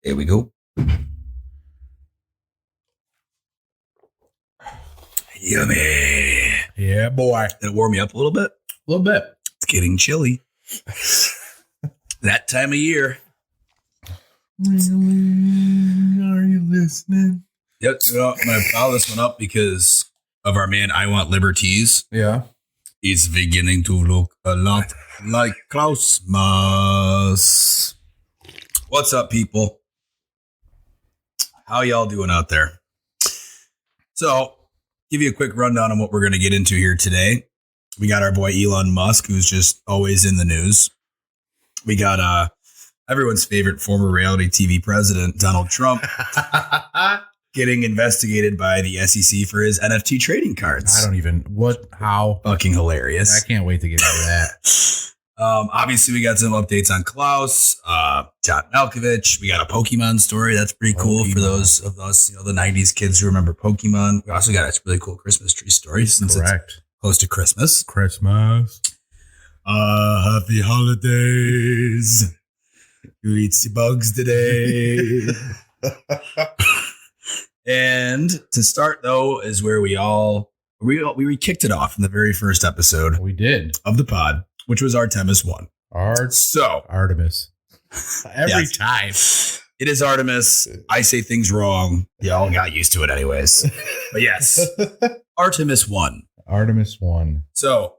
Here we go. Yummy. Yeah, boy. Did it warm me up a little bit? A little bit. It's getting chilly. That time of year. Really? Are you listening? Yep. I'm going to follow this one up because of our man, I Want Liberties. Yeah. It's beginning to look a lot like Christmas. What's up, people? How y'all doing out there? So, give you a quick rundown on what we're going to get into here today. We got our boy Elon Musk, who's just always in the news. We got everyone's favorite former reality TV president, Donald Trump, getting investigated by the SEC for his NFT trading cards. I don't even, how? Fucking hilarious. I can't wait to get into that. Obviously, we got some updates on Klaus, John Malkovich. We got a Pokemon story. That's pretty cool for those of us, the 90s kids who remember Pokemon. We also got a really cool Christmas tree story since it's close to Christmas. Happy holidays. You eat the bugs today. And to start, though, is where we kicked it off in the very first episode. We did. Of the pod, which was Artemis 1. Artemis. Every time. It is Artemis. I say things wrong. Y'all got used to it anyways. But yes, Artemis 1. Artemis 1. So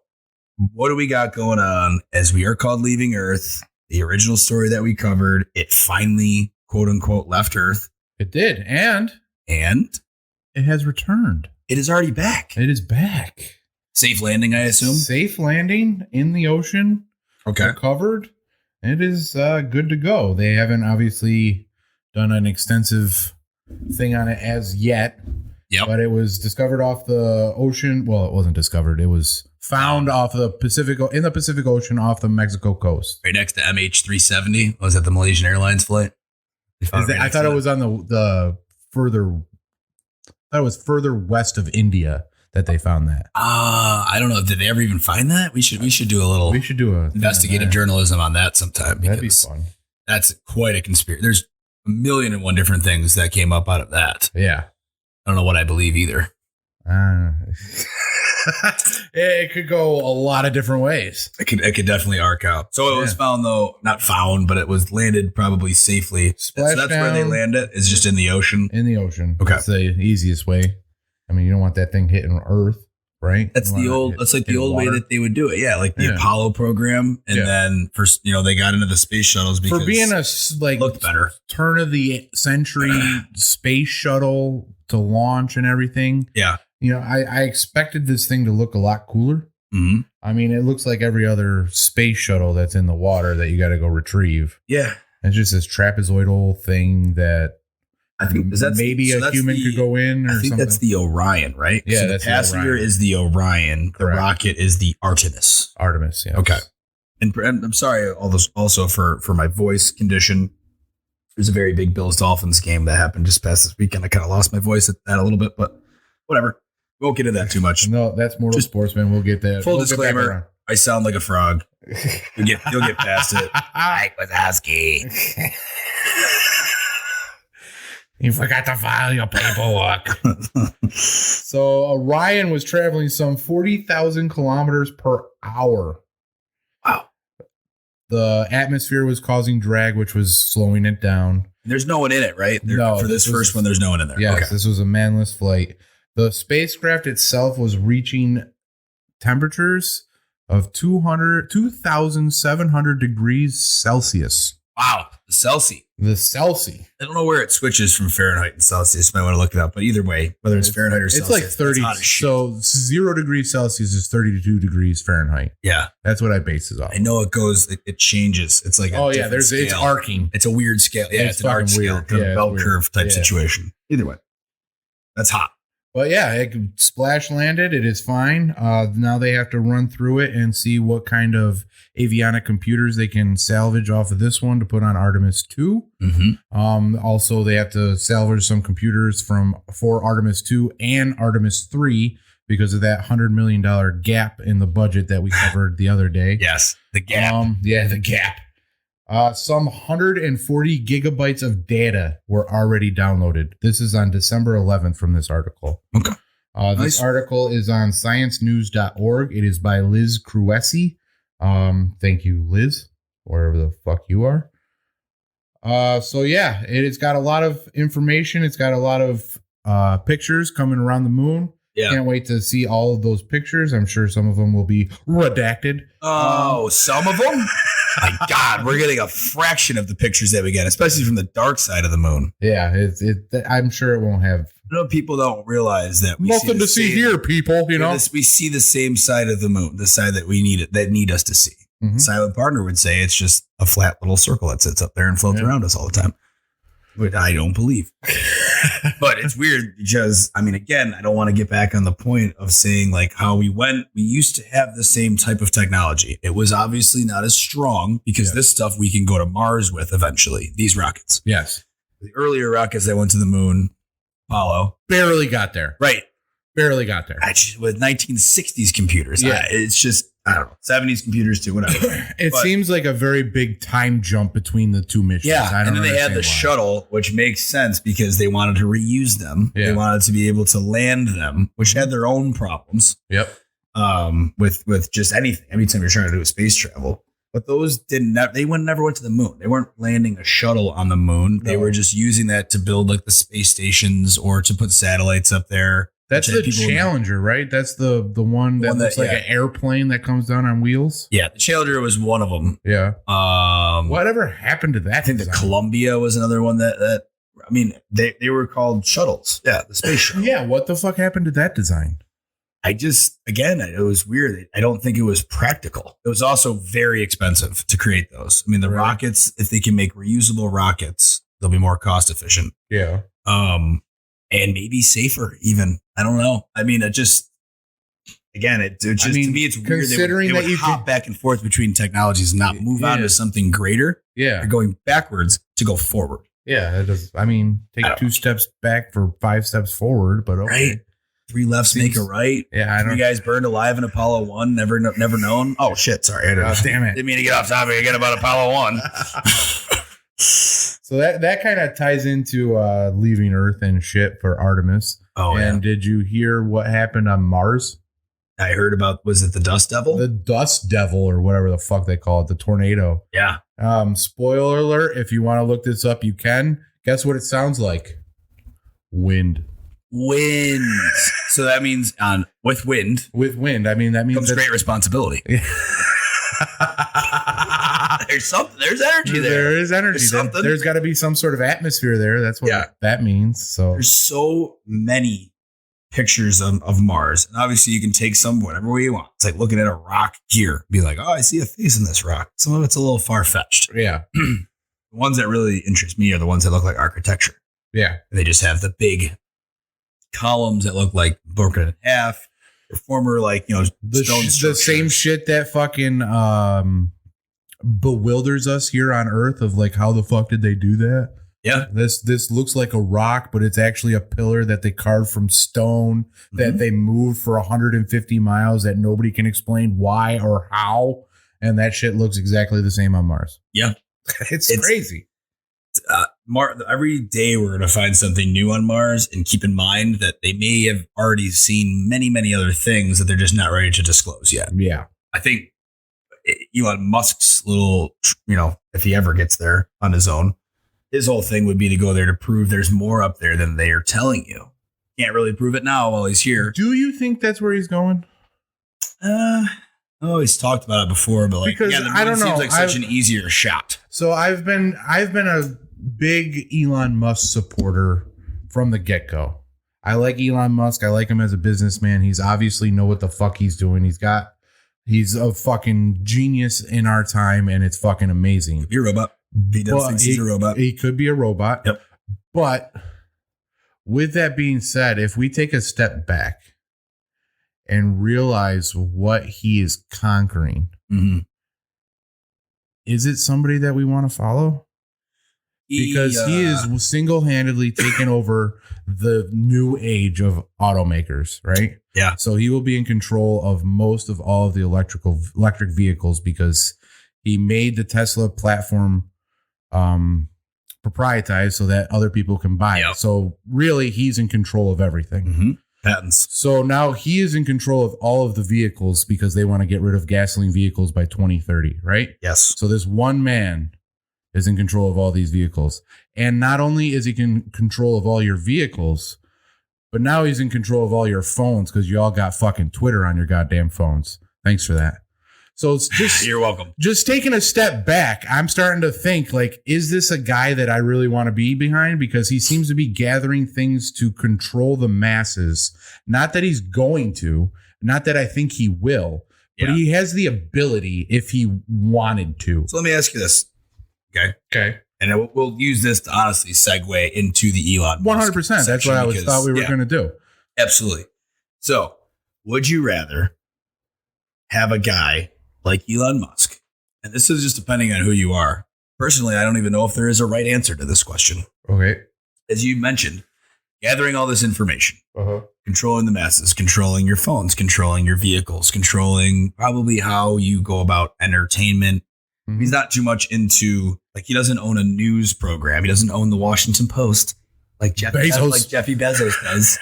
what do we got going on as we are called leaving Earth? The original story that we covered, it finally, quote unquote, left Earth. It did. And it has returned. It is already back. It is back. Safe landing, I assume. Safe landing in the ocean. Okay. Recovered. It is good to go. They haven't obviously done an extensive thing on it as yet. Yep. But it was discovered off the ocean. Well, it wasn't discovered. It was found in the Pacific Ocean off the Mexico coast. Right next to MH370. Was that the Malaysian Airlines flight? I thought it was on the further. I thought it was further west of India that they found that. I don't know. Did they ever even find that? We should do a little. We should do a investigative journalism on that sometime. That'd be fun. That's quite a conspiracy. There's 1,000,001 different things that came up out of that. Yeah. I don't know what I believe either. It could go a lot of different ways. It could definitely arc out. So it was found, though, not found, but it was landed probably safely. So that's where they land it. It's just in the ocean. In the ocean. Okay. That's the easiest way. I mean, you don't want that thing hitting Earth, right? That's the old way that they would do it. Yeah, like the Apollo program, and then first, they got into the space shuttles because for being a looked better turn of the century space shuttle to launch and everything. Yeah. I expected this thing to look a lot cooler. Mm-hmm. I mean, it looks like every other space shuttle that's in the water that you got to go retrieve. Yeah. It's just this trapezoidal thing that I think maybe a human could go in or something. I think that's the Orion, right? Yeah, so the passenger is the Orion. The rocket is the Artemis. Artemis, yeah. Okay. And I'm sorry also for my voice condition. There's a very big Bills Dolphins game that happened just past this weekend. I kind of lost my voice at that a little bit, but whatever. We won't get into that too much. No, that's Mortal Sportsman. We'll get that. Full disclaimer, I sound like a frog. You'll get past it. Mike Wazowski. You forgot to file your paperwork. So Orion was traveling some 40,000 kilometers per hour. Wow. The atmosphere was causing drag, which was slowing it down. There's no one in it, right? No. For this first one, there's no one in there. Yes, okay. This was a manless flight. The spacecraft itself was reaching temperatures of 2,700 degrees Celsius. Wow. The Celsius. I don't know where it switches from Fahrenheit and Celsius. You might want to look it up. But either way, whether it's Fahrenheit or Celsius. It's like 30. So 0 degrees Celsius is 32 degrees Fahrenheit. Yeah. That's what I base it off. I know it changes. It's like it's arcing. It's a weird scale. Yeah, it's an arc scale. Kind of bell curve type situation. Either way. That's hot. But yeah, it splash landed. It is fine. Now they have to run through it and see what kind of avionic computers they can salvage off of this one to put on Artemis 2. Mm-hmm. Also, they have to salvage some computers for Artemis 2 and Artemis 3 because of that $100 million gap in the budget that we covered the other day. Yes, the gap. The gap. Some 140 gigabytes of data were already downloaded. This is on December 11th from this article. Okay. This article is on sciencenews.org. It is by Liz Cruesi. Thank you, Liz, wherever the fuck you are. So yeah, it's got a lot of information. It's got a lot of pictures coming around the moon. Yeah. Can't wait to see all of those pictures. I'm sure some of them will be redacted. Oh, some of them? My God, we're getting a fraction of the pictures that we get, especially from the dark side of the moon. Yeah, I'm sure it won't have. People don't realize that we nothing to see here, people. You know, we see the same side of the moon, the side that we need us to see. Mm-hmm. Silent partner would say it's just a flat little circle that sits up there and floats around us all the time. Which I don't believe. But it's weird because, again, I don't want to get back on the point of saying like how we used to have the same type of technology. It was obviously not as strong because this stuff we can go to Mars with eventually, these rockets. Yes. The earlier rockets that went to the moon, Apollo. Barely got there. Right. Barely got there. Actually, with 1960s computers. Yeah. It's just, I don't know, 70s computers too, whatever. It seems like a very big time jump between the two missions. Yeah, and then they had the shuttle, which makes sense because they wanted to reuse them. Yeah. They wanted to be able to land them, which had their own problems. Yep. With just anything, anytime you're trying to do a space travel. But those never went to the moon. They weren't landing a shuttle on the moon. They were just using that to build like the space stations or to put satellites up there. That's the Challenger, right? That's the one that looks like an airplane that comes down on wheels. Yeah, the Challenger was one of them. Yeah. Whatever happened to that? I think the Columbia was another one that they were called shuttles. Yeah, the space shuttle. Yeah, what the fuck happened to that design? It was weird. I don't think it was practical. It was also very expensive to create those. The rockets, if they can make reusable rockets, they'll be more cost efficient. Yeah. And maybe safer even. I don't know. To me, it's weird. They would hop back and forth between technologies and not move on to something greater. Yeah. They're going backwards to go forward. Yeah. It does. Take 2 steps back for 5 steps forward, but okay. Right. 3 lefts make a right. Yeah. 3 guys burned alive in Apollo 1. Never known. Oh shit. Sorry. Damn it. Didn't mean to get off topic again about Apollo 1. So that kind of ties into leaving Earth and shit for Artemis. Oh, and did you hear what happened on Mars? I heard about, was it the Dust Devil? The Dust Devil or whatever the fuck they call it, the tornado. Yeah. Spoiler alert, if you want to look this up, you can. Guess what it sounds like? Wind. Winds. So that means with wind. With wind. That means comes great responsibility. There's energy there. There is energy. There's got to be some sort of atmosphere there. That's what that means. So there's so many pictures of Mars, and obviously you can take some whatever way you want. It's like looking at a rock here, be like, oh, I see a face in this rock. Some of it's a little far fetched. Yeah. The ones that really interest me are the ones that look like architecture. Yeah. And they just have the big columns that look like broken in half. Or former, the same shit that fucking bewilders us here on Earth of like, how the fuck did they do that? Yeah. This looks like a rock, but it's actually a pillar that they carved from stone that they moved for 150 miles that nobody can explain why or how. And that shit looks exactly the same on Mars. Yeah. It's crazy. Every day we're going to find something new on Mars, and keep in mind that they may have already seen many, many other things that they're just not ready to disclose yet. Yeah. I think Elon Musk's little, if he ever gets there on his own, his whole thing would be to go there to prove there's more up there than they are telling you. Can't really prove it now while he's here. Do you think that's where he's going? He's talked about it before, but because the moon seems like such an easier shot. So I've been a big Elon Musk supporter from the get-go. I like Elon Musk. I like him as a businessman. He's obviously know what the fuck he's doing. He's a fucking genius in our time, and it's fucking amazing. Could be a robot. He does think he's a robot. He could be a robot. Yep. But with that being said, if we take a step back and realize what he is conquering, is it somebody that we want to follow? Because he is single-handedly taking over the new age of automakers, right? Yeah. So he will be in control of most of all of the electric vehicles because He made the Tesla platform proprietized so that other people can buy it. So really, he's in control of everything. Mm-hmm. Patents. So now he is in control of all of the vehicles because they want to get rid of gasoline vehicles by 2030, right? Yes. So this one man is in control of all these vehicles. And not only is he in control of all your vehicles, but now he's in control of all your phones because you all got fucking Twitter on your goddamn phones. Thanks for that. So it's just you're welcome. Just taking a step back, I'm starting to think, like, is this a guy that I really want to be behind? Because he seems to be gathering things to control the masses. Not that he's going to, not that I think he will, but he has the ability if he wanted to. So let me ask you this. Okay. And we'll use this to honestly segue into the Elon Musk 100%. That's what I thought we were going to do. Absolutely. So would you rather have a guy like Elon Musk? And this is just depending on who you are. Personally, I don't even know if there is a right answer to this question. Okay. As you mentioned, gathering all this information, controlling the masses, controlling your phones, controlling your vehicles, controlling probably how you go about entertainment. Mm-hmm. He's not too much into, like, he doesn't own a news program. He doesn't own the Washington Post like Jeffy Bezos does.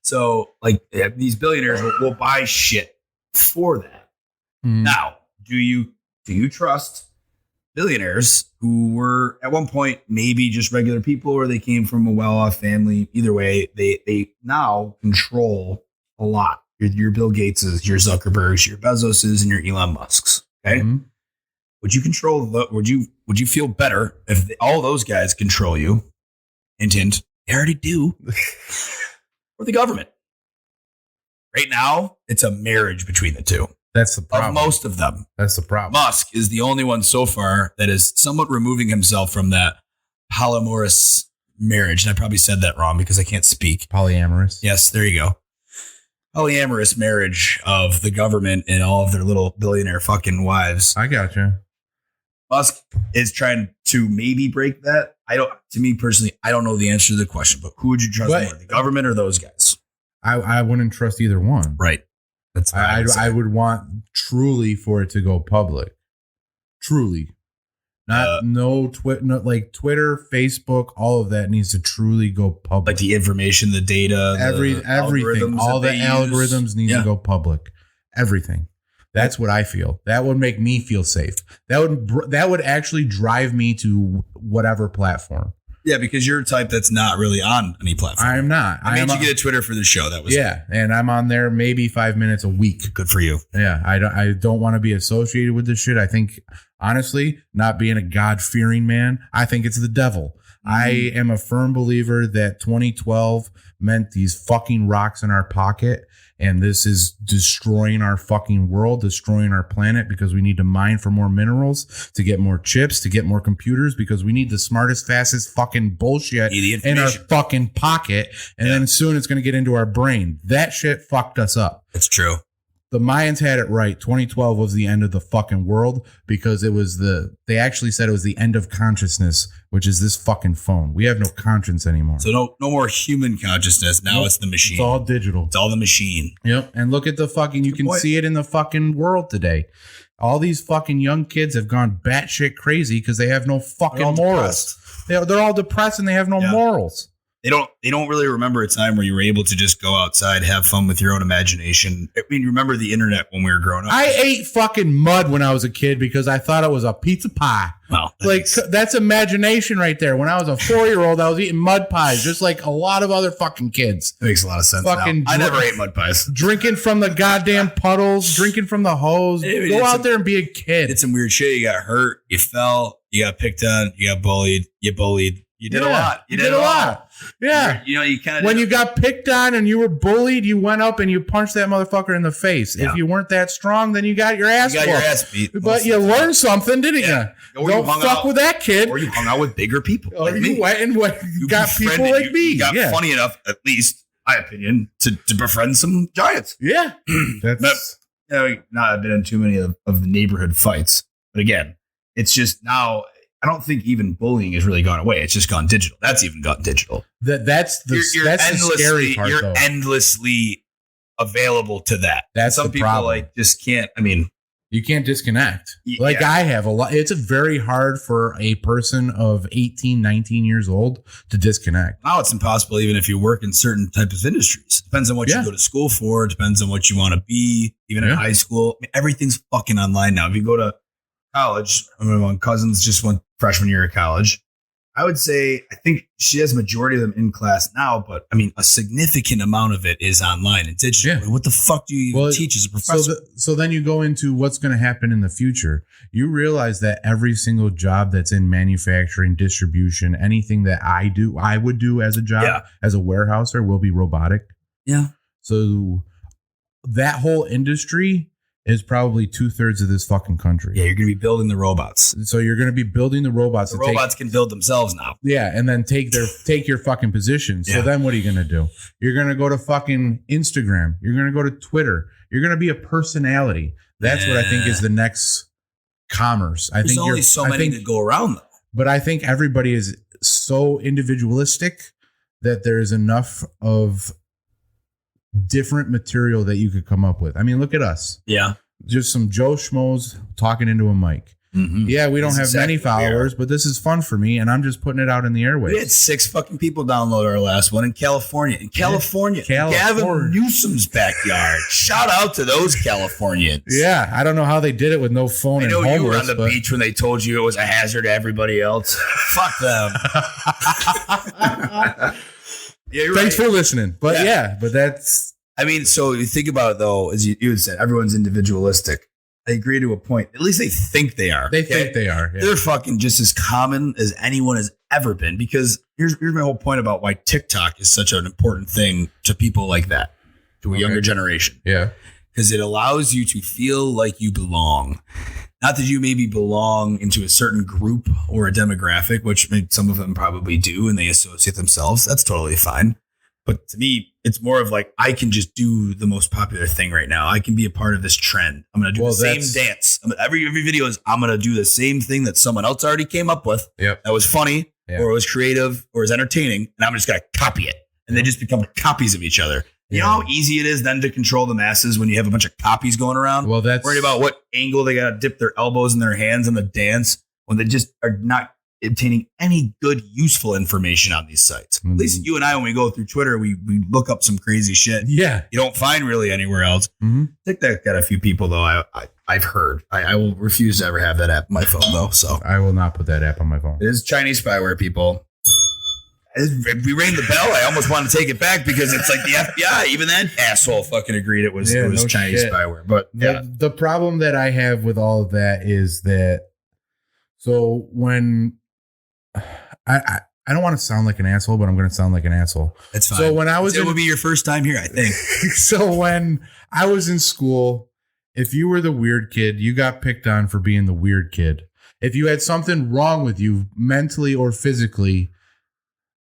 So, like, these billionaires will buy shit for that. Now, do you trust billionaires who were at one point maybe just regular people, or they came from a well-off family? Either way, they now control a lot. Your Bill Gateses, your Zuckerbergs, your Bezoses, and your Elon Musks. Okay, would you control? Would you feel better if all those guys control you? Hint, hint. They already do. Or the government? Right now, it's a marriage between the two. That's the problem. Of most of them. That's the problem. Musk is the only one so far that is somewhat removing himself from that polyamorous marriage. And I probably said that wrong because I can't speak. Polyamorous. Yes, there you go. Polyamorous marriage of the government and all of their little billionaire fucking wives. I gotcha. Musk is trying to maybe break that. To me personally, I don't know the answer to the question, but who would you trust more, the government or those guys? I wouldn't trust either one. Right. That's I would want truly for it to go public. Truly. Not like Twitter, Facebook, all of that needs to truly go public. Like the information, the data, everything. All the algorithms need to go public. Everything. That's what I feel. That would make me feel safe. That would actually drive me to whatever platform. Yeah, because you're a type that's not really on any platform. I'm not. I made you get a Twitter for the show. That was and I'm on there maybe 5 minutes a week. Good for you. Yeah, I don't want to be associated with this shit. I think, honestly, not being a God-fearing man, I think it's the devil. I am a firm believer that 2012 meant these fucking rocks in our pocket, and this is destroying our fucking world, destroying our planet, because we need to mine for more minerals, to get more chips, to get more computers, because we need the smartest, fastest fucking bullshit in our fucking pocket, and then soon it's going to get into our brain. That shit fucked us up. It's true. The Mayans had it right. 2012 was the end of the fucking world because it was they actually said it was the end of consciousness, which is this fucking phone. We have no conscience anymore. So no more human consciousness. Now it's the machine. It's all digital. It's all the machine. Yep. And look at the fucking, you can see it in the fucking world today. All these fucking young kids have gone batshit crazy because they have no fucking morals. They're all depressed and they have no morals. They don't really remember a time where you were able to just go outside, have fun with your own imagination. I mean, remember the internet when we were growing up? I ate fucking mud when I was a kid because I thought it was a pizza pie. Wow. That's imagination right there. When I was a 4-year-old, I was eating mud pies, just like a lot of other fucking kids. That makes a lot of sense. I never ate mud pies. Drinking from the goddamn puddles, drinking from the hose. Go out there and be a kid. Did some weird shit. You got hurt. You fell. You got picked on. You got bullied. You bullied. You did a lot. You did a lot. Yeah. You kind of. When you got picked on and you were bullied, you went up and you punched that motherfucker in the face. Yeah. If you weren't that strong, then you got your ass beat. But you learned something, didn't you? Don't fuck with that kid. Or you hung out with bigger people. Or you went and got people like me. You got funny enough, at least, my opinion, to befriend some giants. Yeah. I've been in too many of the neighborhood fights. But again, it's just now. I don't think even bullying has really gone away. It's just gone digital. That's even gone digital. That's the scary part. You're endlessly available to that. That's some the people problem. just can't. I mean, You can't disconnect. Like Yeah. I have a lot. It's very hard for a person of 18, 19 years old to disconnect. Now it's impossible even if you work in certain types of industries. Depends on what you go to school for. It depends on what you want to be. Even in high school, I mean, everything's fucking online now. If you go to college, my cousins just went freshman year of college. I would say, I think she has a majority of them in class now, but I mean, a significant amount of it is online and digital. Yeah. What the fuck do you even teach as a professor? So then you go into what's going to happen in the future. You realize that every single job that's in manufacturing, distribution, anything that I would do as a job, as a warehouser, will be robotic. Yeah. So that whole industry is probably 2/3 of this fucking country. Yeah, you're going to be building the robots. So you're going to be building the robots. The robots can build themselves now. Yeah, and then take your fucking position. So then what are you going to do? You're going to go to fucking Instagram. You're going to go to Twitter. You're going to be a personality. That's what I think is the next commerce. There's only so many to go around, though. But I think everybody is so individualistic that there's enough of different material that you could come up with. I mean, look at us. Yeah. Just some Joe Schmoes talking into a mic. Mm-hmm. Yeah, we don't have many followers, but this is fun for me, and I'm just putting it out in the airwaves. We had 6 fucking people download our last one in California. Gavin Newsom's backyard. Shout out to those Californians. Yeah, I don't know how they did it with no phone. I know you were on the beach when they told you it was a hazard to everybody else. Fuck them. Yeah, thanks for listening. But but that's. I mean, so you think about it, though, as you had said, everyone's individualistic. I agree to a point. At least they think they are. They think they are. Yeah. They're fucking just as common as anyone has ever been. Because here's my whole point about why TikTok is such an important thing to people like that, to a younger generation. Yeah. Because it allows you to feel like you belong. Not that you maybe belong into a certain group or a demographic, which some of them probably do, and they associate themselves. That's totally fine. But to me, it's more of like, I can just do the most popular thing right now. I can be a part of this trend. I'm going to do the same dance. Every video is, I'm going to do the same thing that someone else already came up with. Yep. That was funny or it was creative or is entertaining. And I'm just going to copy it. And they just become copies of each other. You know how easy it is then to control the masses when you have a bunch of copies going around? Well, that's worried about what angle they got to dip their elbows in their hands in the dance when they just are not obtaining any good, useful information on these sites. At least you and I, when we go through Twitter, we look up some crazy shit. Yeah. You don't find really anywhere else. Mm-hmm. TikTok got a few people, though, I've heard. I will refuse to ever have that app on my phone, though. So I will not put that app on my phone. It is Chinese spyware, people. We rang the bell. I almost want to take it back because it's like the FBI. Even that asshole fucking agreed it was Chinese spyware. But the problem that I have with all of that is that when I don't want to sound like an asshole, but I'm going to sound like an asshole. That's fine. So when I was it would be your first time here, I think. So when I was in school, if you were the weird kid, you got picked on for being the weird kid. If you had something wrong with you mentally or physically,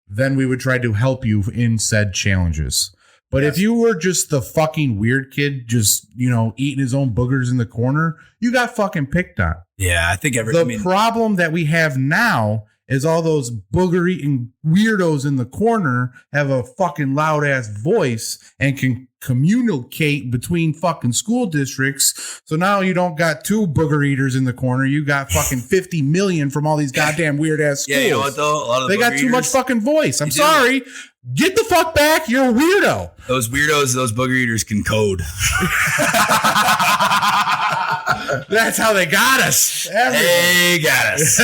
then we would try to help you in said challenges. But if you were just the fucking weird kid, just, eating his own boogers in the corner, you got fucking picked on. Yeah, I think the problem that we have now is all those booger eating weirdos in the corner have a fucking loud ass voice and can communicate between fucking school districts. So now you don't got 2 booger eaters in the corner. You got fucking 50 million from all these goddamn weird ass schools. Yeah, you know what though? A lot of they got too much fucking voice. I'm sorry. Get the fuck back. You're a weirdo. Those weirdos, those booger eaters can code. That's how they got us. They got us.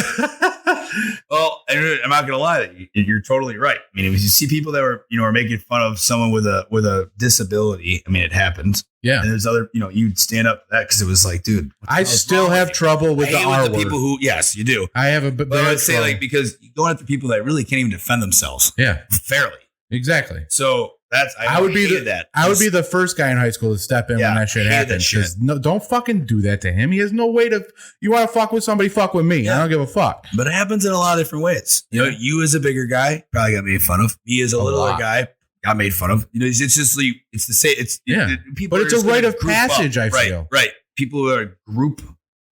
Well, I'm not gonna lie, you're totally right. I mean, if you see people that were, are making fun of someone with a disability, I mean, it happens. Yeah. And there's other, you'd stand up for that because it was like, dude, I still have trouble with the R word. People who, yes, you do. I have but I would say because you're going after people that really can't even defend themselves. Yeah. Fairly. Exactly. So I would be the first guy in high school to step in when that shit happens. No, don't fucking do that to him. He has no way to. You want to fuck with somebody? Fuck with me. Yeah. I don't give a fuck. But it happens in a lot of different ways. You as a bigger guy probably got made fun of. Me as a littler guy got made fun of. It's just it's the same. It's people. But it's a rite of passage. I feel right. People who are group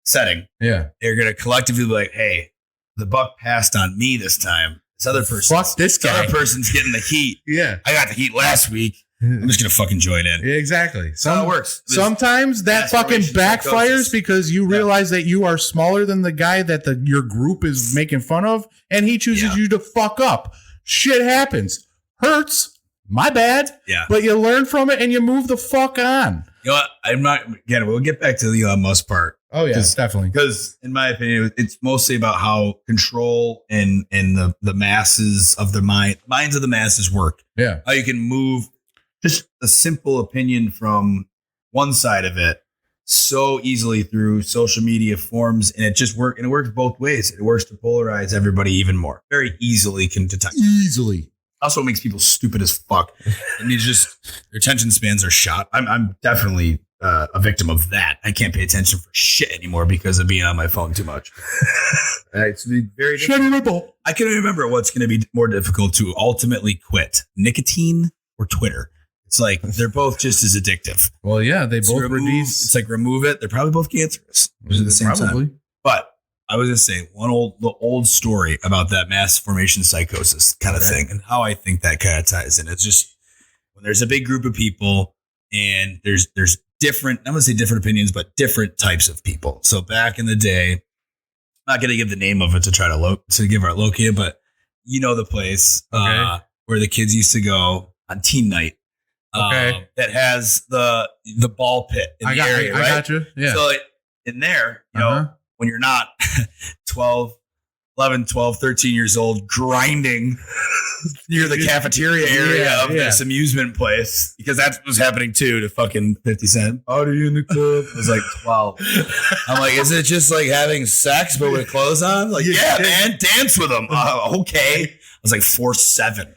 setting. Yeah, they're gonna collectively be like, hey, the buck passed on me this time. This other person. Fuck this guy. Other person's getting the heat. Yeah. I got the heat last week. I'm just going to fucking join in. Exactly. That's how it works. Sometimes that fucking backfires because you realize that you are smaller than the guy that your group is making fun of, and he chooses you to fuck up. Shit happens. Hurts. My bad. Yeah. But you learn from it and you move the fuck on. You know what? I'm not, again, we'll get back to the Elon Musk part. Oh, yeah, definitely. Because in my opinion, it's mostly about how control and the masses of the minds of the masses work. Yeah. How you can move just a simple opinion from one side of it so easily through social media forms, and it works both ways. It works to polarize everybody even more. Very easily can detect. Easily. Also makes people stupid as fuck. And their attention spans are shot. I'm definitely a victim of that. I can't pay attention for shit anymore because of being on my phone too much. It's very difficult. I can remember what's going to be more difficult to ultimately quit: nicotine or Twitter. It's like they're both just as addictive. Well, yeah, they both reduce. It's like remove it. They're probably both cancerous at the same time. But I was going to say the old story about that mass formation psychosis kind of thing and how I think that kind of ties in. It's just when there's a big group of people and there's different, I'm going to say different opinions, but different types of people. So back in the day, I'm not going to give the name of it to try to give our locate, but you know the place where the kids used to go on teen night. That has the ball pit in the area, right? I got you. Yeah. So in there, you know, when you're not 11, 12, 13 years old, grinding near the cafeteria area of this amusement place, because that was happening too to fucking 50 Cent. Party in the club. I was like 12. I'm like, is it just like having sex but with clothes on? Like, yeah, man, dance with them. Okay. I was like 4'7".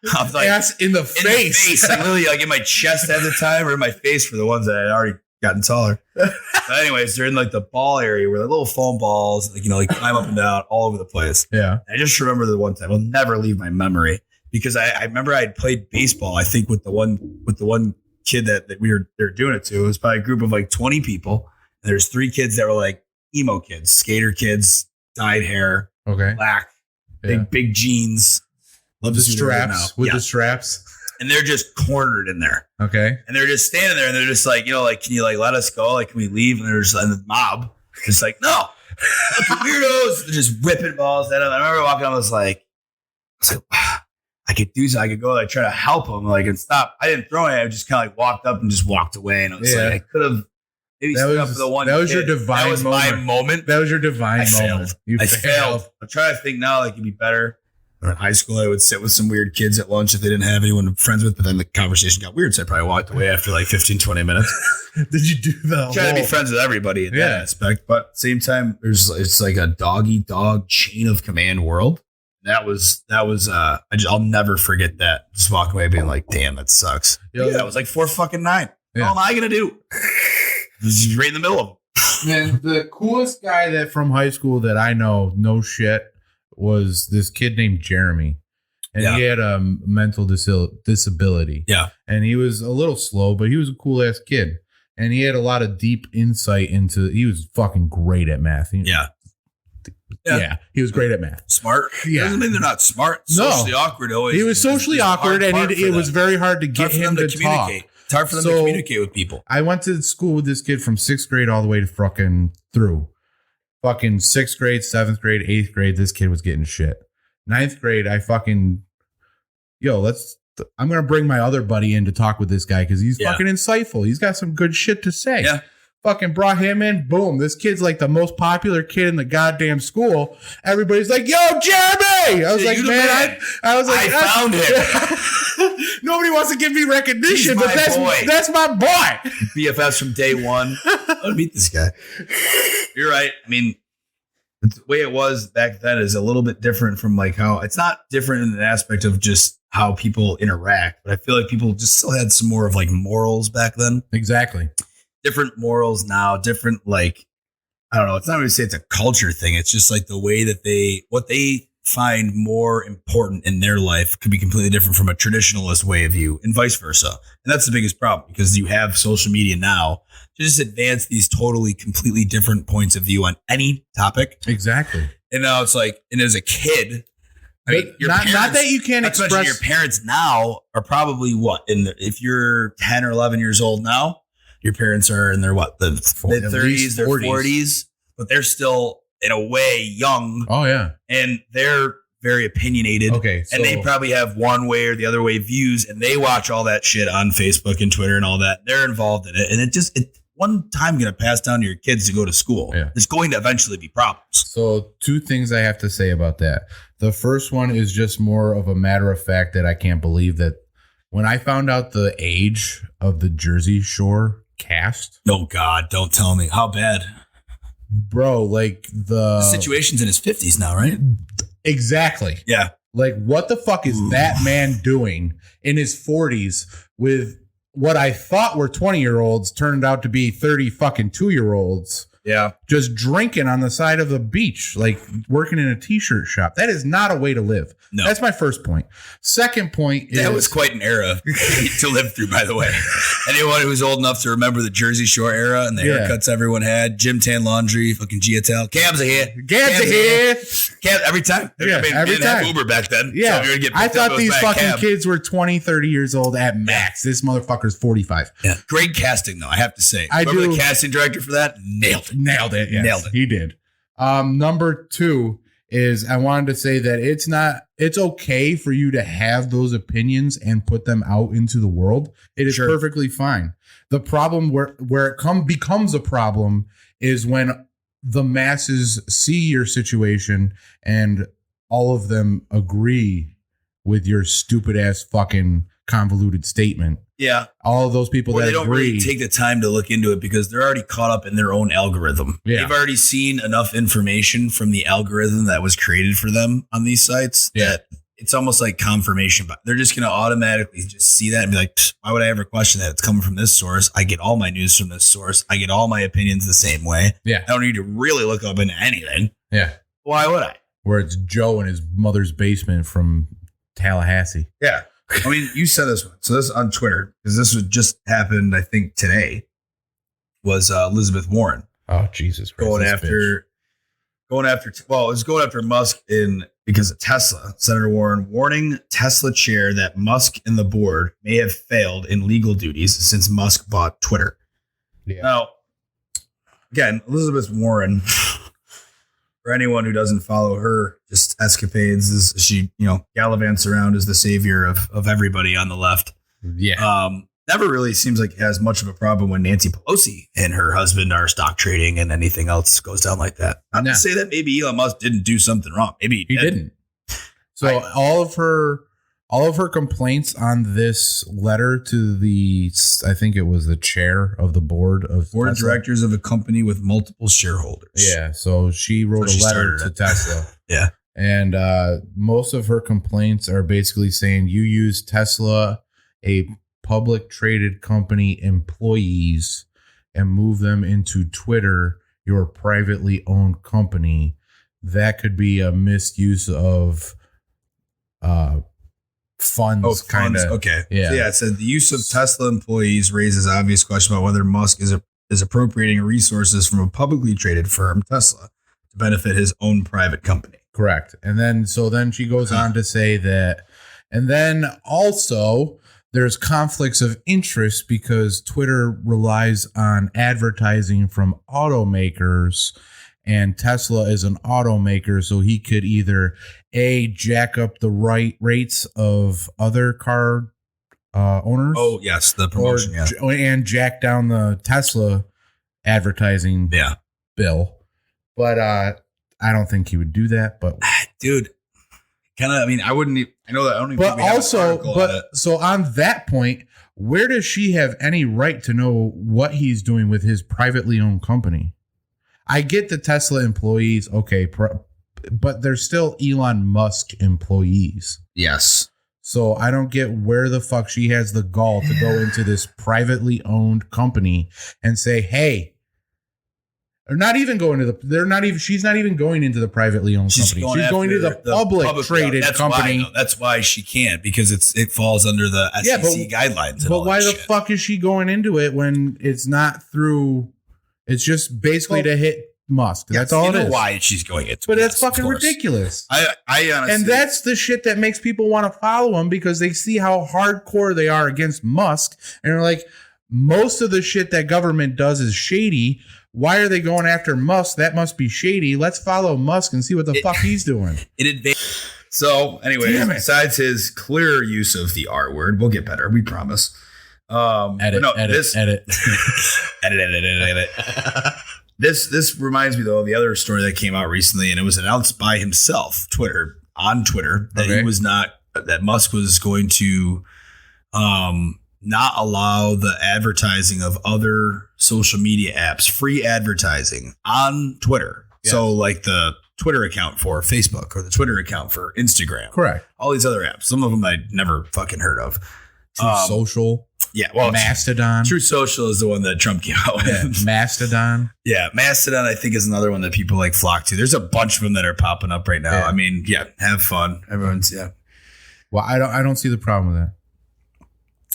I was like ass in the face. Like literally like in my chest at the time, or in my face for the ones that had already gotten taller. But anyways, they're in like the ball area where the little foam balls, like, you know, like climb up and down all over the place. Yeah. I just remember the one time. I'll never leave my memory because I remember I had played baseball, I think with the one kid that they were doing it to. It was probably a group of like 20 people. And there's 3 kids that were like emo kids, skater kids, dyed hair, black, big jeans. Love the straps with the straps. And they're just cornered in there. Okay. And they're just standing there and they're just like, you know, like, can you like let us go? Like, can we leave? And there's and the mob just like, no, weirdos. They're just whipping balls at him. I remember walking on, I was like, I could do so. I could go like try to help him, like, and stop. I didn't throw it. I just kind of like walked up and just walked away. And I was like, I could have maybe stood up for the one. That was your divine moment. That was my moment. That was your divine moment. I failed. I'm trying to think now, like, it'd be better. In high school, I would sit with some weird kids at lunch if they didn't have anyone to friends with, but then the conversation got weird, so I probably walked away after like 15, 20 minutes. Did you do that? Trying to be friends with everybody in that aspect, but at the same time, it's like a dog chain of command world. That was I'll never forget that. Just walking away being like, damn, that sucks. Yeah, that was like 4-9. Yeah. What am I gonna do? Just right in the middle of them. Man, the coolest guy that from high school that I know, no shit, was this kid named Jeremy, and he had a mental disability. Yeah. And he was a little slow, but he was a cool ass kid. And he had a lot of deep insight he was fucking great at math. Yeah. He was great at math. Smart. Yeah. Doesn't mean they're not smart. Socially awkward. Always. He was socially awkward, and it was very hard to get him to communicate. Talk. It's hard for them to communicate with people. I went to school with this kid from 6th grade all the way to fucking through. Fucking 6th grade, 7th grade, 8th grade, this kid was getting shit. 9th grade, I'm going to bring my other buddy in to talk with this guy because he's fucking insightful. He's got some good shit to say. Yeah. Fucking brought him in. Boom. This kid's like the most popular kid in the goddamn school. Everybody's like, yo, Jeremy. I was like, man, I found him. Nobody wants to give me recognition, but that's my boy. BFFs from day one. I want to meet this guy. You're right. I mean, the way it was back then is a little bit different from like how it's not different in an aspect of just how people interact, but I feel like people just still had some more of like morals back then. Exactly. Different morals now, different, like, I don't know. It's not really say it's a culture thing. It's just like the way that what they find more important in their life could be completely different from a traditionalist way of view and vice versa. And that's the biggest problem because you have social media now to just advance these totally, completely different points of view on any topic. Exactly. And now it's like, and as a kid, I mean, not that you can't express. Your parents now are probably what? If you're 10 or 11 years old now, your parents are in their what? The mid 30s, their 40s, but they're still in a way young. Oh yeah. And they're very opinionated. Okay. And they probably have one way or the other way views, and they watch all that shit on Facebook and Twitter and all that. They're involved in it. And it one time going to pass down to your kids to go to school. Yeah. There's going to eventually be problems. So 2 things I have to say about that. The first one is just more of a matter of fact that I can't believe that when I found out the age of the Jersey Shore cast. Oh God, don't tell me. How bad? Bro, like the situation's in his 50s now, right? Exactly. Yeah. Like what the fuck is that man doing in his 40s with what I thought were 20-year-olds turned out to be 30 fucking 2-year-olds. Yeah. Just drinking on the side of the beach, like working in a t-shirt shop. That is not a way to live. No. That's my first point. Second point is... That was quite an era to live through, by the way. Anyone who's old enough to remember the Jersey Shore era and the haircuts everyone had, Gym Tan Laundry, fucking Giatel. Cabs are here. Cabs are here. Cabs every time. Yeah, every time. Have Uber back then. Yeah. So you're gonna get I thought these fucking kids were 20, 30 years old at max. This motherfucker's 45. Yeah. Great casting, though, I have to say. Remember the casting director for that? Nailed it. Nailed it. Yes, Nailed it. He did. Number 2 is I wanted to say that it's okay for you to have those opinions and put them out into the world. It is perfectly fine. The problem where it becomes a problem is when the masses see your situation and all of them agree with your stupid ass fucking convoluted statement. Yeah. All of those people that they don't agree, really take the time to look into it because they're already caught up in their own algorithm. Yeah. They've already seen enough information from the algorithm that was created for them on these sites that it's almost like confirmation. But they're just going to automatically just see that and be like, why would I ever question that? It's coming from this source. I get all my news from this source. I get all my opinions the same way. Yeah. I don't need to really look up into anything. Yeah. Why would I? Where it's Joe in his mother's basement from Tallahassee. Yeah. I mean, you said this one. So this on Twitter, because this was just happened, I think today, was Elizabeth Warren. Oh, Jesus Christ. Going after Musk because of Tesla. Senator Warren warning Tesla chair that Musk and the board may have failed in legal duties since Musk bought Twitter. Yeah. Now, again, Elizabeth Warren, for anyone who doesn't follow her just escapades, she gallivants around as the savior of everybody on the left. Yeah. Never really seems like it has much of a problem when Nancy Pelosi and her husband are stock trading and anything else goes down like that. Not to say that maybe Elon Musk didn't do something wrong. Maybe he didn't. So all of her complaints on this letter to I think it was the chair of the board of directors of a company with multiple shareholders. Yeah. So she wrote a letter to Tesla. Yeah. And most of her complaints are basically saying you use Tesla, a public traded company, employees, and move them into Twitter, your privately owned company. That could be a misuse of funds. Kind of. Okay. Yeah. So it said the use of Tesla employees raises obvious question about whether Musk is appropriating resources from a publicly traded firm, Tesla, to benefit his own private company. Correct. And then she goes on to say that, and then also there's conflicts of interest because Twitter relies on advertising from automakers, and Tesla is an automaker, so he could either jack up the rates of other car owners. Oh yes, the promotion, and jack down the Tesla advertising bill. But I don't think he would do that. But dude, I wouldn't. I know that. I don't even. But also, so on that point, where does she have any right to know what he's doing with his privately owned company? I get the Tesla employees, okay, but they're still Elon Musk employees. Yes. So I don't get where the fuck she has the gall to go into this privately owned company and say, hey. They're not even going to she's not even going into the privately owned company. She's going to the public traded company. That's why she can't, because it falls under the SEC guidelines. But why the fuck is she going into it when it's not through? It's just basically to hit Musk. That's all it is. Why she's going it. But that's fucking ridiculous. I honestly. And that's the shit that makes people want to follow him because they see how hardcore they are against Musk. And they're like, most of the shit that government does is shady. Why are they going after Musk? That must be shady. Let's follow Musk and see what the fuck he's doing. So, anyway, besides his clear use of the R word, we'll get better. We promise. Edit. This reminds me though of the other story that came out recently, and it was announced by himself, on Twitter, that he was not, that Musk was going to not allow the advertising of other social media apps, free advertising on Twitter. Yes. So like the Twitter account for Facebook or the Twitter account for Instagram. Correct. All these other apps. Some of them I'd never fucking heard of. True Social. Yeah. Well, Mastodon. True Social is the one that Trump came out with. Yeah, Mastodon. Yeah. Mastodon, I think, is another one that people like flock to. There's a bunch of them that are popping up right now. Yeah. I mean, yeah, have fun. Everyone's, yeah. Well, I don't see the problem with that.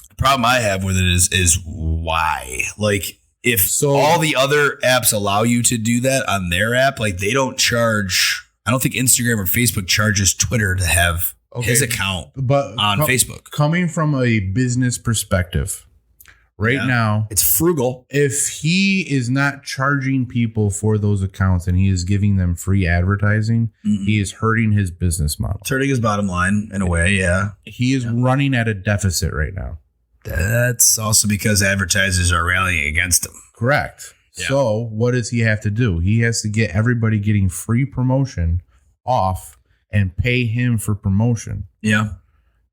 The problem I have with it is why? Like, if all the other apps allow you to do that on their app, like they don't charge. I don't think Instagram or Facebook charges Twitter to have his account on Facebook. Coming from a business perspective, now, it's frugal. If he is not charging people for those accounts and he is giving them free advertising, he is hurting his business model. It's hurting his bottom line in a way, yeah. He is running at a deficit right now. That's also because advertisers are rallying against him. Correct. Yeah. So what does he have to do? He has to get everybody getting free promotion off and pay him for promotion. Yeah.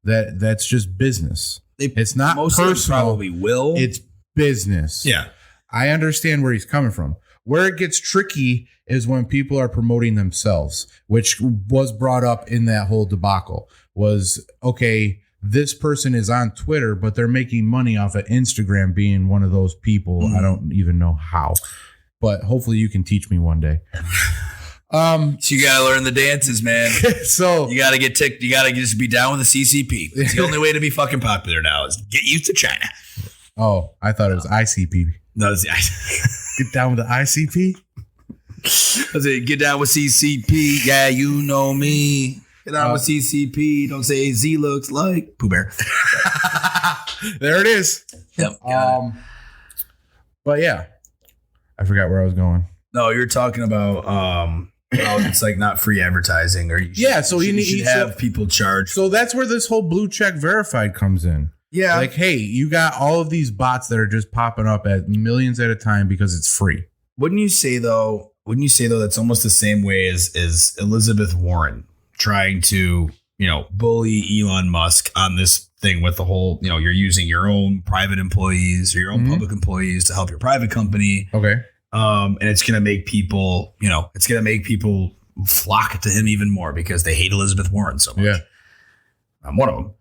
That's just business. It's not personal. Probably will. It's business. Yeah. I understand where he's coming from. Where it gets tricky is when people are promoting themselves, which was brought up in that whole debacle. Was, okay, this person is on Twitter, but they're making money off of Instagram being one of those people. I don't even know how, but hopefully you can teach me one day. So you gotta learn the dances, man. So you gotta get ticked. You gotta just be down with the CCP. It's the only way to be fucking popular now is get used to China. Oh, I thought it was ICP. No, it's get down with the ICP. I said, get down with CCP. Yeah, you know me. Get down with CCP. Don't say Z looks like Pooh Bear. There it is. Yep. But yeah, I forgot where I was going. No, you're talking about it's like not free advertising, or you should have people charge. So that's where this whole blue check verified comes in. Yeah, like, hey, you got all of these bots that are just popping up at millions at a time because it's free. Wouldn't you say though? That's almost the same way as Elizabeth Warren trying to bully Elon Musk on this thing with the whole you're using your own private employees or your own public employees to help your private company. Okay. And it's going to make people, flock to him even more because they hate Elizabeth Warren so much. Yeah. I'm one of them.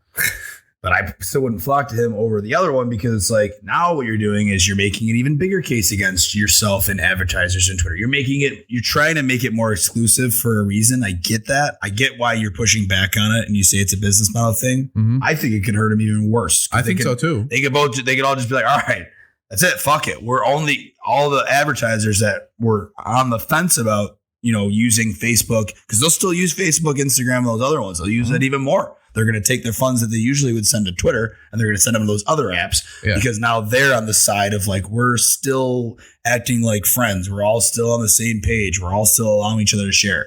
But I still wouldn't flock to him over the other one because it's like now what you're doing is you're making an even bigger case against yourself and advertisers and Twitter. You're trying to make it more exclusive for a reason. I get that. I get why you're pushing back on it and you say it's a business model thing. I think it could hurt him even worse. I think so too. They could all just be like, all right, that's it. Fuck it. We're only all the advertisers that were on the fence about, using Facebook, because they'll still use Facebook, Instagram, and those other ones. They'll use it even more. They're going to take their funds that they usually would send to Twitter and they're going to send them to those other apps because now they're on the side of like, we're still acting like friends. We're all still on the same page. We're all still allowing each other to share.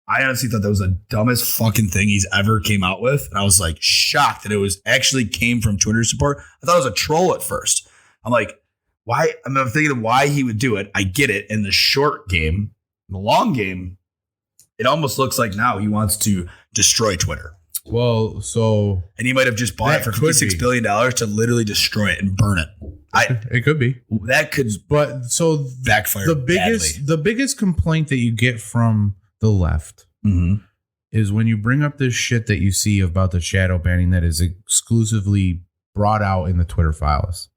I honestly thought that was the dumbest fucking thing he's ever came out with. And I was like shocked that it was actually came from Twitter support. I thought it was a troll at first. I'm like, why? I'm thinking of why he would do it. I get it. In the short game, the long game, it almost looks like now he wants to destroy Twitter. Well, and he might have just bought it for $56 billion to literally destroy it and burn it. It could be. That could, but so backfire. The biggest complaint that you get from the left is when you bring up this shit that you see about the shadow banning that is exclusively brought out in the Twitter files.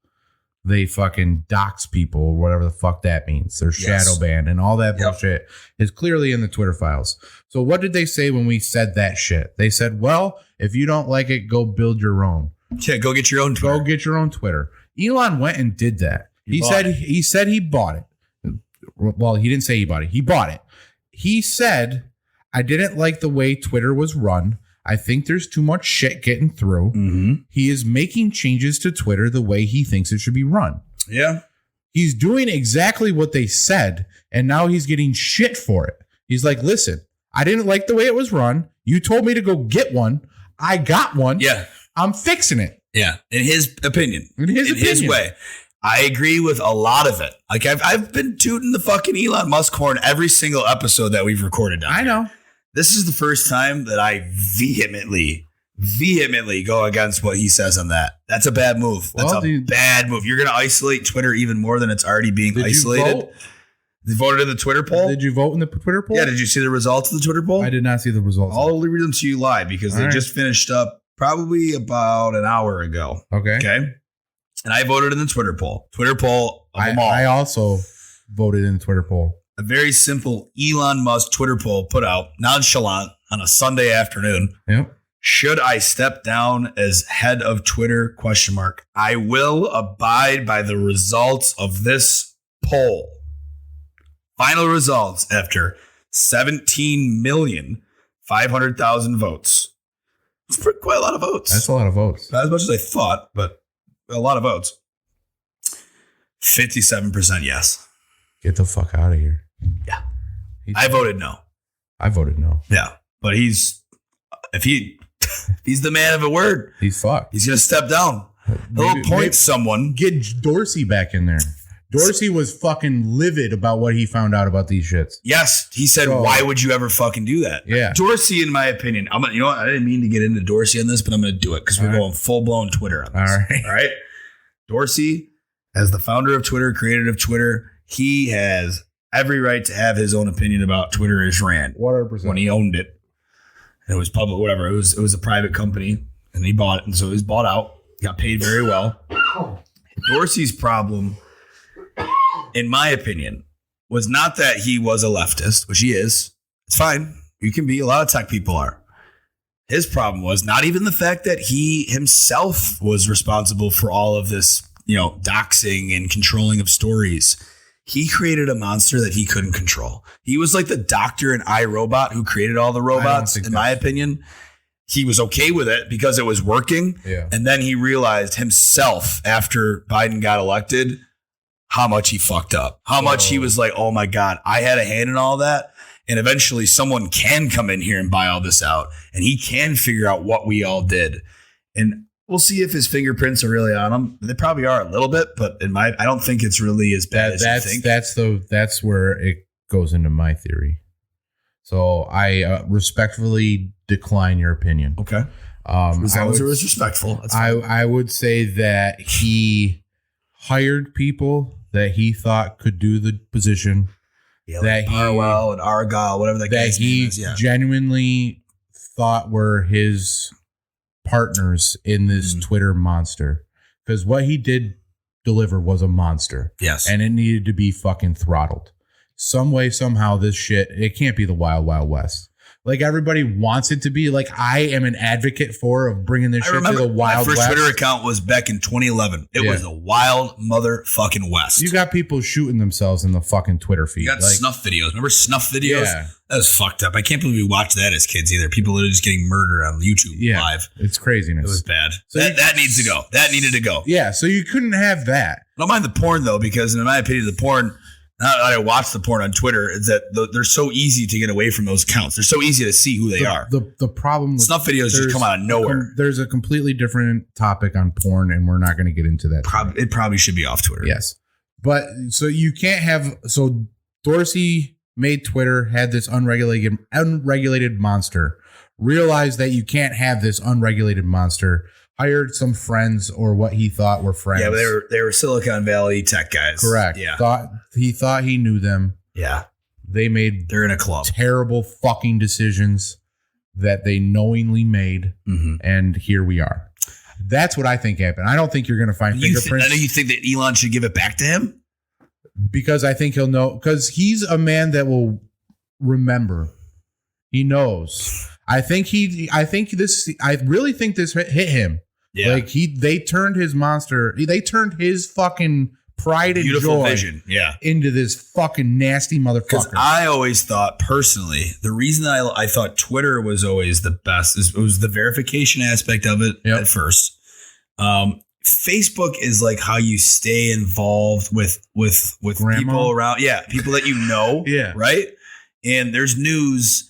They fucking dox people or whatever the fuck that means. They're shadow banned and all that bullshit is clearly in the Twitter files. So what did they say when we said that shit? They said, well, if you don't like it, go build your own. Yeah, go get your own Twitter. Go get your own Twitter. Elon went and did that. He said he bought it. Well, he didn't say he bought it. He bought it. He said, I didn't like the way Twitter was run. I think there's too much shit getting through. Mm-hmm. He is making changes to Twitter the way he thinks it should be run. Yeah. He's doing exactly what they said, and now he's getting shit for it. He's like, listen, I didn't like the way it was run. You told me to go get one. I got one. Yeah. I'm fixing it. Yeah. In his opinion. In his way. I agree with a lot of it. Like I've been tooting the fucking Elon Musk horn every single episode that we've recorded down I know. here. This is the first time that I vehemently go against what he says on that. That's a bad move. That's bad move. You're going to isolate Twitter even more than it's already being isolated. You voted in the Twitter poll? Did you vote in the Twitter poll? Yeah. Did you see the results of the Twitter poll? I did not see the results. I'll read them to you live because they just finished up probably about an hour ago. Okay. And I voted in the Twitter poll. Twitter poll of them all. I also voted in the Twitter poll. A very simple Elon Musk Twitter poll put out nonchalant on a Sunday afternoon. Yep. Should I step down as head of Twitter? ? I will abide by the results of this poll. Final results after 17,500,000 votes. It's quite a lot of votes. That's a lot of votes. Not as much as I thought, but a lot of votes. 57% yes. Get the fuck out of here. Yeah. I voted no. I voted no. Yeah. But if he's the man of a word, he's fucked. He's going to step down. He'll appoint someone. Get Dorsey back in there. Dorsey was fucking livid about what he found out about these shits. Yes. He said, why would you ever fucking do that? Yeah. Dorsey, in my opinion, you know what? I didn't mean to get into Dorsey on this, but I'm going to do it because we're going full-blown Twitter on this. All right. Dorsey, as the founder of Twitter, creator of Twitter, he has every right to have his own opinion about Twitter as ran. 100%. When he owned it. And it was public, whatever. It was a private company, and he bought it. And so he was bought out. Got paid very well. Dorsey's problem, in my opinion, was not that he was a leftist, which he is. It's fine. You can be. A lot of tech people are. His problem was not even the fact that he himself was responsible for all of this, doxing and controlling of stories. He created a monster that he couldn't control. He was like the doctor in iRobot who created all the robots, in my opinion. He was okay with it because it was working. Yeah. And then he realized himself after Biden got elected how much he fucked up, how much he was like, oh my God, I had a hand in all that. And eventually someone can come in here and buy all this out and he can figure out what we all did. And we'll see if his fingerprints are really on him. They probably are a little bit, but I don't think it's really as bad as you think. That's where it goes into my theory. So I respectfully decline your opinion. Okay. As long as it was respectful. I would say that he hired people that he thought could do the position. Yeah, like Harwell and Argyle, whatever that guy's name is. Yeah. Genuinely thought were his partners in this Twitter monster, because what he did deliver was a monster. Yes. And it needed to be fucking throttled some way, somehow. This shit, it can't be the Wild Wild West. Like everybody wants it to be. Like I am an advocate of bringing this shit to the Wild West. My first Twitter account was back in 2011. It was the wild motherfucking West. You got people shooting themselves in the fucking Twitter feed. You got snuff videos. Remember snuff videos? Yeah. That was fucked up. I can't believe we watched that as kids either. People literally just getting murdered on YouTube live. It's craziness. It was bad. So that needs to go. That needed to go. Yeah. So you couldn't have that. I don't mind the porn though, because in my opinion, the porn, not that I watch the porn on Twitter, is that they're so easy to get away from those accounts. They're so easy to see who they are. The problem with snuff videos just come out of nowhere. There's a completely different topic on porn, and we're not going to get into that. It probably should be off Twitter. Yes. But so you can't have. So Dorsey made Twitter, had this unregulated monster, realized that you can't have this unregulated monster, hired some friends or what he thought were friends. Yeah, but they were Silicon Valley tech guys. Correct. Yeah. He thought he knew them. Yeah. They're in a club. Terrible fucking decisions that they knowingly made. Mm-hmm. And here we are. That's what I think happened. I don't think you're going to find fingerprints. I know you think that Elon should give it back to him? Because I think he'll know. Because he's a man that will remember. He knows. I really think this hit him. Yeah. Like they turned his monster. They turned his fucking pride and beautiful joy vision. Yeah. into this fucking nasty motherfucker. Because I always thought personally, the reason I thought Twitter was always the best is it was the verification aspect of it at first. Facebook is like how you stay involved with people around. Yeah. People that you know. Yeah. Right. And there's news.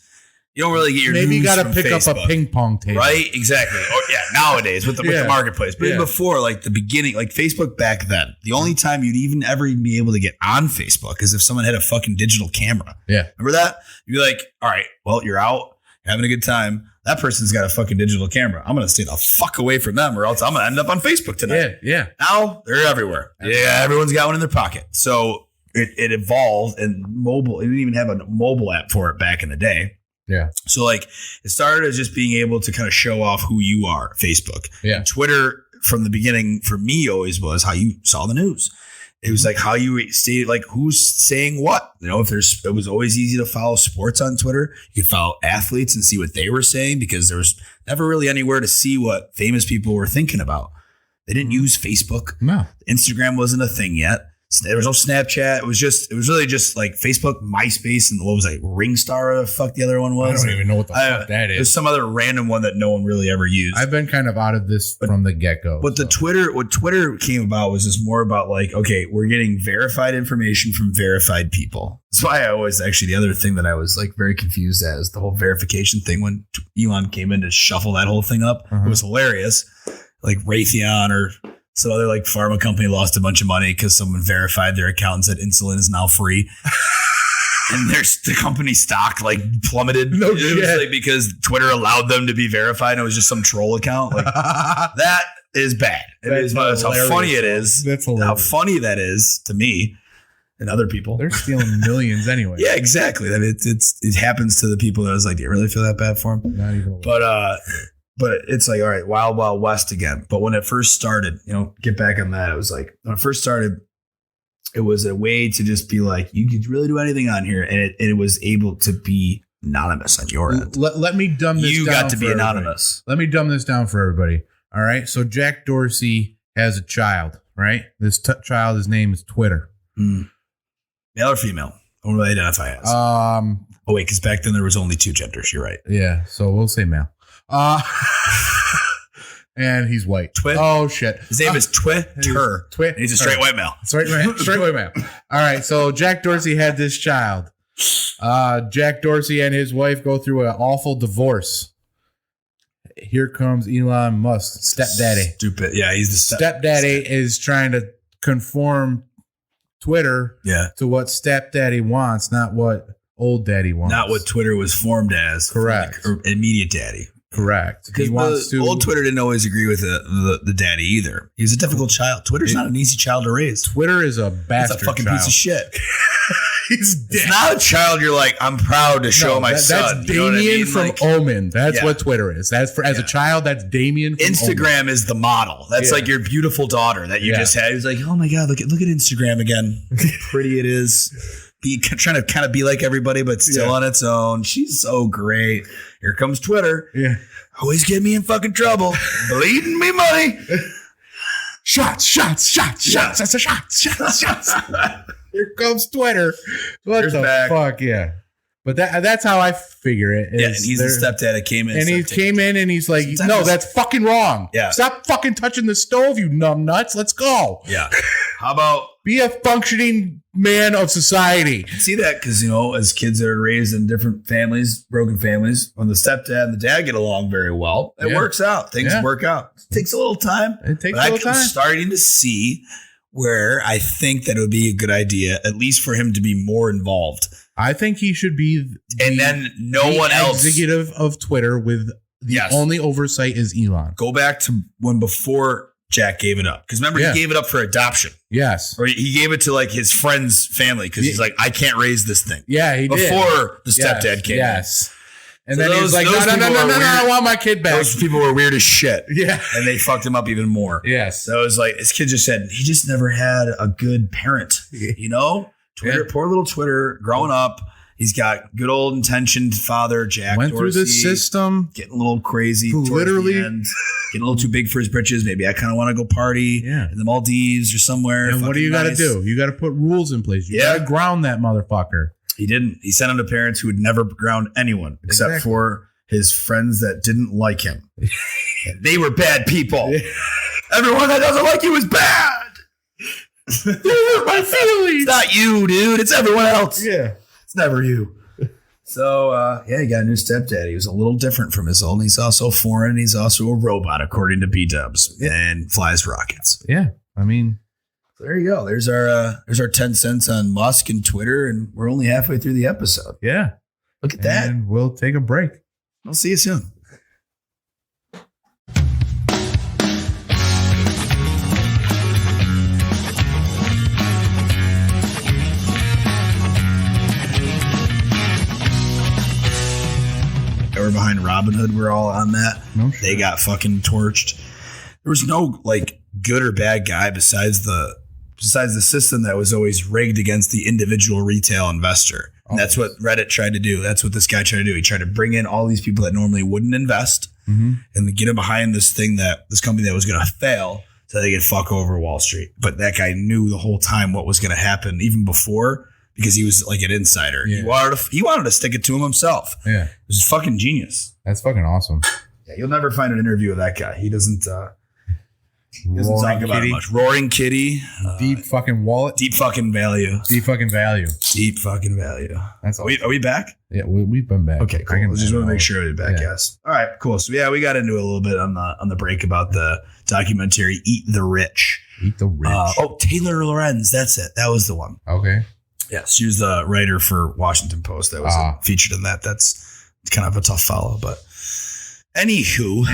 You don't really get your maybe news you got to from pick Facebook. up a ping pong table. Right. Exactly. Or, nowadays with the marketplace. But even before, like the beginning, like Facebook back then, the only time you'd even be able to get on Facebook is if someone had a fucking digital camera. Yeah. Remember that? You'd be like, all right, well, you're out having a good time. That person's got a fucking digital camera. I'm going to stay the fuck away from them or else I'm going to end up on Facebook tonight. Yeah. Now they're everywhere. Yeah. Everyone's got one in their pocket. So it evolved and mobile. It didn't even have a mobile app for it back in the day. Yeah. So like it started as just being able to kind of show off who you are, Facebook. Yeah. And Twitter from the beginning for me always was how you saw the news. It was like how you see like who's saying what. You know, it was always easy to follow sports on Twitter. You could follow athletes and see what they were saying because there was never really anywhere to see what famous people were thinking about. They didn't use Facebook. No. Instagram wasn't a thing yet. There was no Snapchat. It was really just like Facebook, MySpace, and what was like Ringstar or the fuck the other one was. I don't even know what the fuck that is. There's some other random one that no one really ever used. I've been kind of out of this from the get-go. But what Twitter came about was just more about like, okay, we're getting verified information from verified people. That's why I always actually the other thing that I was like very confused at is the whole verification thing when Elon came in to shuffle that whole thing up. It was hilarious. Like Raytheon or some other like pharma company lost a bunch of money because someone verified their account and said insulin is now free. And the company stock like plummeted. No shit. It was like because Twitter allowed them to be verified and it was just some troll account. Like that is bad. That's how funny it is. That's hilarious. How funny that is to me and other people. They're stealing millions anyway. Yeah, exactly. I mean, it happens to the people that was like, do you really feel that bad for them? Not even a little. But it's like, all right, Wild Wild West again. But when it first started, get back on that. It was like, when it first started, it was a way to just be like, you could really do anything on here. And it was able to be anonymous on your end. Let me dumb this down. You got to be anonymous. Let me dumb this down for everybody. All right. So Jack Dorsey has a child, right? This child, his name is Twitter. Male or female? What will they identify as? Oh, wait, because back then there was only two genders. You're right. Yeah. So we'll say male. And he's white. Twit. Oh shit. His name is Twitter. Twit. He's a straight white male. Straight white male. All right. So Jack Dorsey had this child. Jack Dorsey and his wife go through an awful divorce. Here comes Elon Musk, stepdaddy. Stupid. Yeah, he's the stepdaddy is trying to conform Twitter to what stepdaddy wants, not what old daddy wants. Not what Twitter was formed as. Correct. Or immediate daddy. Correct. Because old Twitter didn't always agree with the daddy either. He was a difficult child. Twitter's not an easy child to raise. Twitter is a bastard. It's a fucking child. piece of shit. He's dead. It's not a child you're like, I'm proud to show my son. That's Damien from Omen. That's what Twitter is. That's for as a child, that's Damien from Instagram Omen. Is the model. That's like your beautiful daughter that you just had. He's like, oh my God, look at Instagram again. How pretty it is. Trying to kind of be like everybody, but still on its own. She's so great. Here comes Twitter. Yeah. Always get me in fucking trouble. Bleeding me money. Shots. Here comes Twitter. What Here's the fuck? Yeah. But that's how I figure it. Yeah, and he's the stepdad that came in. And he came in and he's like, no, that's fucking wrong. Yeah. Stop fucking touching the stove, you numb nuts. Let's go. Yeah. How about be a functioning man of society? See that? Because, as kids that are raised in different families, broken families, when the stepdad and the dad get along very well, it works out. Things work out. It takes a little time. It takes a little time. I'm starting to see where I think that it would be a good idea, at least for him to be more involved. I think he should be then no one else executive of Twitter with the only oversight is Elon. Go back to when before Jack gave it up. Because remember, he gave it up for adoption. Yes. Or he gave it to like his friend's family because he's like, I can't raise this thing. Yeah, he did. Before the stepdad came in. Yes. And then he was like, no, I want my kid back. Those people were weird as shit. Yeah. And they fucked him up even more. Yes. So it was like, his kid just said, he just never had a good parent. Twitter, poor little Twitter growing up. He's got good old intentioned father, Jack Went Dorsey, through the system. getting a little crazy. Literally. Getting a little too big for his britches. Maybe I kind of want to go party in the Maldives or somewhere. And what do you got to do? You got to put rules in place. You got to ground that motherfucker. He didn't. He sent him to parents who would never ground anyone except for his friends that didn't like him. They were bad people. Everyone that doesn't like you is bad. They hurt my feelings. It's not you, dude. It's everyone else. Yeah. It's never you. So, he got a new stepdad. He was a little different from his old. He's also foreign. He's also a robot, according to B-dubs, and flies rockets. Yeah. I mean, so there you go. There's our 10 cents on Musk and Twitter, and we're only halfway through the episode. Yeah. Look at that. And we'll take a break. I'll see you soon. We're behind Robinhood. We're all on that. No shit. They got fucking torched. There was no like good or bad guy besides the system that was always rigged against the individual retail investor. And that's what Reddit tried to do. That's what this guy tried to do. He tried to bring in all these people that normally wouldn't invest and then get them behind this company that was going to fail so they could fuck over Wall Street. But that guy knew the whole time what was going to happen even before, because he was like an insider. Yeah. He wanted to stick it to him himself. Yeah. It was fucking genius. That's fucking awesome. Yeah, you'll never find an interview with that guy. He doesn't talk about it much. Roaring Kitty. Deep fucking wallet. Deep fucking value. Deep fucking value. Deep fucking value. That's awesome. Are we back? Yeah, we've been back. Okay, cool. I just want to make sure we're back, yes. All right, cool. So yeah, we got into a little bit on the break about the documentary Eat the Rich. Eat the Rich. Taylor Lorenz. That's it. That was the one. Okay. Yeah, she was the writer for Washington Post that was featured in that. That's kind of a tough follow, but anywho,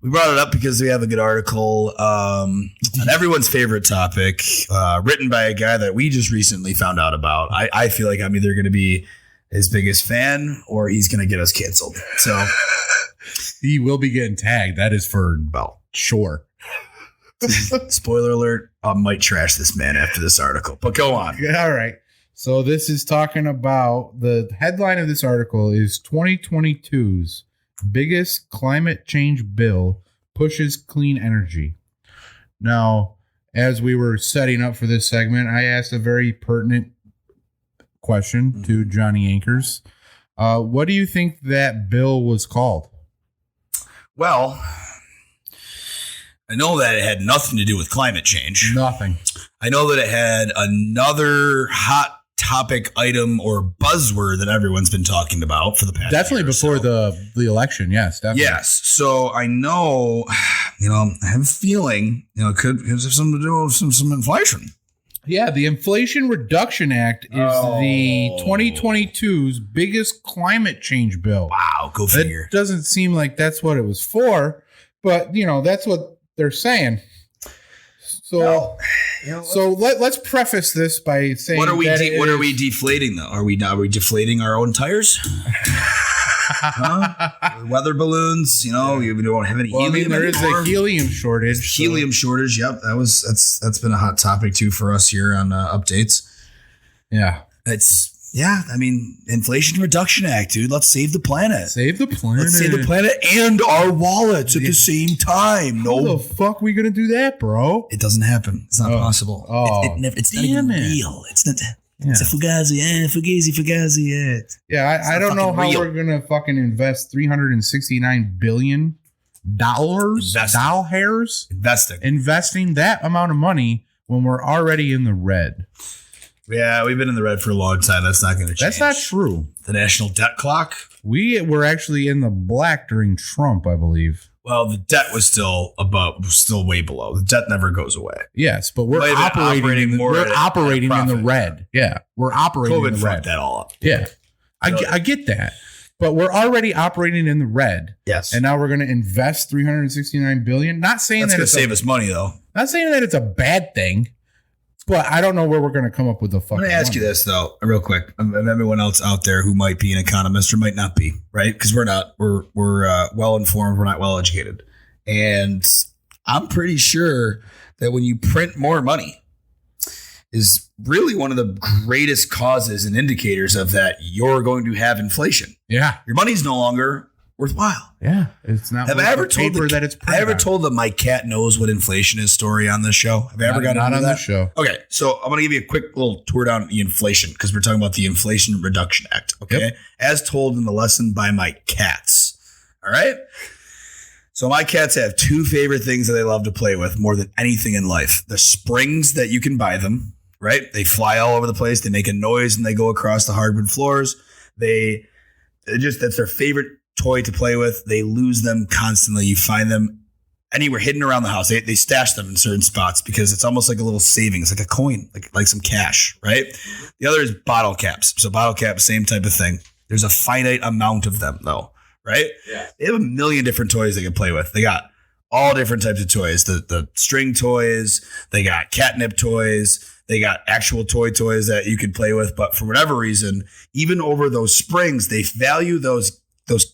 we brought it up because we have a good article on everyone's favorite topic, written by a guy that we just recently found out about. I feel like I'm either going to be his biggest fan or he's going to get us canceled. So he will be getting tagged. That is for sure. Spoiler alert, I might trash this man after this article, but go on. All right. So this is talking about, the headline of this article is 2022's biggest climate change bill pushes clean energy. Now, as we were setting up for this segment, I asked a very pertinent question to Johnny Ankers. What do you think that bill was called? Well, I know that it had nothing to do with climate change. Nothing. I know that it had another hot topic item or buzzword that everyone's been talking about for the past definitely year before so. the election. Yes, definitely. Yes. So I know, I have a feeling, it could have something to do with some inflation. Yeah, the Inflation Reduction Act is the 2022's biggest climate change bill. Wow, go figure. It doesn't seem like that's what it was for, but that's what they're saying. So, let's preface this by saying, what are we deflating though? Are we deflating our own tires? Weather balloons, we don't have any helium. There is a helium shortage. Helium shortage. Yep, that's been a hot topic too for us here on updates. Yeah, Inflation Reduction Act, dude. Let's save the planet. Save the planet. Let's save the planet and our wallets at the same time. How the fuck we gonna do that, bro? It doesn't happen. It's not possible. It's not even real. It's not. It's a fugazi. Fugazi. Yeah, I don't know how we're gonna fucking invest $369 billion. Investing that amount of money when we're already in the red. Yeah, we've been in the red for a long time. That's not going to change. That's not true. The national debt clock? We were actually in the black during Trump, I believe. Well, the debt was still way below. The debt never goes away. Yes, but we're operating in the red. Yeah, we're operating in the red. That all up. Yeah, I get that. But we're already operating in the red. Yes. And now we're going to invest $369 billion. Not saying that's going to save us money, though. Not saying that it's a bad thing. But I don't know where we're going to come up with the fucking. I'm going to ask you this though, real quick. Everyone else out there who might be an economist or might not be, right? Because we're not. We're well informed. We're not well educated, and I'm pretty sure that when you print more money, is really one of the greatest causes and indicators of that you're going to have inflation. Yeah. Your money's no longer worthwhile. Yeah. It's not. Have I ever told that it's I ever told the my cat knows what inflation is story on this show? Have I ever gotten not into on that? this show? Okay, so I'm going to give you a quick little tour down the inflation because we're talking about the Inflation Reduction Act. Okay, Yep. as told in the lesson by my cats. All right. So my cats have two favorite things that they love to play with more than anything in life: the springs that you can buy them. Right, they fly all over the place. They make a noise and they go across the hardwood floors. That's their favorite toy to play with. They lose them constantly. You find them anywhere hidden around the house. They stash them in certain spots because it's almost like a little savings, like a coin, like some cash, right? The other is bottle caps. So bottle caps, same type of thing. There's a finite amount of them though, right? Yeah. They have a million different toys they can play with. They got all different types of toys. The string toys, they got catnip toys, they got actual toys that you could play with. But for whatever reason, even over those springs, they value those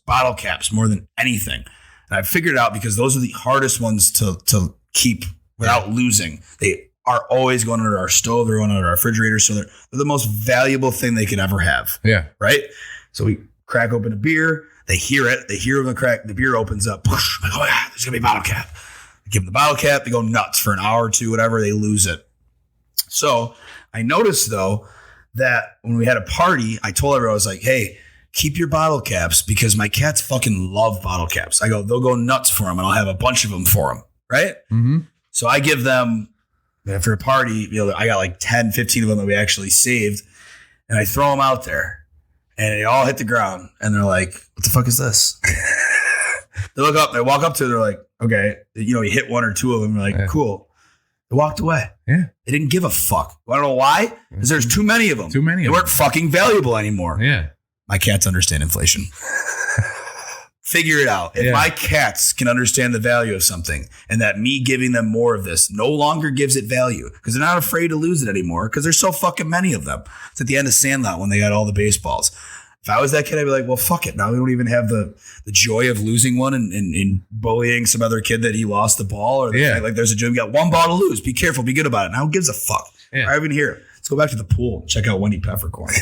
bottle caps more than anything. And I figured it out because those are the hardest ones to keep without losing. They are always going under our stove. They're going under our refrigerator. So they're the most valuable thing they could ever have. Yeah. Right. So we crack open a beer. They hear it. They hear the crack. The beer opens up. Push. Like, oh yeah, there's going to be a bottle cap. I give them the bottle cap. They go nuts for an hour or two, whatever. They lose it. So I noticed though that when we had a party, I told everyone, I was like, hey, keep your bottle caps because my cats fucking love bottle caps. I go, they'll go nuts for them and I'll have a bunch of them for them. Right. Mm-hmm. So I give them after a party, I got like 10, 15 of them that we actually saved and I throw them out there and they all hit the ground and they're like, what the fuck is this? They look up, they walk up to it. They're like, okay, you hit one or two of them. They're like, cool. They walked away. Yeah. They didn't give a fuck. I don't know why. Because there's too many of them. Too many. They weren't fucking valuable anymore. Yeah. My cats understand inflation. Figure it out. If my cats can understand the value of something and that me giving them more of this no longer gives it value because they're not afraid to lose it anymore because there's so fucking many of them. It's at the end of Sandlot when they got all the baseballs. If I was that kid, I'd be like, well, fuck it. Now we don't even have the joy of losing one and bullying some other kid that he lost the ball. Or like there's a joke. You got one ball to lose. Be careful. Be good about it. Now who gives a fuck? Yeah. I even hear. Let's go back to the pool and check out Wendy Peppercorn.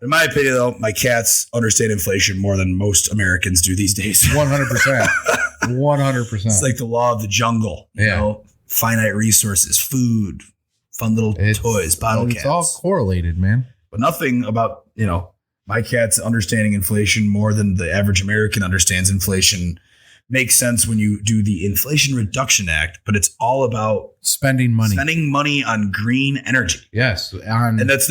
In my opinion, though, my cats understand inflation more than most Americans do these days. 100%. 100%. It's like the law of the jungle. You know, finite resources, food, fun little toys, bottle caps. It's all correlated, man. But nothing about, my cats understanding inflation more than the average American understands inflation makes sense when you do the Inflation Reduction Act, but it's all about spending money on green energy. Yes. And that's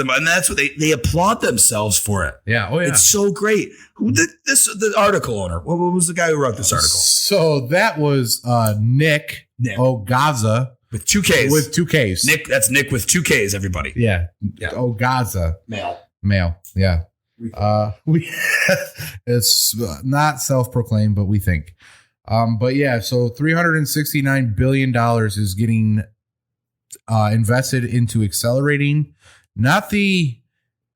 what they applaud themselves for it. Yeah. Oh yeah. It's so great. Who did this? The article owner. What was the guy who wrote this article? So that was Nick Ogaza. With two Ks. With two Ks. That's Nick with two Ks, everybody. Yeah. Ogaza. Male. Yeah. It's not self-proclaimed, but we think. But yeah, so $369 billion is getting invested into accelerating, not the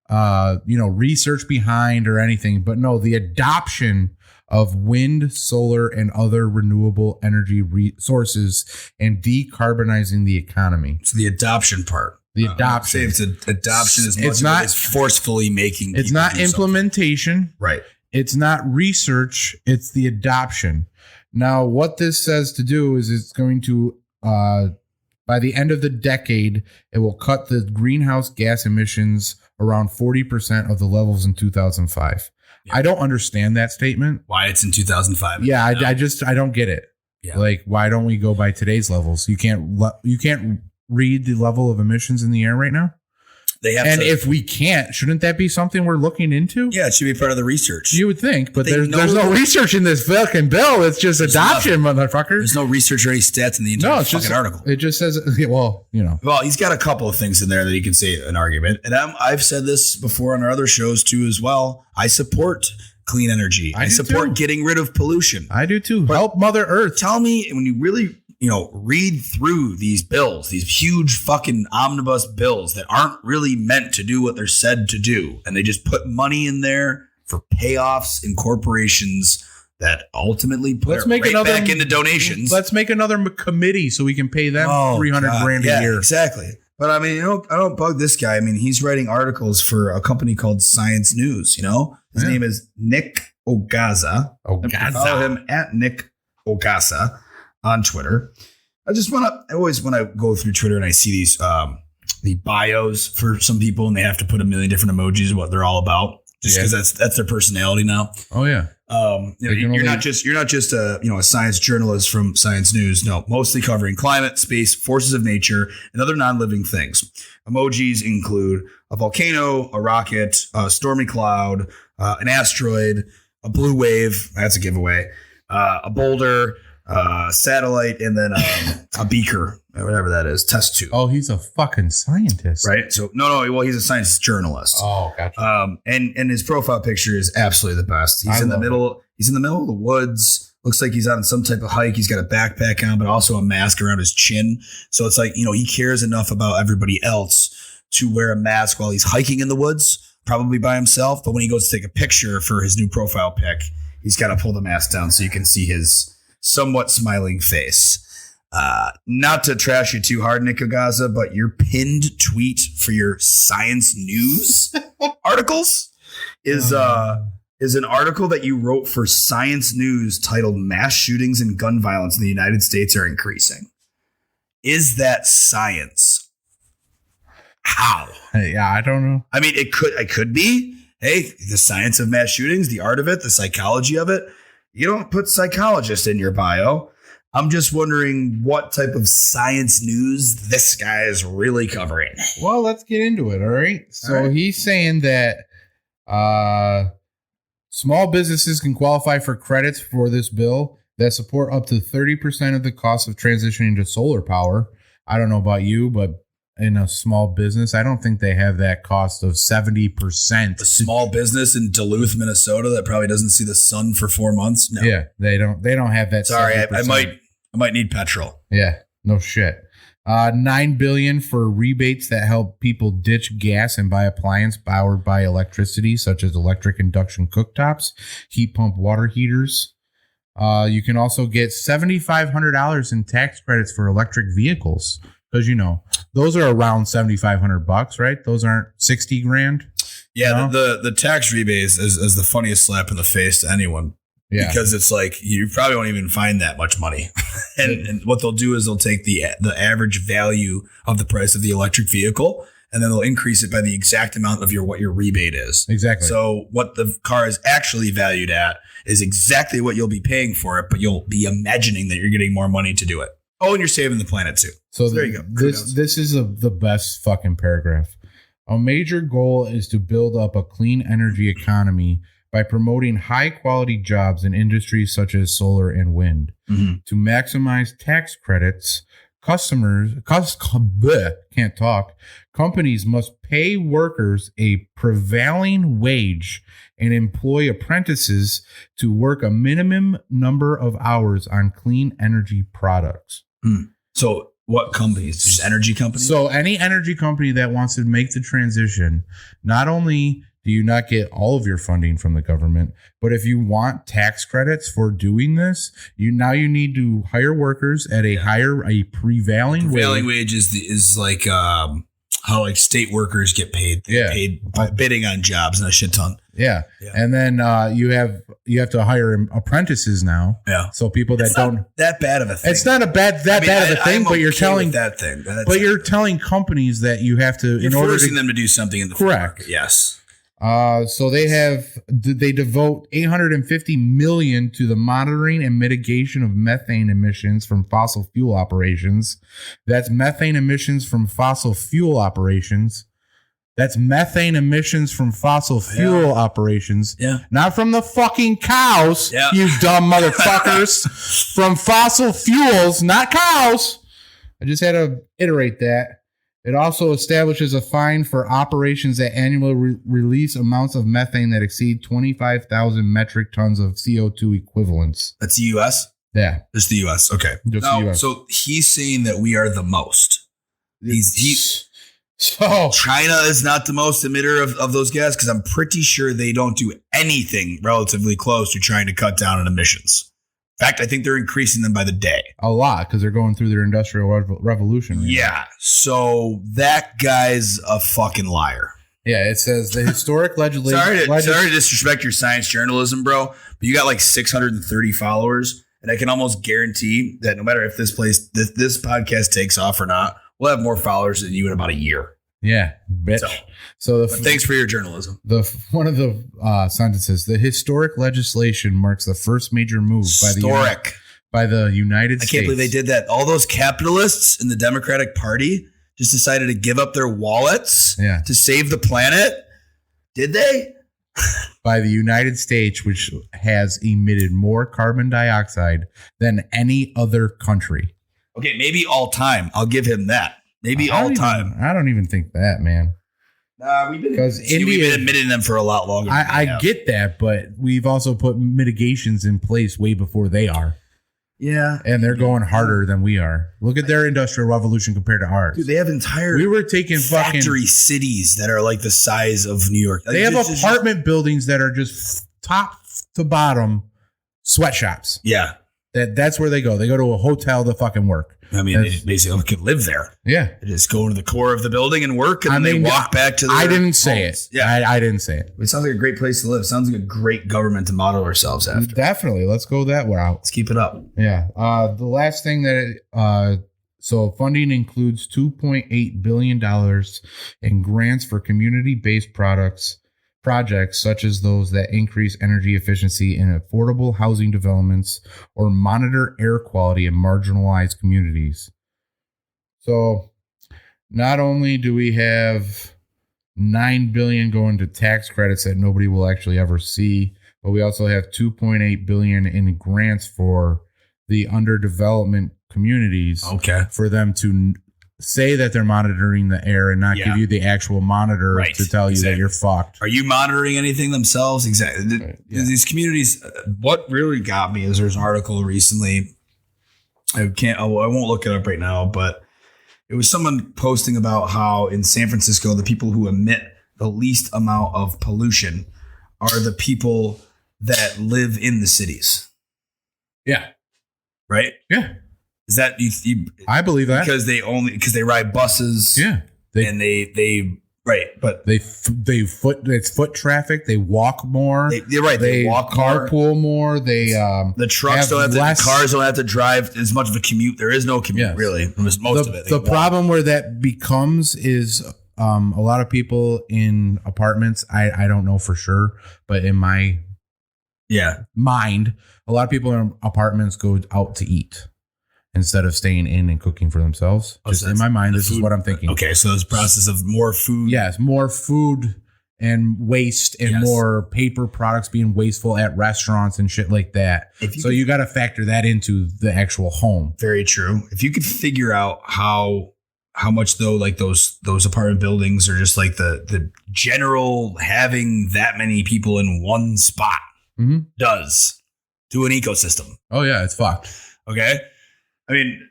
research behind or anything, but no, the adoption of wind, solar, and other renewable energy resources and decarbonizing the economy. So the adoption part. The adoption. It's adoption as much as it's forcefully making. It's not implementation. Something. Right. It's not research. It's the adoption. Now, what this says to do is it's going to, by the end of the decade, it will cut the greenhouse gas emissions around 40% of the levels in 2005. Yeah. I don't understand that statement. Why it's in 2005? Yeah, I don't get it. Yeah. Like, why don't we go by today's levels? You can't read the level of emissions in the air right now? If we can't, shouldn't that be something we're looking into? Yeah, it should be part of the research. You would think, but there's no research in this fucking bill. It's just adoption, motherfucker. There's no research or any stats in the entire fucking article. It just says, well, Well, he's got a couple of things in there that he can say an argument. And I've said this before on our other shows too as well. I support clean energy. I support getting rid of pollution. I do too. But help Mother Earth. Tell me when you really read through these bills, these huge fucking omnibus bills that aren't really meant to do what they're said to do. And they just put money in there for payoffs in corporations that ultimately put it back into donations. Let's make another committee so we can pay them $300,000 a year. Exactly. But I mean, I don't bug this guy. I mean, he's writing articles for a company called Science News. His name is Nick Ogaza. Follow him at Nick Ogaza on Twitter. I always when I go through Twitter and I see these the bios for some people and they have to put a million different emojis of what they're all about, just because that's their personality now. Oh yeah. You're not just a science journalist from Science News. No, mostly covering climate, space, forces of nature, and other non-living things. Emojis include a volcano, a rocket, a stormy cloud, an asteroid, a blue wave. That's a giveaway. A boulder, satellite, and then a beaker, whatever that is, test tube. Oh, he's a fucking scientist, right? So well, he's a science journalist. Oh, gotcha. And his profile picture is absolutely the best. He's in the middle. He's in the middle of the woods. Looks like he's on some type of hike. He's got a backpack on, but also a mask around his chin. So it's like, he cares enough about everybody else to wear a mask while he's hiking in the woods, probably by himself. But when he goes to take a picture for his new profile pic, he's got to pull the mask down so you can see his somewhat smiling face. Not to trash you too hard, Nick Ogaza, but your pinned tweet for your Science News articles is an article that you wrote for Science News titled "Mass Shootings and Gun Violence in the United States Are Increasing." Is that science? How? Yeah, I don't know. I mean, it could be. Hey, the science of mass shootings, the art of it, the psychology of it. You don't put psychologist in your bio. I'm just wondering what type of science news this guy is really covering. Well, let's get into it. All right. So he's saying that small businesses can qualify for credits for this bill that support up to 30% of the cost of transitioning to solar power. I don't know about you, but in a small business, I don't think they have that cost of 70%. A small business in Duluth, Minnesota that probably doesn't see the sun for 4 months. No. Yeah, they don't have that. Sorry, I might need petrol. Yeah, no shit. $9 billion for rebates that help people ditch gas and buy appliance powered by electricity, such as electric induction cooktops, heat pump water heaters. You can also get $7,500 in tax credits for electric vehicles. Because, those are around $7,500, right? Those aren't 60 grand. Yeah, the tax rebate is the funniest slap in the face to anyone. Yeah. Because it's like you probably won't even find that much money. and what they'll do is they'll take the average value of the price of the electric vehicle and then they'll increase it by the exact amount of what your rebate is. Exactly. So what the car is actually valued at is exactly what you'll be paying for it, but you'll be imagining that you're getting more money to do it. Oh, and you're saving the planet too. So there you go. This is the best fucking paragraph. A major goal is to build up a clean energy economy by promoting high quality jobs in industries such as solar and wind. Mm-hmm. To maximize tax credits, companies must pay workers a prevailing wage and employ apprentices to work a minimum number of hours on clean energy products. So what companies? Just energy companies? So any energy company that wants to make the transition, not only do you not get all of your funding from the government, but if you want tax credits for doing this, you need to hire workers at a prevailing wage. Prevailing wage is like how like state workers get paid. They get paid by bidding on jobs and a shit ton. Yeah. And then you have to hire apprentices now. Yeah. So people that don't that bad of a thing. It's not bad of a thing, but you're telling that thing. You're telling companies that you have to in order forcing them to do something in the correct. Yes. So they devote $850 million to the monitoring and mitigation of methane emissions from fossil fuel operations. That's methane emissions from fossil fuel operations. That's methane emissions from fossil fuel operations. Yeah. Not from the fucking cows, you dumb motherfuckers. From fossil fuels, not cows. I just had to iterate that. It also establishes a fine for operations that annually release amounts of methane that exceed 25,000 metric tons of CO2 equivalents. That's the U.S.? Yeah. Just the U.S. Okay. Just the US. So he's saying that we are the most. So China is not the most emitter of those gas because I'm pretty sure they don't do anything relatively close to trying to cut down on emissions. In fact, I think they're increasing them by the day. a lot because they're going through their industrial revolution. Right Yeah. now. So that guy's a fucking liar. Yeah. It says the historic legislation. Sorry to disrespect your science journalism, bro, but you got like 630 followers. And I can almost guarantee that no matter if this podcast takes off or not, we'll have more followers than you in about a year. Yeah, bitch. So thanks for your journalism. One of the sentences: the historic legislation marks the first major move by the United States. I can't believe they did that. All those capitalists in the Democratic Party just decided to give up their wallets to save the planet. Did they? By the United States, which has emitted more carbon dioxide than any other country. Okay, maybe all time. I'll give him that. Maybe all time. I don't even think that, man. Nah, we've been admitting them for a lot longer. I get that, but we've also put mitigations in place way before they are. Yeah. And they're going harder than we are. Look at their industrial revolution compared to ours. Dude, they have entire factory cities that are like the size of New York. They have apartment buildings that are just top to bottom sweatshops. Yeah. That's where they go. They go to a hotel to fucking work. I mean, they basically could live there. Yeah. They just go into the core of the building and work, and then they walk back to their I didn't say homes. it. Yeah. I didn't say it. It sounds like a great place to live. Sounds like a great government to model ourselves after. Definitely. Let's go that route. Let's keep it up. Yeah. The last thing so funding includes $2.8 billion in grants for community-based projects such as those that increase energy efficiency in affordable housing developments or monitor air quality in marginalized communities. So not only do we have $9 billion going to tax credits that nobody will actually ever see, but we also have $2.8 billion in grants for the underdevelopment communities. Okay. For them to say that they're monitoring the air and not give you the actual monitor to tell you that you're fucked. Are you monitoring anything themselves? Exactly. Yeah. These communities, what really got me is there's an article recently. I won't look it up right now, but it was someone posting about how in San Francisco, the people who emit the least amount of pollution are the people that live in the cities. Yeah. Right? Yeah. Is that you I believe that because they ride buses. Yeah. But it's foot traffic. They walk more. You're right. They walk carpool more. They the trucks don't have the cars don't have to drive as much of a commute. There is no commute really. Most of it. The problem where that becomes is a lot of people in apartments. I don't know for sure, but in my mind, a lot of people in apartments go out to eat instead of staying in and cooking for themselves. Just in my mind, this is what I'm thinking. Okay, so this process of more food. Yes, more food and waste and more paper products being wasteful at restaurants and shit like that. So you got to factor that into the actual home. Very true. If you could figure out how much though, like those apartment buildings are just like the general having that many people in one spot does to an ecosystem. Oh yeah, it's fucked. Okay. I mean,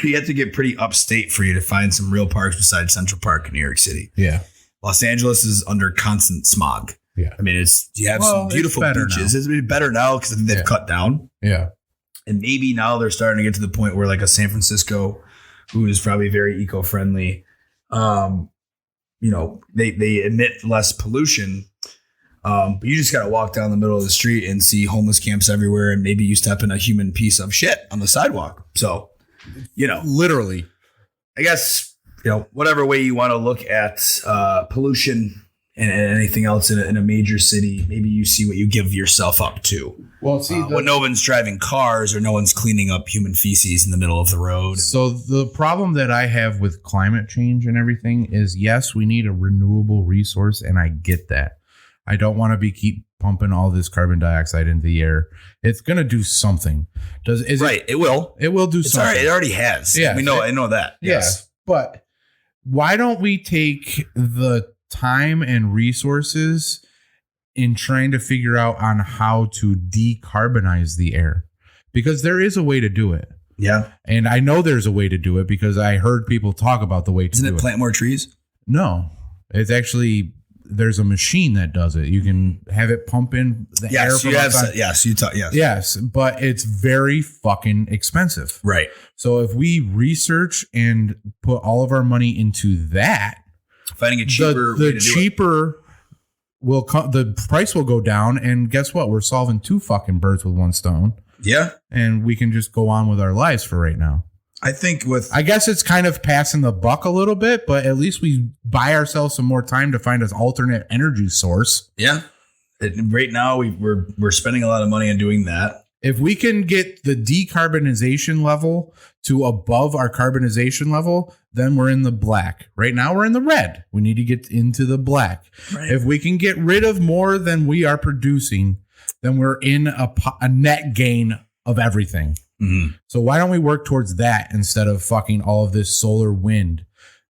you have to get pretty upstate for you to find some real parks besides Central Park in New York City. Yeah. Los Angeles is under constant smog. Yeah. I mean, you have some beautiful beaches. It's better now because I think they've cut down. Yeah. And maybe now they're starting to get to the point where like a San Francisco, who is probably very eco-friendly, they emit less pollution. But you just got to walk down the middle of the street and see homeless camps everywhere. And maybe you step in a human piece of shit on the sidewalk. So, literally, I guess, whatever way you want to look at pollution and anything else in a major city, maybe you see what you give yourself up to. Well, see, when no one's driving cars or no one's cleaning up human feces in the middle of the road. So the problem that I have with climate change and everything is, yes, we need a renewable resource. And I get that. I don't want to keep pumping all this carbon dioxide into the air. It's going to do something. It will. It will do something. It already has. Yeah. I know that. Yes. But why don't we take the time and resources in trying to figure out on how to decarbonize the air? Because there is a way to do it. Yeah. And I know there's a way to do it because I heard people talk about the way to do it. Isn't it plant more trees? No, it's actually there's a machine that does it. You can have it pump in the air from outside. Yes, but it's very fucking expensive. Right. So if we research and put all of our money into that, finding a cheaper, the cheaper will come. The price will go down, and guess what? We're solving 2 fucking birds with 1 stone. Yeah, and we can just go on with our lives for right now. I guess it's kind of passing the buck a little bit, but at least we buy ourselves some more time to find an alternate energy source. Yeah. Right now, we're spending a lot of money on doing that. If we can get the decarbonization level to above our carbonization level, then we're in the black. Right now, we're in the red. We need to get into the black. Right. If we can get rid of more than we are producing, then we're in a net gain of everything. Mm-hmm. So why don't we work towards that instead of fucking all of this solar wind?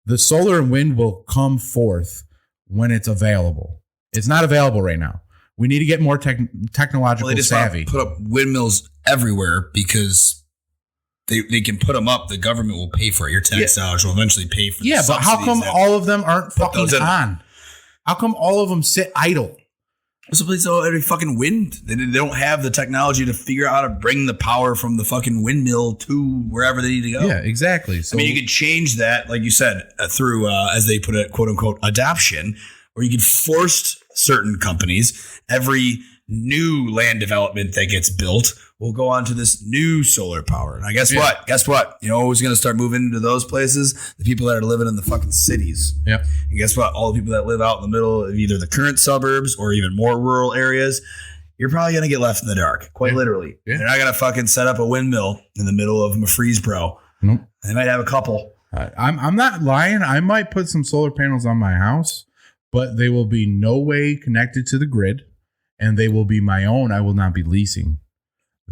The solar and wind will come forth when it's available. It's not available right now. We need to get more technological they just savvy. Put up windmills everywhere because they can put them up. The government will pay for it. Your tax dollars will eventually pay for it. Yeah, but how come all of them aren't fucking on? How come all of them sit idle? Someplace every fucking wind. They don't have the technology to figure out how to bring the power from the fucking windmill to wherever they need to go. Yeah, exactly. So, I mean, you could change that, like you said, through, as they put it, quote unquote, adoption, or you could force certain companies, every new land development that gets built will go on to this new solar power. And I guess what? Guess what? You know who's going to start moving into those places? The people that are living in the fucking cities. Yep. And guess what? All the people that live out in the middle of either the current suburbs or even more rural areas, you're probably going to get left in the dark, quite literally. Yeah. They're not going to fucking set up a windmill in the middle of Murfreesboro. Nope. They might have a couple. I'm not lying. I might put some solar panels on my house, but they will be no way connected to the grid, and they will be my own. I will not be leasing.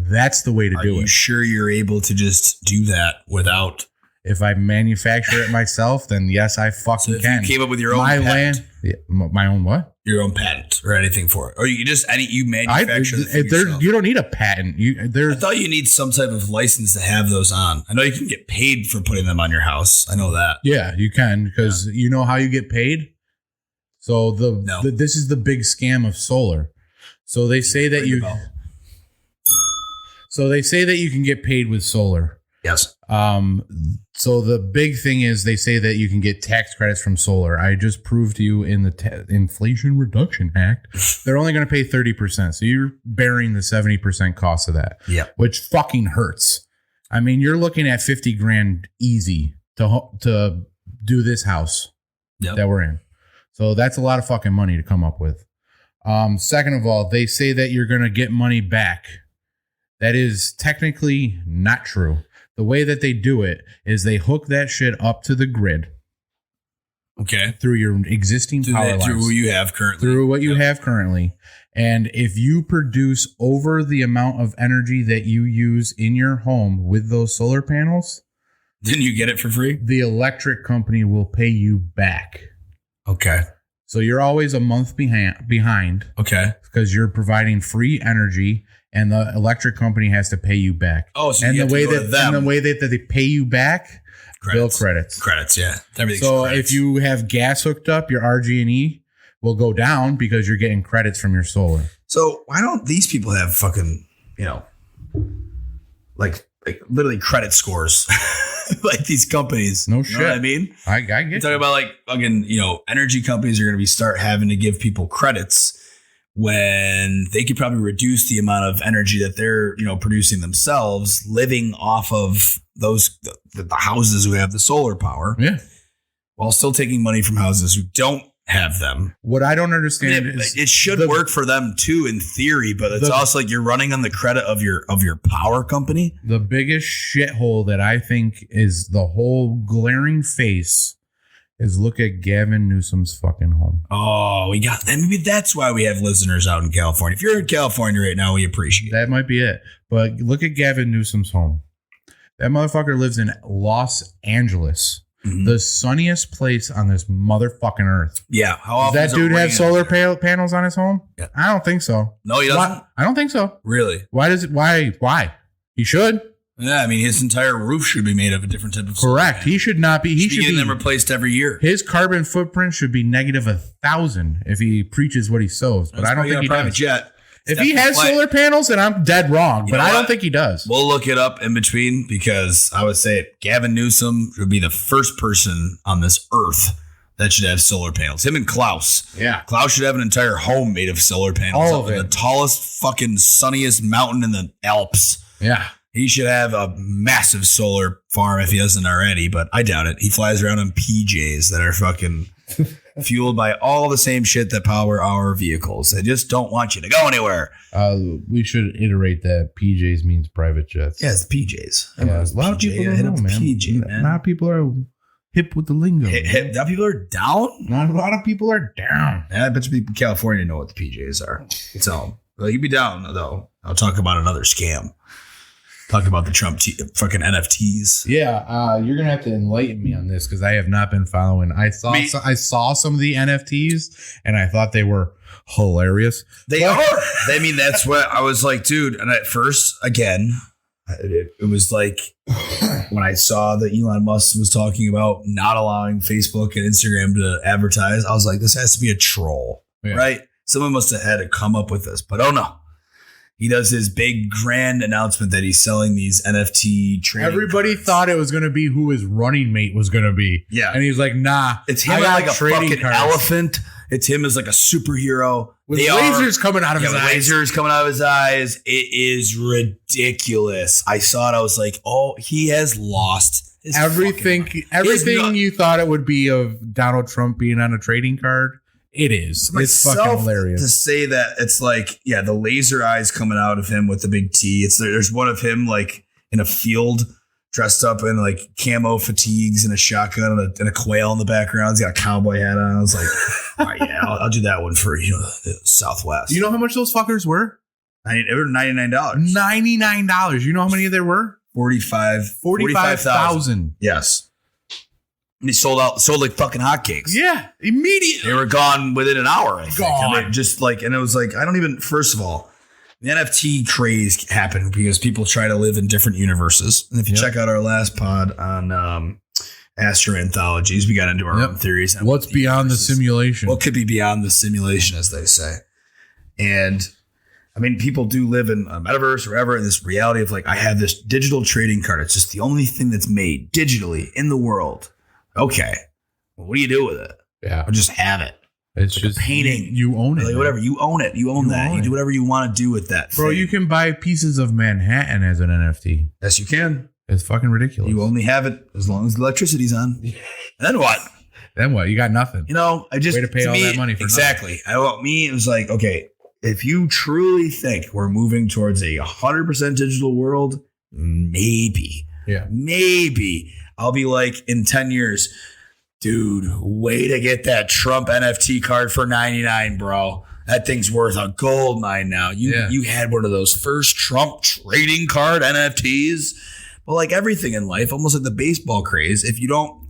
That's the way to do it. Are you sure you're able to just do that without? If I manufacture it myself, then yes, I fucking can. You came up with your own patent. My own what? Your own patent or anything for it. Or you can just, you manufacture it yourself. You don't need a patent. I thought you need some type of license to have those on. I know you can get paid for putting them on your house. I know that. Yeah, you can, because you know how you get paid? So this is the big scam of solar. So they say that you can get paid with solar. Yes. So the big thing is they say that you can get tax credits from solar. I just proved to you in the Inflation Reduction Act, they're only going to pay 30%. So you're bearing the 70% cost of that. Yeah. Which fucking hurts. I mean, you're looking at 50 grand easy to do this house that we're in. So that's a lot of fucking money to come up with. Second of all, they say that you're going to get money back. That is technically not true. The way that they do it is they hook that shit up to the grid. Okay. Through your existing power lines. Through what you have currently. Through what you have currently. And if you produce over the amount of energy that you use in your home with those solar panels, then you get it for free? The electric company will pay you back. Okay. So you're always a month behind. Okay. Because you're providing free energy and the electric company has to pay you back. Oh, so you have to go to them. And the way that they pay you back, bill credits. Credits, yeah. Everything's so credits. If you have gas hooked up, your RG&E will go down because you're getting credits from your solar. So why don't these people have fucking, like literally credit scores like these companies? No shit. You know what I mean? I get You're talking about like fucking, energy companies are going to start having to give people credits when they could probably reduce the amount of energy that they're, producing themselves, living off of the houses who have the solar power. Yeah. While still taking money from houses who don't have them. What I don't understand is it should work for them too in theory, but it's also like you're running on the credit of your power company. The biggest shithole that I think is the whole glaring face is look at Gavin Newsom's fucking home. Oh, we got that. Maybe that's why we have listeners out in California. If you're in California right now, we appreciate it. That might be it. But look at Gavin Newsom's home. That motherfucker lives in Los Angeles. Mm-hmm. The sunniest place on this motherfucking earth. Yeah. How often does that dude have solar panels on his home? Yeah. I don't think so. No, he doesn't? I don't think so. Really? Why? He should. Yeah, I mean, his entire roof should be made of a different type of Correct. He should not be. He should be getting them replaced every year. His carbon footprint should be negative 1,000 if he preaches what he sows. But I don't think he does. Jet. If he has solar panels, then I'm dead wrong. But I don't think he does. We'll look it up in between because I would say Gavin Newsom would be the first person on this earth that should have solar panels. Him and Klaus. Yeah. Klaus should have an entire home made of solar panels. All of it. The tallest fucking sunniest mountain in the Alps. Yeah. He should have a massive solar farm if he doesn't already, but I doubt it. He flies around in PJs that are fucking fueled by all the same shit that power our vehicles. They just don't want you to go anywhere. We should iterate that PJs means private jets. Yeah, it's the PJs. Yeah, a lot of people don't know, man. PJ, man. A lot of people are hip with the lingo. Now people are down? Not a lot of people are down. Yeah, I bet you people in California know what the PJs are. So, well, you'd be down, though. I'll talk about another scam. Talk about the Trump fucking NFTs. Yeah, you're gonna have to enlighten me on this because I have not been following. I saw some of the NFTs and I thought they were hilarious. They are. I mean, that's what I was like, dude. And at first, again, it was like when I saw that Elon Musk was talking about not allowing Facebook and Instagram to advertise, I was like, this has to be a troll, right? Someone must have had to come up with this, but oh no. He does his big grand announcement that he's selling these NFT trading Everybody cards. thought it was going to be who his running mate was going to be. Yeah. And he's like, nah. It's him like a fucking elephant. It's him as like a superhero. With lasers coming out of his eyes. Lasers coming out of his eyes. It is ridiculous. I saw it. I was like, oh, he has lost his everything you thought it would be of Donald Trump being on a trading card. It is. It's fucking hilarious. To say that it's like, yeah, the laser eyes coming out of him with the big T. There's one of him like in a field dressed up in like camo fatigues and a shotgun and a quail in the background. He's got a cowboy hat on. I was like, all right, yeah, I'll do that one for, the Southwest. You know how much those fuckers were? They were $99. $99. You know how many there were? 45,000. Yes. And he sold like fucking hotcakes. Yeah, immediately. They were gone within an hour, I think. Gone. And it was like, I don't even, first of all, the NFT craze happened because people try to live in different universes. And if you check out our last pod on Astro Anthologies, we got into our own theories. On what's beyond the simulation? What could be beyond the simulation, as they say. And I mean, people do live in a metaverse or whatever, in this reality of like, I have this digital trading card. It's just the only thing that's made digitally in the world. Okay, well, what do you do with it? Yeah, or just have it. It's like just a painting. You own it. Like whatever. You own it. You own that. You do whatever you want to do with that. Bro, you can buy pieces of Manhattan as an NFT. Yes, you can. It's fucking ridiculous. You only have it as long as the electricity's on. And then what? Then what? You got nothing. I just way to pay all that money for exactly. It was like, okay, if you truly think we're moving towards a 100% digital world, maybe I'll be like in 10 years, dude, way to get that Trump NFT card for $99, bro. That thing's worth a gold mine now. You had one of those first Trump trading card NFTs. But like everything in life, almost like the baseball craze, if you don't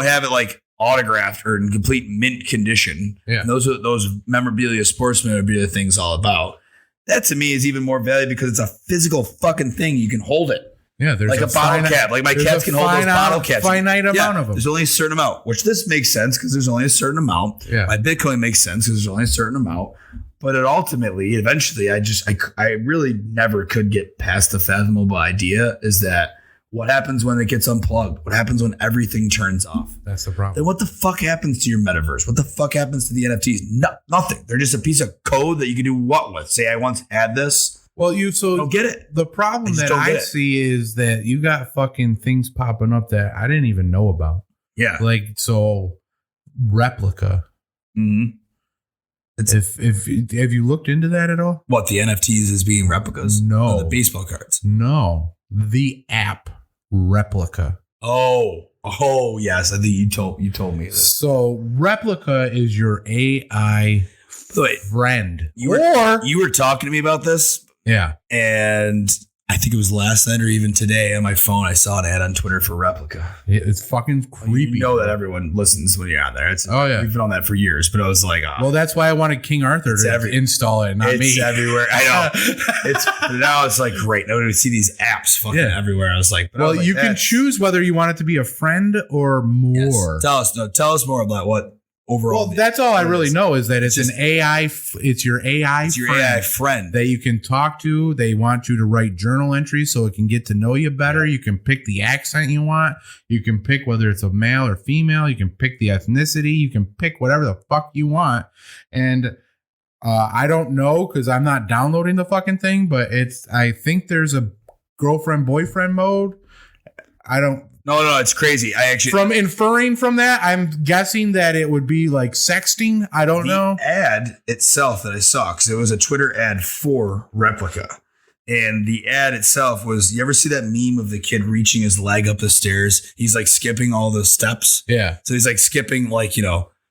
have it like autographed or in complete mint condition, and those memorabilia, sports memorabilia things all about, that to me is even more valuable because it's a physical fucking thing. You can hold it. Yeah, there's like a bottle cap. Like my cats can hold those bottle caps. Finite amount of them. There's only a certain amount, which this makes sense because there's only a certain amount. Yeah. My Bitcoin makes sense because there's only a certain amount. But eventually, I really never could get past the fathomable idea is that what happens when it gets unplugged? What happens when everything turns off? That's the problem. Then what the fuck happens to your metaverse? What the fuck happens to the NFTs? Nothing. They're just a piece of code that you can do what with? Say I once had this. Well, I don't get it. The problem that I see is that you got fucking things popping up that I didn't even know about. Yeah. Like, so replica. Mm-hmm. Have you looked into that at all? What, the NFTs as being replicas? No. Or the baseball cards? No. The app replica. Oh, yes. I think you told me this. So replica is your AI friend. You were talking to me about this. Yeah. And I think it was last night or even today on my phone, I saw an ad on Twitter for Replica. It's fucking creepy. You know that everyone listens when you're on there. We've been on that for years, but I was like, well, that's why I wanted King Arthur to install it, not me. It's everywhere. I know. Now it's like great. Now we see these apps fucking everywhere. I was like, you can choose whether you want it to be a friend or more. Yes. Tell us more about what overall. Well, that's all I really know is that it's an AI. It's your AI. It's your AI friend that you can talk to. They want you to write journal entries so it can get to know you better. You can pick the accent you want. You can pick whether it's a male or female. You can pick the ethnicity. You can pick whatever the fuck you want. And I don't know because I'm not downloading the fucking thing, but I think there's a girlfriend boyfriend mode. I don't. No, it's crazy. From inferring from that, I'm guessing that it would be like sexting. I don't know. The ad itself that I saw, because it was a Twitter ad for Replica. And the ad itself was, you ever see that meme of the kid reaching his leg up the stairs? He's like skipping all the steps. Yeah. So he's like skipping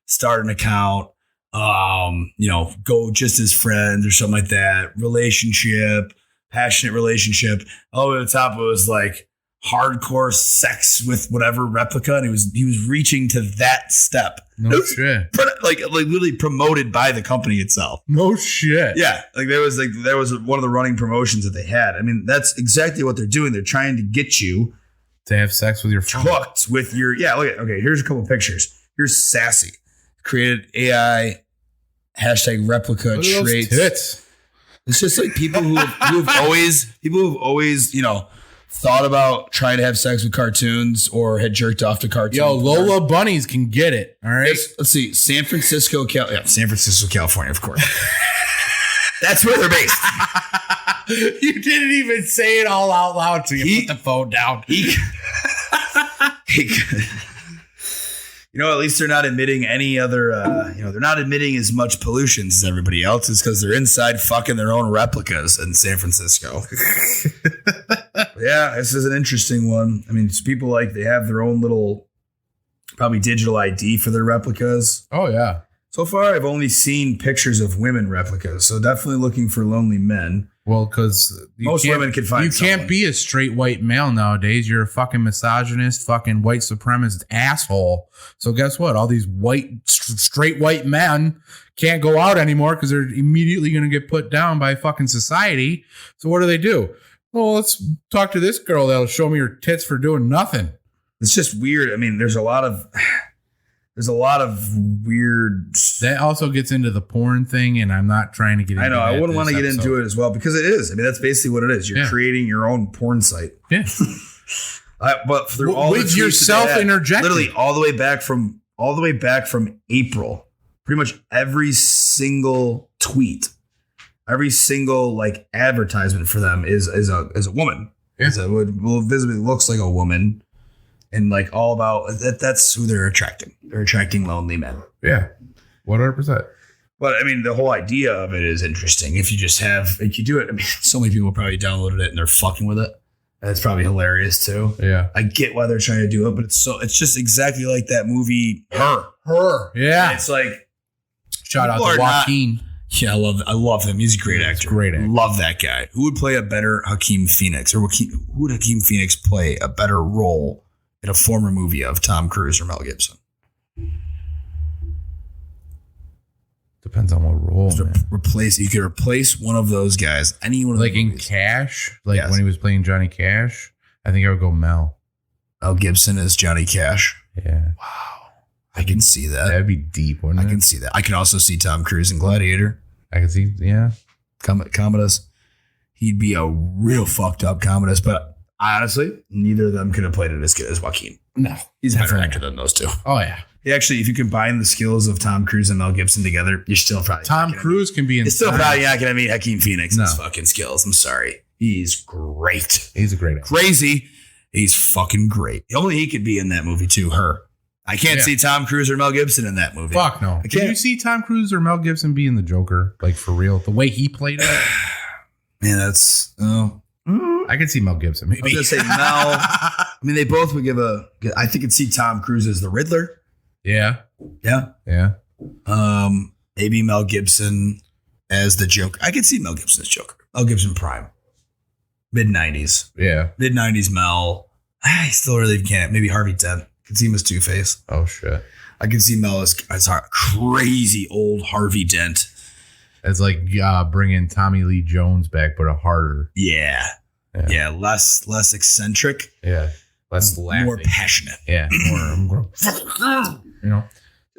start an account, go just as friends or something like that. Relationship, passionate relationship. All the way to the top, it was like, hardcore sex with whatever Replica, and he was reaching to that step. No shit. Like literally promoted by the company itself. No shit. Yeah, there was one of the running promotions that they had. I mean, that's exactly what they're doing. They're trying to get you to have sex with your friend. Hooked with your here's a couple of pictures. Here's Sassy, created AI hashtag Replica traits. It's just like people who have always thought about trying to have sex with cartoons or had jerked off to cartoons. Yo, Lola bunnies can get it. All right. Let's see. San Francisco, California, of course. That's where they're based. You didn't even say it all out loud, so you put the phone down. At least they're not emitting any other, they're not emitting as much pollution as everybody else. Is because they're inside fucking their own replicas in San Francisco. Yeah, this is an interesting one. I mean, it's people they have their own little, probably digital ID for their replicas. Oh, yeah. So far, I've only seen pictures of women replicas. So definitely looking for lonely men. Well, because most women can find someone. Can't be a straight white male nowadays. You're a fucking misogynist, fucking white supremacist asshole. So guess what? All these straight white men can't go out anymore because they're immediately going to get put down by fucking society. So what do? Well, let's talk to this girl that'll show me her tits for doing nothing. It's just weird. I mean, there's a lot of weird. That also gets into the porn thing, and I'm not trying to get into I know. I wouldn't want to get into it as well because it is. I mean, that's basically what it is. You're creating your own porn site. Yeah. But through all with yourself interjecting. Literally all the way back from April, pretty much every single tweet, every single advertisement for them is a woman. Yeah. So it visibly looks like a woman. And all about that's who they're attracting. They're attracting lonely men. Yeah, 100%. But I mean, the whole idea of it is interesting. If you do it, I mean, so many people probably downloaded it and they're fucking with it. And it's probably hilarious too. Yeah, I get why they're trying to do it, but it's just exactly like that movie, Her. Yeah, and it's like shout out to Joaquin. Yeah, I love him. He's a great actor. Great actor. Love that guy. Who would play a better Joaquin Phoenix, or who would Joaquin Phoenix play a better role in a former movie of Tom Cruise or Mel Gibson? Depends on what role. You could replace one of those guys. Any one of in movies. Cash, when he was playing Johnny Cash. I think I would go Mel Gibson as Johnny Cash. Yeah. Wow. I can see that. That'd be deep, wouldn't it? I can see that. I can also see Tom Cruise in Gladiator. I can see, yeah. Commodus. He'd be a real fucked up Commodus, but honestly, neither of them could have played it as good as Joaquin. No. He's a better actor than those two. Oh, yeah. Actually, if you combine the skills of Tom Cruise and Mel Gibson together, you're still probably Tom Cruise can be in. You're still probably not going to meet Joaquin Phoenix's fucking skills. I'm sorry. He's great. He's a great actor. Crazy. He's fucking great. Only he could be in that movie too. Her. I can't see Tom Cruise or Mel Gibson in that movie. Fuck no. Can you see Tom Cruise or Mel Gibson being the Joker? For real? The way he played it? Man, that's... I could see Mel Gibson, maybe. I was going to say Mel. I mean, they both would give I think I'd see Tom Cruise as the Riddler. Yeah. Yeah. Yeah. Maybe Mel Gibson as the Joker. I could see Mel Gibson as Joker. Mel Gibson Prime. Mid-90s. Yeah. Mid-90s Mel. I still really can't. Maybe Harvey Dent. I can see him as Two-Face. Oh, shit. I can see Mel as crazy old Harvey Dent. It's like bringing Tommy Lee Jones back, but a harder. Yeah. Less eccentric. Yeah. Less laughing. More passionate. Yeah. More, you know.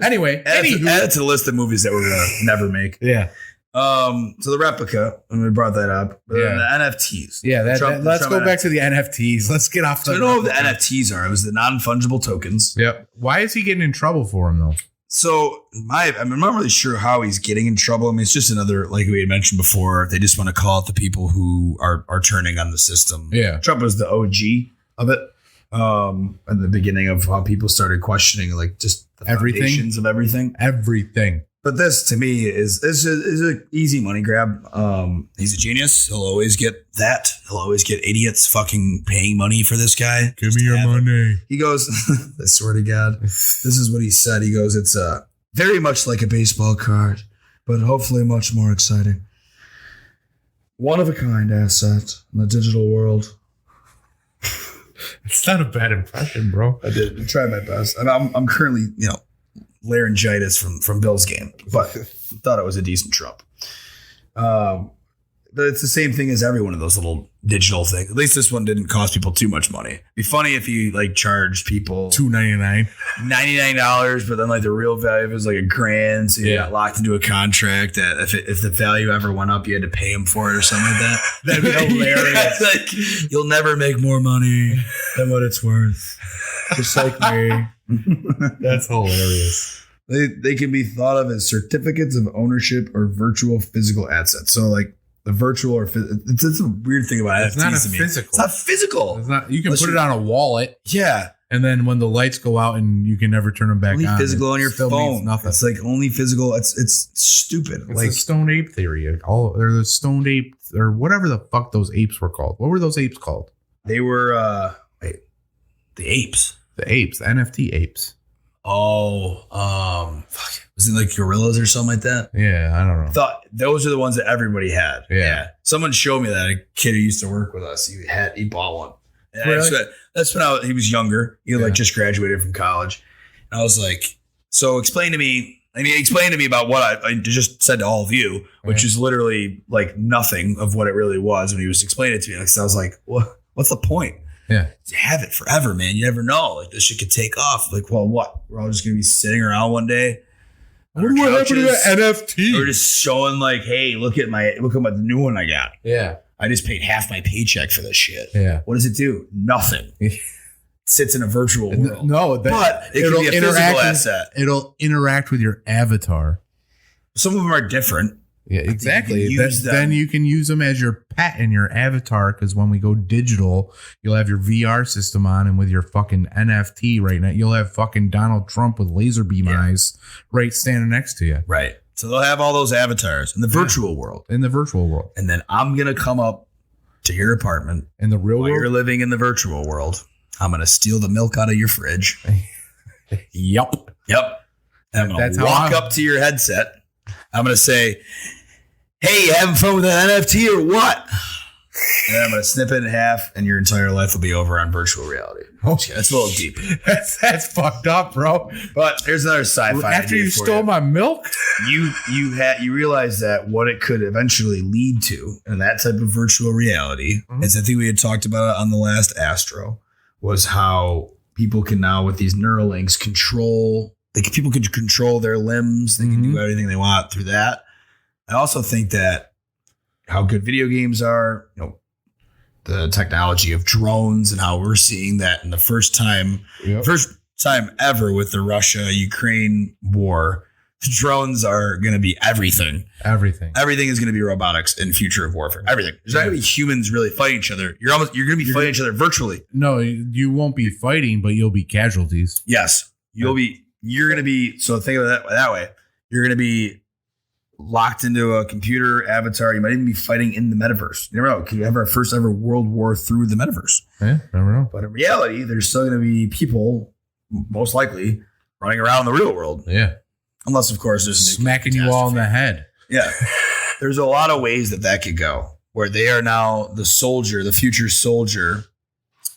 Anyway. Add it to the list of movies that we're going to never make. Yeah. So the replica, and we brought that up. The NFTs. Yeah, let's go back to the NFTs. Let's get off the. I don't know what the NFTs are. It was the non-fungible tokens. Yep. Why is he getting in trouble for them though? So I'm not really sure how he's getting in trouble. I mean, it's just another, like we had mentioned before, they just want to call out the people who are turning on the system. Yeah. Trump was the OG of it. At the beginning of how people started questioning like just the foundations of everything. Everything. But this, to me, is an easy money grab. He's a genius. He'll always get that. He'll always get idiots fucking paying money for this guy. Give me your money. He goes, I swear to God, this is what he said. He goes, it's very much like a baseball card, but hopefully much more exciting. One of a kind asset in the digital world. It's not a bad impression, bro. I did try my best. I'm currently, laryngitis from Bill's game, but thought it was a decent Trump. But it's the same thing as every one of those little digital things. At least this one didn't cost people too much money. It'd be funny if you like charged people $99, but then like the real value of it was like $1,000. So you got locked into a contract that if the value ever went up, you had to pay him for it or something like that. That'd be hilarious. Like, you'll never make more money than what it's worth. Just like me. That's hilarious. They can be thought of as certificates of ownership or virtual physical assets. So like the virtual or it's a weird thing about it's NFTs not to me. physical. It's not physical. It's not. You can put it on a wallet. Yeah. And then when the lights go out and you can never turn them back only on. Physical on your phone. Nothing. It's like only physical. It's stupid. It's like the Stone Ape theory. Or the Stone Ape or whatever the fuck those apes were called. What were those apes called? They were the apes. The apes, the NFT apes. Oh, fuck. Was it like gorillas or something like that? Yeah, I don't know. Thought those are the ones that everybody had. Yeah. Someone showed me that a kid who used to work with us. He bought one. And Really? that's when he was younger. He like just graduated from college. And I was like, so explain to me. And he explained to me about what I just said to all of you, which is literally like nothing of what it really was when he was explaining it to me. So I was like, what's the point? Yeah. You have it forever, man. You never know. Like this shit could take off. Like, well, what? We're all just gonna be sitting around one day. What happened to the NFT? We're just showing like, hey, look at the new one I got. Yeah. I just paid half my paycheck for this shit. Yeah. What does it do? Nothing. It sits in a virtual world. No, but it can be a physical asset. It'll interact with your avatar. Some of them are different. Yeah, exactly. Then you can use them as your pet and your avatar, because when we go digital, you'll have your VR system on, and with your fucking NFT right now, you'll have fucking Donald Trump with laser beam eyes right standing next to you. Right. So they'll have all those avatars in the virtual world. In the virtual world. And then I'm going to come up to your apartment. In the real world? While you're living in the virtual world. I'm going to steal the milk out of your fridge. Yep. And I'm going to walk up to your headset. I'm going to say, hey, you having fun with that NFT or what? And then I'm going to snip it in half, and your entire life will be over on virtual reality. Oh, that's a little deep. That's fucked up, bro. But here's another sci-fi. After you stole my milk, you realize that what it could eventually lead to in that type of virtual reality, as I think we had talked about it on the last Astro, was how people can now with these Neuralinks control. People can control their limbs. They can do everything they want through that. I also think that how good video games are, the technology of drones and how we're seeing that in the first time ever with the Russia-Ukraine war, drones are going to be everything. Everything is going to be robotics in future of warfare. Everything. There's not going to be humans really fighting each other. You're going to be fighting each other virtually. No, you won't be fighting, but you'll be casualties. Yes. You're going to be, so think of it that way. You're going to be locked into a computer avatar. You might even be fighting in the metaverse. You never know. Could you have our first ever world war through the metaverse? Yeah, never know. But in reality, there's still going to be people, most likely, running around in the real world. Yeah. Unless, of course, there's smacking you all in the head. Yeah. There's a lot of ways that could go. where they are now the soldier, the future soldier,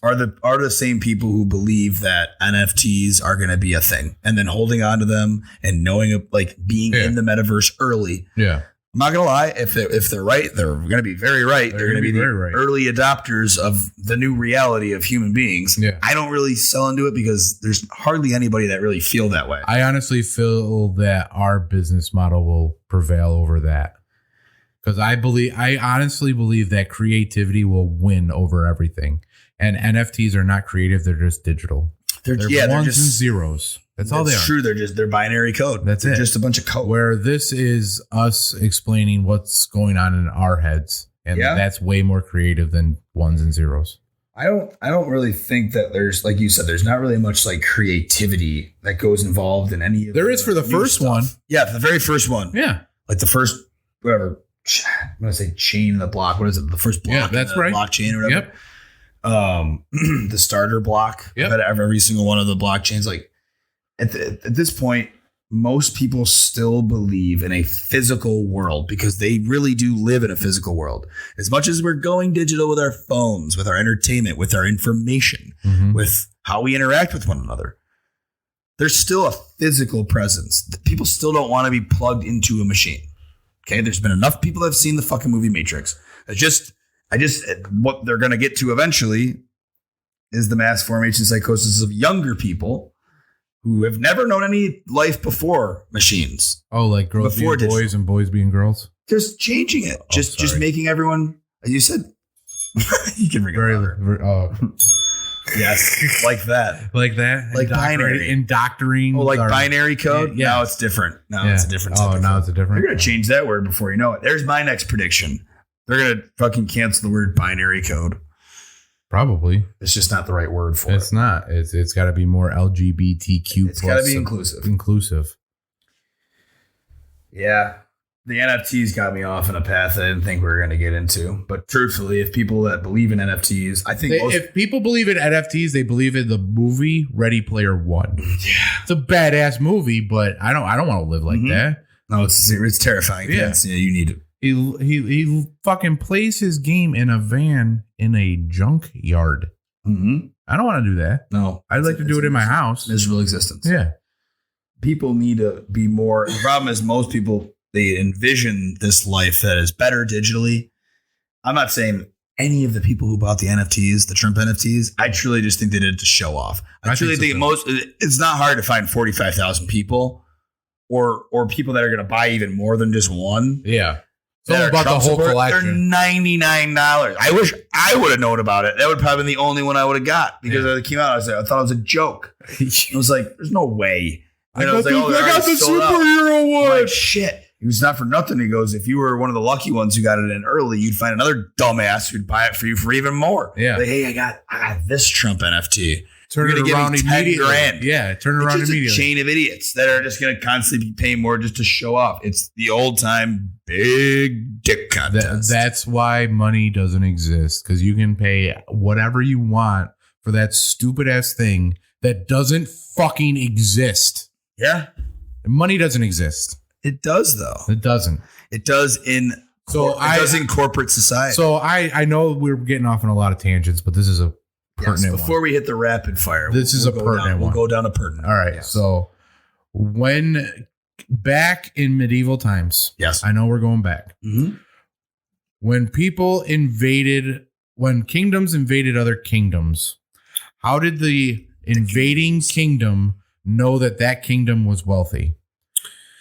are the same people who believe that NFTs are going to be a thing, and then holding on to them and knowing like being in the metaverse early. Yeah. I'm not going to lie. If they're right, they're going to be very right. They're going to be the early adopters of the new reality of human beings. Yeah. I don't really sell into it because there's hardly anybody that really feel that way. I honestly feel that our business model will prevail over that. Because I honestly believe that creativity will win over everything. And NFTs are not creative; they're just digital. They're ones and zeros. That's all they are. True. They're binary code. They're just a bunch of code. Where this is us explaining what's going on in our heads, and that's way more creative than ones and zeros. I don't really think that there's, like you said, there's not really much like creativity that goes involved in any of there is for the first stuff. one. Yeah, for the very first one. Yeah. Like the first, whatever, I'm going to say chain in the block. What is it? The first block. Yeah, that's right. Blockchain or whatever. Yep. The starter block. Yep. Of every single one of the blockchains. Like at this point, most people still believe in a physical world because they really do live in a physical world. As much as we're going digital with our phones, with our entertainment, with our information, with how we interact with one another, there's still a physical presence. People still don't want to be plugged into a machine. Okay, there's been enough people that have seen the fucking movie Matrix. What they're going to get to eventually is the mass formation psychosis of younger people who have never known any life before machines. Oh, like girls being boys and boys being girls? Just changing it. Just making everyone, as you said, you can remember. Yes, like that. Like that? Like binary. Indoctrinating. Oh, like binary code? Yeah. Now it's different. Now it's a different type of now code. it's a different. They're going to change that word before you know it. There's my next prediction. They're going to fucking cancel the word binary code. Probably. It's just not the right word for it. It's not. It's got to be more LGBTQ+. It's got to be inclusive. Inclusive. Yeah. The NFTs got me off in a path I didn't think we were going to get into. But truthfully, if people that believe in NFTs, I think if people believe in NFTs, they believe in the movie Ready Player One. Yeah. It's a badass movie, but I don't want to live like that. No, it's terrifying. Yeah. You need it. He fucking plays his game in a van in a junk yard. Mm-hmm. I don't want to do that. No. I'd like to do it in my house. Miserable existence. Yeah. People need to be more. The problem is most people, they envision this life that is better digitally. I'm not saying any of the people who bought the NFTs, the Trump NFTs, I truly just think they did it to show off. I truly think it's not hard to find 45,000 people or people that are going to buy even more than just one. Yeah. So about the whole collection. They're $99. I wish I would have known about it. That would probably been the only one I would have got because it came out. I thought it was a joke. I was like, there's no way. And I got the superhero one. Like, shit. It was not for nothing. He goes, if you were one of the lucky ones who got it in early, you'd find another dumbass who'd buy it for you for even more. Yeah. Like, hey, I got this Trump NFT. Turn it around immediately. $10,000. Yeah, turn it around immediately. It's a chain of idiots that are just going to constantly be paying more just to show off. It's the old time big dick contest. That's why money doesn't exist, because you can pay whatever you want for that stupid ass thing that doesn't fucking exist. Yeah. Money doesn't exist. It does, though. It doesn't. It does in corporate society. So I know we're getting off on a lot of tangents, but this is a pertinent before one. we hit the rapid fire, this is a pertinent one. We'll go down a pertinent. All right. Yes. So when back in medieval times, yes, I know we're going back. Mm-hmm. When kingdoms invaded other kingdoms, how did the invading kingdom know that kingdom was wealthy?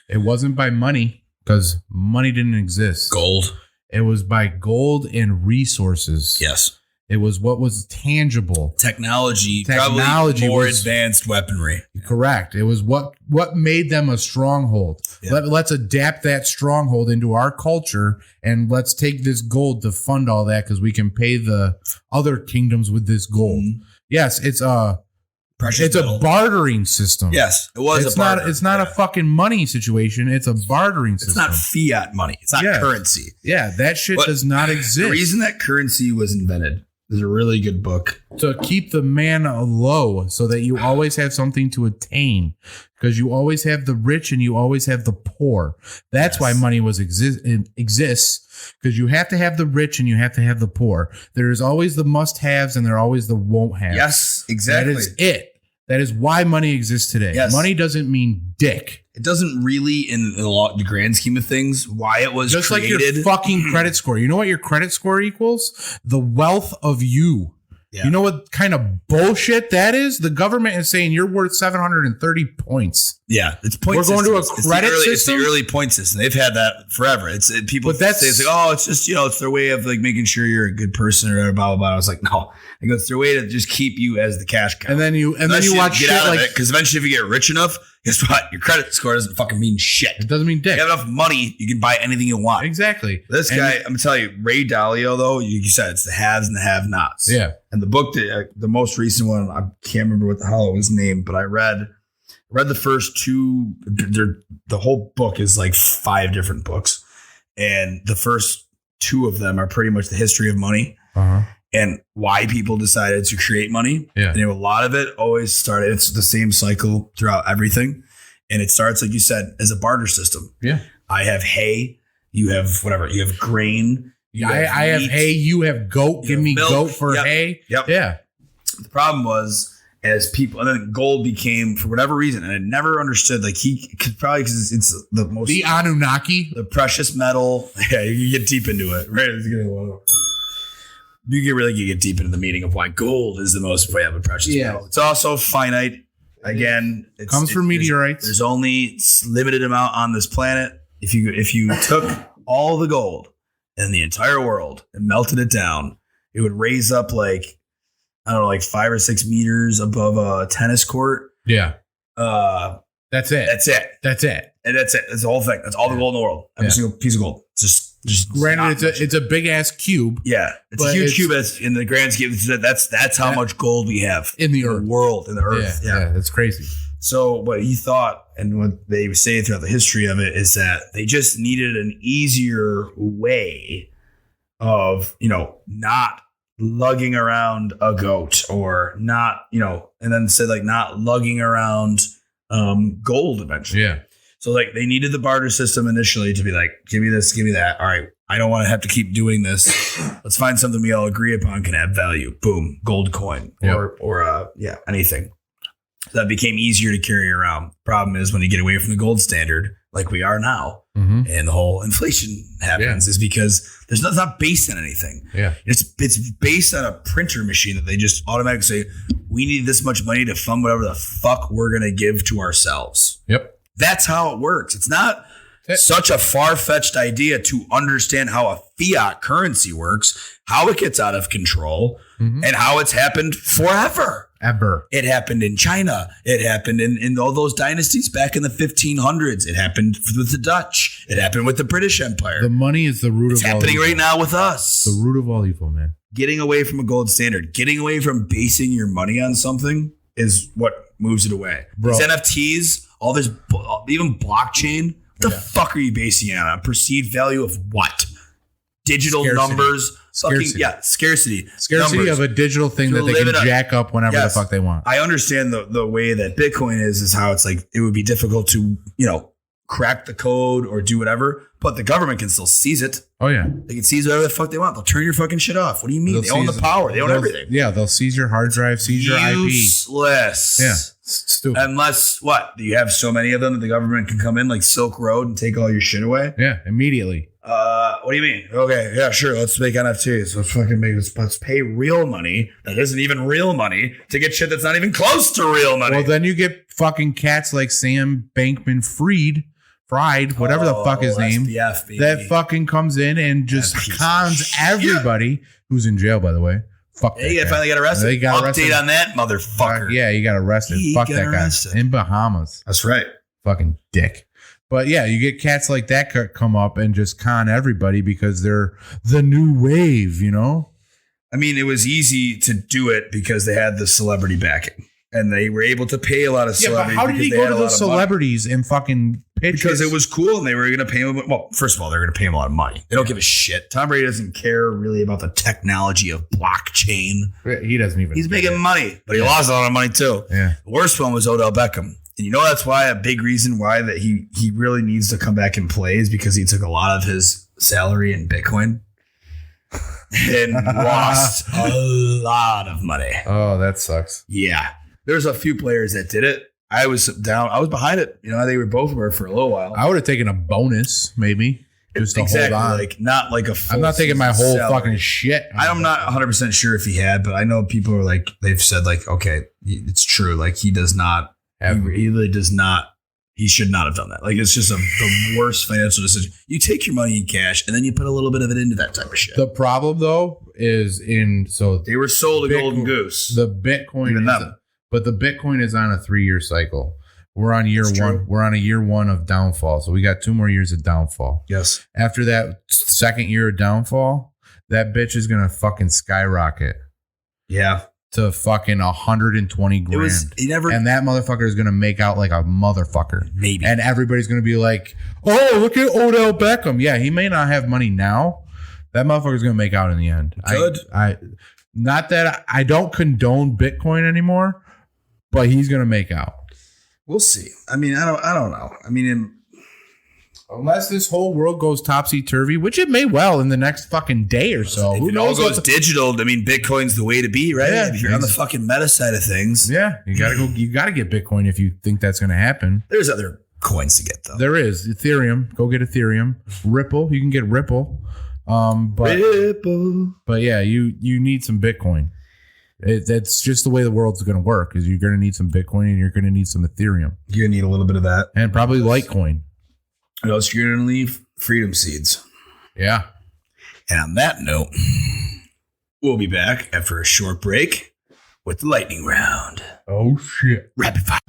It wasn't by money, because money didn't exist. Gold. It was by gold and resources. Yes. It was what was tangible. Technology probably more advanced weaponry. Correct. It was what made them a stronghold. Yeah. Let's adapt that stronghold into our culture, and let's take this gold to fund all that, because we can pay the other kingdoms with this gold. Mm-hmm. Yes, it's a bartering system. Yes, it was. It's not a fucking money situation. It's a bartering system. It's not fiat money. It's not currency. Yeah, that shit does not exist. The reason that currency was invented, is a really good book. To keep the man low so that you always have something to attain, because you always have the rich and you always have the poor. That's why money exists, because you have to have the rich and you have to have the poor. There's always the must-haves and there are always the won't-haves. Yes, exactly. That is it. That is why money exists today. Yes. Money doesn't mean dick. It doesn't really, in the grand scheme of things, why it was just created. Like your fucking credit score. You know what your credit score equals? The wealth of you. Yeah. You know what kind of bullshit that is? The government is saying you're worth 730 points. Yeah, it's point. We're going to a credit system. It's the early point system. They've had that forever. People say it's like, oh, it's just it's their way of like making sure you're a good person or whatever, blah blah blah. I was like, no, I go, it's their way to just keep you as the cash cow. And then you watch shit out of like it, because eventually if you get rich enough, guess what? Your credit score doesn't fucking mean shit. It doesn't mean dick. You have enough money, you can buy anything you want. Exactly. This guy, I'm gonna tell you, Ray Dalio, though, you said it's the haves and the have-nots. Yeah. And the book, the most recent one, I can't remember what the hell it was named, but I read the first two. The whole book is like 5 different books, and the first 2 of them are pretty much the history of money and why people decided to create money. Yeah. And a lot of it always started. It's the same cycle throughout everything, and it starts, like you said, as a barter system. Yeah. I have hay, you have whatever, you have grain. I have hay, you have goat. Give me milk. Goat for hay. Yep. Yeah. The problem was, as people, and then gold became, for whatever reason, and I never understood, like probably because it's the most, the Anunnaki, the precious metal. Yeah, you get deep into it, right? You get deep into the meaning of why gold is the most precious metal. It's also finite. Again, it comes from meteorites. There's only limited amount on this planet. If you took all the gold in the entire world and melted it down, it would raise up like 5 or 6 meters above a tennis court. Yeah. That's it. And that's it. That's the whole thing. That's all the gold in the world. Every single piece of gold. Just granted, it's a big ass cube. Yeah, it's a huge cube. In the grand scheme, that's how much gold we have in the earth, world, in the earth. Yeah, that's crazy. So what he thought, and what they say throughout the history of it, is that they just needed an easier way of not lugging around a goat, or not and then said like not lugging around gold eventually. Yeah. So like they needed the barter system initially to be like, give me this, give me that. All right, I don't want to have to keep doing this. Let's find something we all agree upon can have value. Boom, gold coin or anything. So that became easier to carry around. Problem is when you get away from the gold standard, like we are now, and the whole inflation happens, is because it's not based on anything. Yeah, it's based on a printer machine that they just automatically say, we need this much money to fund whatever the fuck we're gonna give to ourselves. Yep. That's how it works. It's not such a far-fetched idea to understand how a fiat currency works, how it gets out of control, and how it's happened forever. It happened in China. It happened in all those dynasties back in the 1500s. It happened with the Dutch. It happened with the British Empire. The money is the root of all evil. It's happening right now with us. The root of all evil, man. Getting away from a gold standard, getting away from basing your money on something is what moves it away. Bro. These NFTs, all this, even blockchain, what the fuck are you basing it on? Perceived value of what? Digital numbers. Scarcity. Scarcity. Scarcity numbers. Of a digital thing that they can jack up whenever the fuck they want. I understand the way that Bitcoin is how it's like it would be difficult to, crack the code or do whatever, but the government can still seize it. Oh, yeah. They can seize whatever the fuck they want. They'll turn your fucking shit off. What do you mean? They own the power. They own everything. Yeah, they'll seize your hard drive, seize your IP. Useless. Yeah. Stupid. Unless, what? Do you have so many of them that the government can come in like Silk Road and take all your shit away? Yeah, immediately. What do you mean? Okay, yeah, sure. Let's make NFTs. Let's pay real money that isn't even real money to get shit that's not even close to real money. Well, then you get fucking cats like Sam Bankman-Fried, whatever the fuck his name, that fucking comes in and just cons everybody who's in jail, by the way. Fuck that guy. Finally got arrested. They got arrested. Update on that motherfucker. Yeah, he got arrested. Fuck that guy. In Bahamas. That's right. Fucking dick. But yeah, you get cats like that come up and just con everybody because they're the new wave, I mean, it was easy to do it because they had the celebrity backing. And they were able to pay a lot of celebrities. Yeah, but how did he go to those celebrities and fucking pitches. Because it was cool and they were going to pay him. Well, first of all, they're going to pay him a lot of money. They don't give a shit. Tom Brady doesn't care really about the technology of blockchain. He doesn't even. He's making money, but he lost a lot of money too. Yeah. The worst one was Odell Beckham. And you know that's why a big reason why that he really needs to come back and play is because he took a lot of his salary in Bitcoin and lost a lot of money. Oh, that sucks. Yeah. There's a few players that did it. I was behind it. You know, they were both were for a little while. I would have taken a bonus, maybe. Just to hold on. Like not like a full I'm not taking my whole salary. fucking shit. I'm not 100% sure if he had, but I know people are like, they've said like, okay, it's true. Like he does not, he really does not, he should not have done that. Like it's just the worst financial decision. You take your money in cash and then you put a little bit of it into that type of shit. The problem though is they were sold a golden goose. The Bitcoin but the Bitcoin is on a 3-year cycle. We're on year one. We're on a year one of downfall. So we got 2 more years of downfall. Yes. After that second year of downfall, that bitch is going to fucking skyrocket. Yeah. To fucking 120 grand. And that motherfucker is going to make out like a motherfucker. Maybe. And everybody's going to be like, oh, look at Odell Beckham. Yeah, he may not have money now. That motherfucker's going to make out in the end. Good. Not that I don't condone Bitcoin anymore, but he's going to make out. We'll see. I mean, I don't know. I mean, unless this whole world goes topsy-turvy, which it may well in the next fucking day or so. Who knows? It all goes digital. I mean, Bitcoin's the way to be, right? Yeah, if you're on the fucking meta side of things. Yeah, you gotta get Bitcoin if you think that's gonna happen. There's other coins to get though. There is Ethereum. Go get Ethereum. Ripple. You can get Ripple. But yeah, you need some Bitcoin. That's just the way the world's going to work. Is you're going to need some Bitcoin and you're going to need some Ethereum. You're going to need a little bit of that, and probably Litecoin. What else? You're going to leave freedom seeds. Yeah. And on that note, we'll be back after a short break with the lightning round. Oh shit! Rapid fire.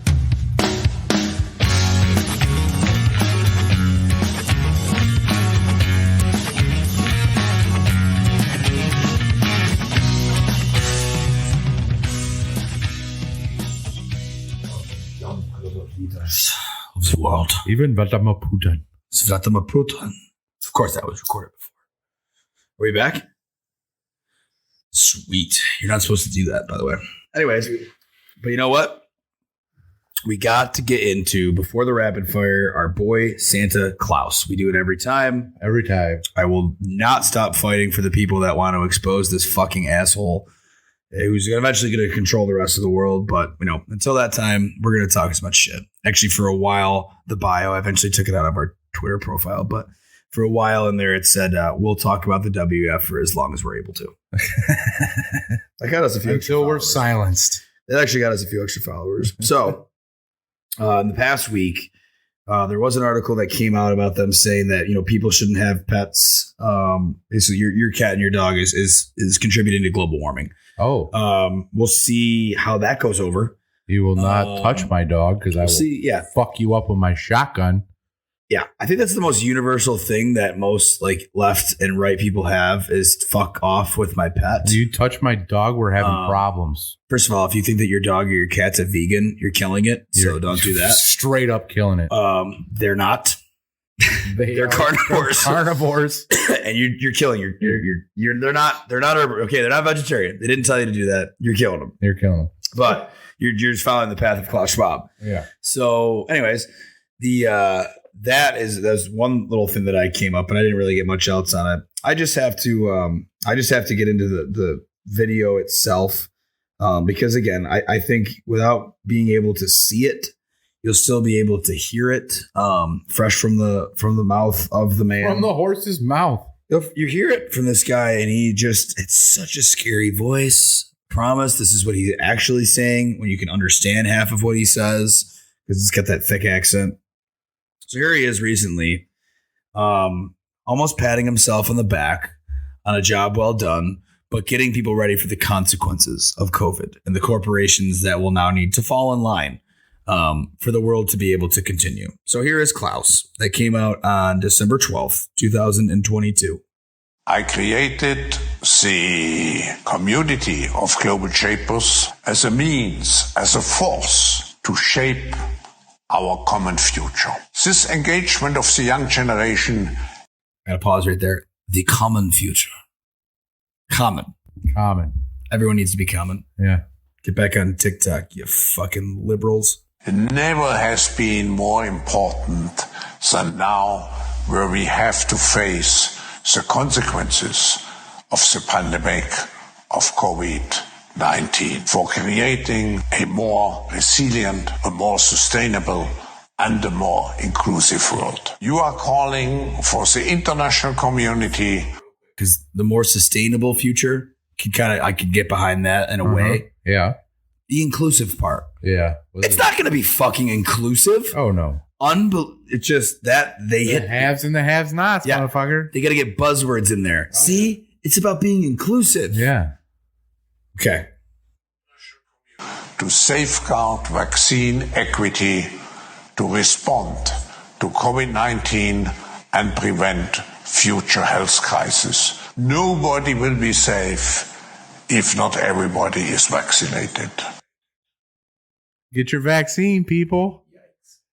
Of the world. Even Vladimir Putin. Vladimir Putin. Of course, that was recorded before. Are we back? Sweet. You're not supposed to do that, by the way. Anyways, but you know what? We got to get into, before the rapid fire, our boy Santa Claus. We do it every time. Every time. I will not stop fighting for the people that want to expose this fucking asshole who's eventually going to control the rest of the world. But, you know, until that time, we're going to talk as much shit. Actually, for a while, the bio, I eventually took it out of our Twitter profile, but for a while in there, it said, we'll talk about the WF for as long as we're able to. I got us a few until we're silenced. That actually got us a few extra followers. So, in the past week, there was an article that came out about them saying that, you know, people shouldn't have pets. So your cat and your dog is contributing to global warming. Oh, we'll see how that goes over. You will not touch my dog because I will fuck you up with my shotgun. Yeah, I think that's the most universal thing that most like left and right people have is fuck off with my pet. You touch my dog, we're having problems. First of all, if you think that your dog or your cat's a vegan, you're killing it. So don't do that. Straight up killing it. They're not. They're carnivores. Carnivores. And you're killing they're not they're not vegetarian. They didn't tell you to do that. You're killing them. You're killing them. But you're just following the path of Klaus Schwab. Yeah. So anyways, that's one little thing that I came up and I didn't really get much else on it. I just have to get into the video itself. Because again, I think without being able to see it, you'll still be able to hear it fresh from the mouth of the man. From the horse's mouth. You hear it from this guy, and it's such a scary voice. Promise, this is what he's actually saying when you can understand half of what he says because it's got that thick accent. So here he is recently, almost patting himself on the back on a job well done, but getting people ready for the consequences of COVID and the corporations that will now need to fall in line for the world to be able to continue. So here is Klaus that came out on December 12th, 2022. I created the community of global shapers as a means, as a force to shape our common future. This engagement of the young generation. Gotta pause right there. The common future. Common. Everyone needs to be common. Yeah. Get back on TikTok, you fucking liberals. It never has been more important than now, where we have to face the consequences of the pandemic of COVID-19 for creating a more resilient, a more sustainable, and a more inclusive world. You are calling for the international community. Because the more sustainable future I could get behind that in a way. Yeah. The inclusive part. Yeah. It's not going to be fucking inclusive. Oh, no. It's just that they The hit haves and the have-nots, motherfucker. They got to get buzzwords in there. See? It's about being inclusive. Yeah. Okay. To safeguard vaccine equity, to respond to COVID-19 and prevent future health crises. Nobody will be safe if not everybody is vaccinated. Get your vaccine, people.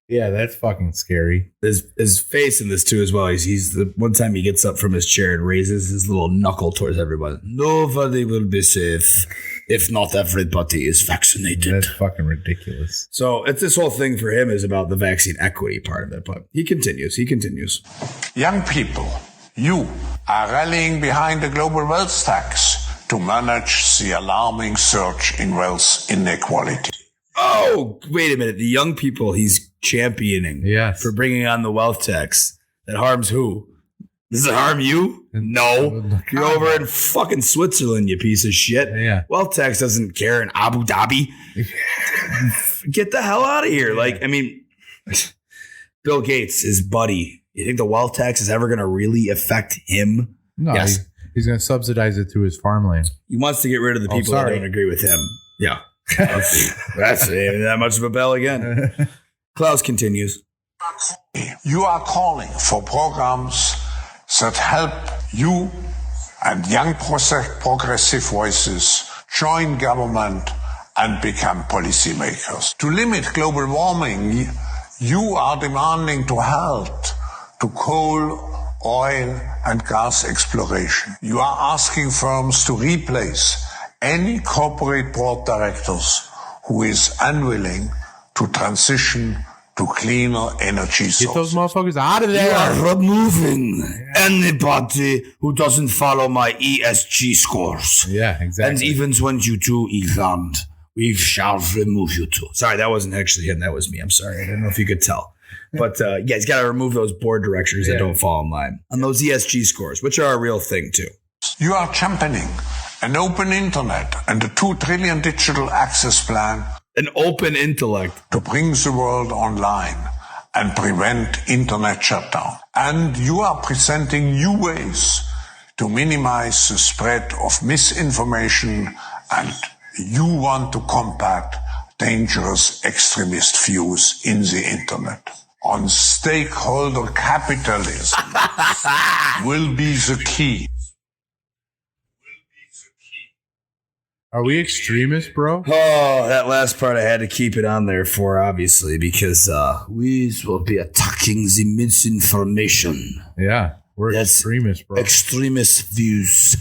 Yeah, that's fucking scary. His face in this too as well. He's the one time he gets up from his chair and raises his little knuckle towards everybody. Nobody will be safe if not everybody is vaccinated. That's fucking ridiculous. So it's this whole thing for him is about the vaccine equity part of it. But he continues. Young people, you are rallying behind the global wealth tax to manage the alarming surge in wealth inequality. Oh, wait a minute. The young people he's championing for bringing on the wealth tax. That harms who? Does it harm you? No. You're over in fucking Switzerland, you piece of shit. Yeah. Wealth tax doesn't care in Abu Dhabi. Get the hell out of here. Like, I mean, Bill Gates, his buddy. You think the wealth tax is ever going to really affect him? No, yes. He's going to subsidize it through his farmland. He wants to get rid of the people that don't agree with him. Yeah. That's that much of a bell again. Klaus continues. You are calling for programs that help you and young progressive voices join government and become policymakers. To limit global warming, you are demanding to halt to coal, oil and gas exploration. You are asking firms to replace any corporate board directors who is unwilling to transition to cleaner energy sources. Get those motherfuckers out of there. You are removing anybody who doesn't follow my ESG scores. Yeah, exactly. And even when you do, Elon, we shall remove you too. Sorry, that wasn't actually him. That was me. I'm sorry. I don't know if you could tell. But yeah, he's got to remove those board directors that don't fall in line on those ESG scores, which are a real thing too. You are championing an open internet and a 2 trillion digital access plan. An open intellect. To bring the world online and prevent internet shutdown. And you are presenting new ways to minimize the spread of misinformation, and you want to combat dangerous extremist views in the internet. On stakeholder capitalism will be the key. Are we extremists, bro? Oh, that last part I had to keep it on there for, obviously, because we will be attacking the misinformation. Yeah, we're extremists, bro. Extremist views.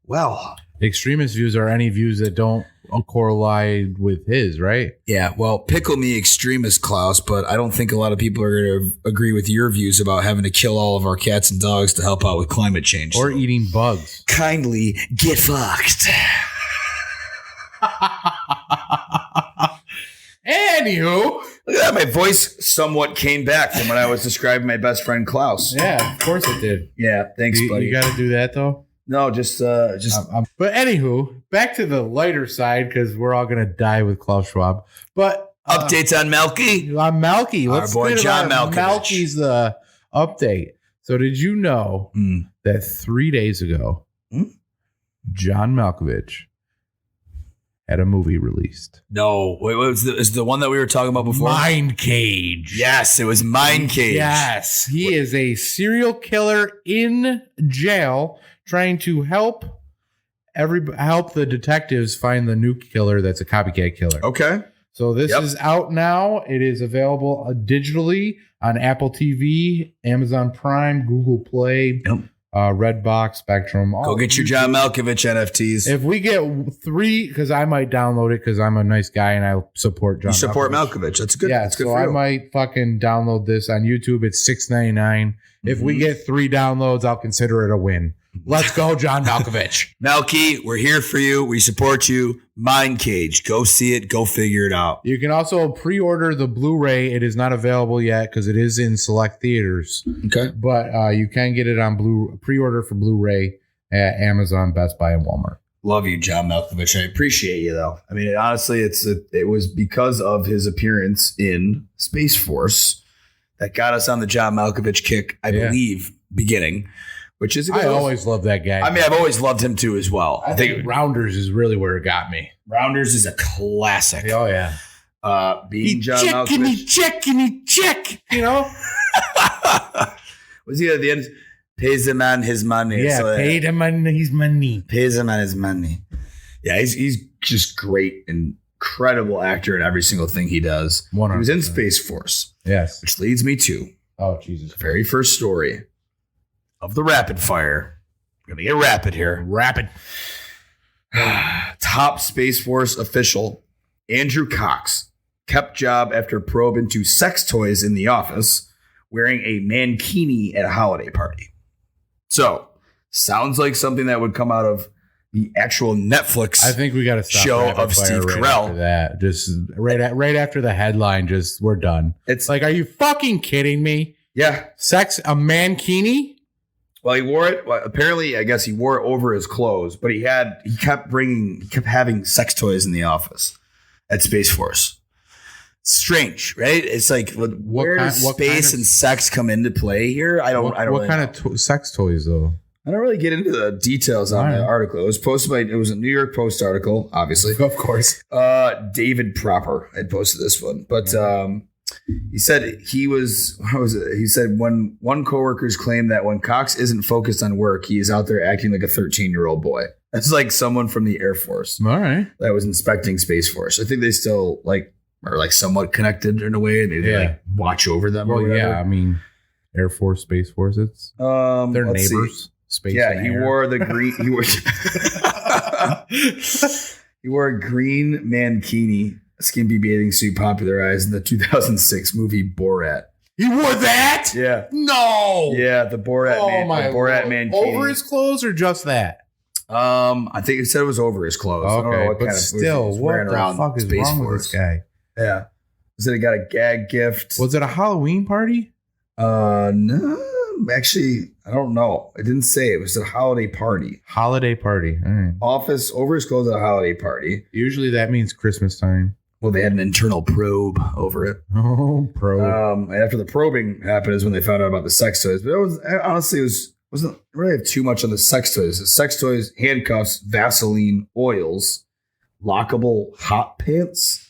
Well, extremist views are any views that don't correlate with his, right? Yeah, well, pickle me extremist, Klaus, but I don't think a lot of people are going to agree with your views about having to kill all of our cats and dogs to help out with climate change. Or eating bugs. Kindly get fucked. Anywho, look at that. My voice somewhat came back from when I was describing my best friend Klaus. Yeah, of course it did. Yeah, thanks, buddy. You got to do that though. No, just. But anywho, back to the lighter side because we're all gonna die with Klaus Schwab. But updates on Melky. On Melky, our boy John Malkovich. Melky's update. So did you know that 3 days ago, John Malkovich had a movie released? No, wait, what was is the one that we were talking about before? Mind Cage. Yes, it was Mind Cage. Yes, he is a serial killer in jail, trying to help the detectives find the new killer that's a copycat killer. Okay. So this Yep. is out now. It is available digitally on Apple TV, Amazon Prime, Google Play, Yep. Redbox, Spectrum. Go get your John Malkovich NFTs. If we get 3, because I might download it because I'm a nice guy and I support John. You support Malkovich. That's good. Yeah, That's good so for I you. might fucking download this on YouTube. It's $6.99. If we Mhm. get 3 downloads, I'll consider it a win. Let's go, John Malkovich. Malky, we're here for you. We support you. Mind Cage. Go see it. Go figure it out. You can also pre-order the Blu-ray. It is not available yet because it is in select theaters. Okay. But you can get it on pre-order for Blu-ray at Amazon, Best Buy, and Walmart. Love you, John Malkovich. I appreciate you, though. I mean, honestly, it was because of his appearance in Space Force that got us on the John Malkovich kick, I believe, beginning, which is a good I always loved that guy. I mean, I've always loved him, too, as well. I think Rounders is really where it got me. Rounders is a classic. Oh, yeah. Being John Malkovich. check. You know? Was he at the end? Pays him on his money. Yeah, So, paid him on his money. pays him on his money. Yeah, he's just great, incredible actor in every single thing he does. 100%. He was in Space Force, Yes. which leads me to Oh, Jesus. the very first story of the rapid fire. We're gonna get rapid here. Rapid. Top Space Force official Andrew Cox kept job after probe into sex toys in the office, wearing a mankini at a holiday party. So, sounds like something that would come out of the actual Netflix. I think we got to stop Show rapid of fire Steve right Carell. after that. Just right after the headline, just we're done. It's Like, are you fucking kidding me? yeah. Sex, a mankini? Well, he wore it. Well, apparently, I guess he wore it over his clothes, but he kept having sex toys in the office at Space Force. Strange, right? It's like, where does space and sex come into play here? I don't. What really kind know. of sex toys though? I don't really get into the details on the article. It was posted by. It was a New York Post article, obviously. Of course. David Proper had posted this one, but he said he was. What was it? He said when one coworker's claimed that when Cox isn't focused on work, he is out there acting like a 13-year-old boy. That's like someone from the Air Force All right. that was inspecting Space Force. I think they still are like somewhat connected in a way. They like watch over them. Well, or whatever. yeah. I mean, Air Force, Space Force. It's they're let's neighbors. see. Space. Yeah, and he air. wore the green. He wore a green mankini, skimpy bathing suit popularized in the 2006 movie Borat. He wore that? Yeah, No. yeah, the Borat the Borat Lord. mankini. Over his clothes or just that? I think it said it was over his clothes. I don't know Okay, what but kind of still, he was what wearing the around fuck is Space wrong Force. with this guy? Yeah, said he got a gag gift. Was it a Halloween party? No, actually, I don't know. It didn't say. It was a holiday party. Holiday party. All right. Office over his clothes at a holiday party. Usually that means Christmas time. Well, they had an internal probe over it. Oh, pro. And after the probing happened is when they found out about the sex toys. But it was honestly wasn't really have too much on the sex toys. The sex toys, handcuffs, Vaseline, oils, lockable hot pants.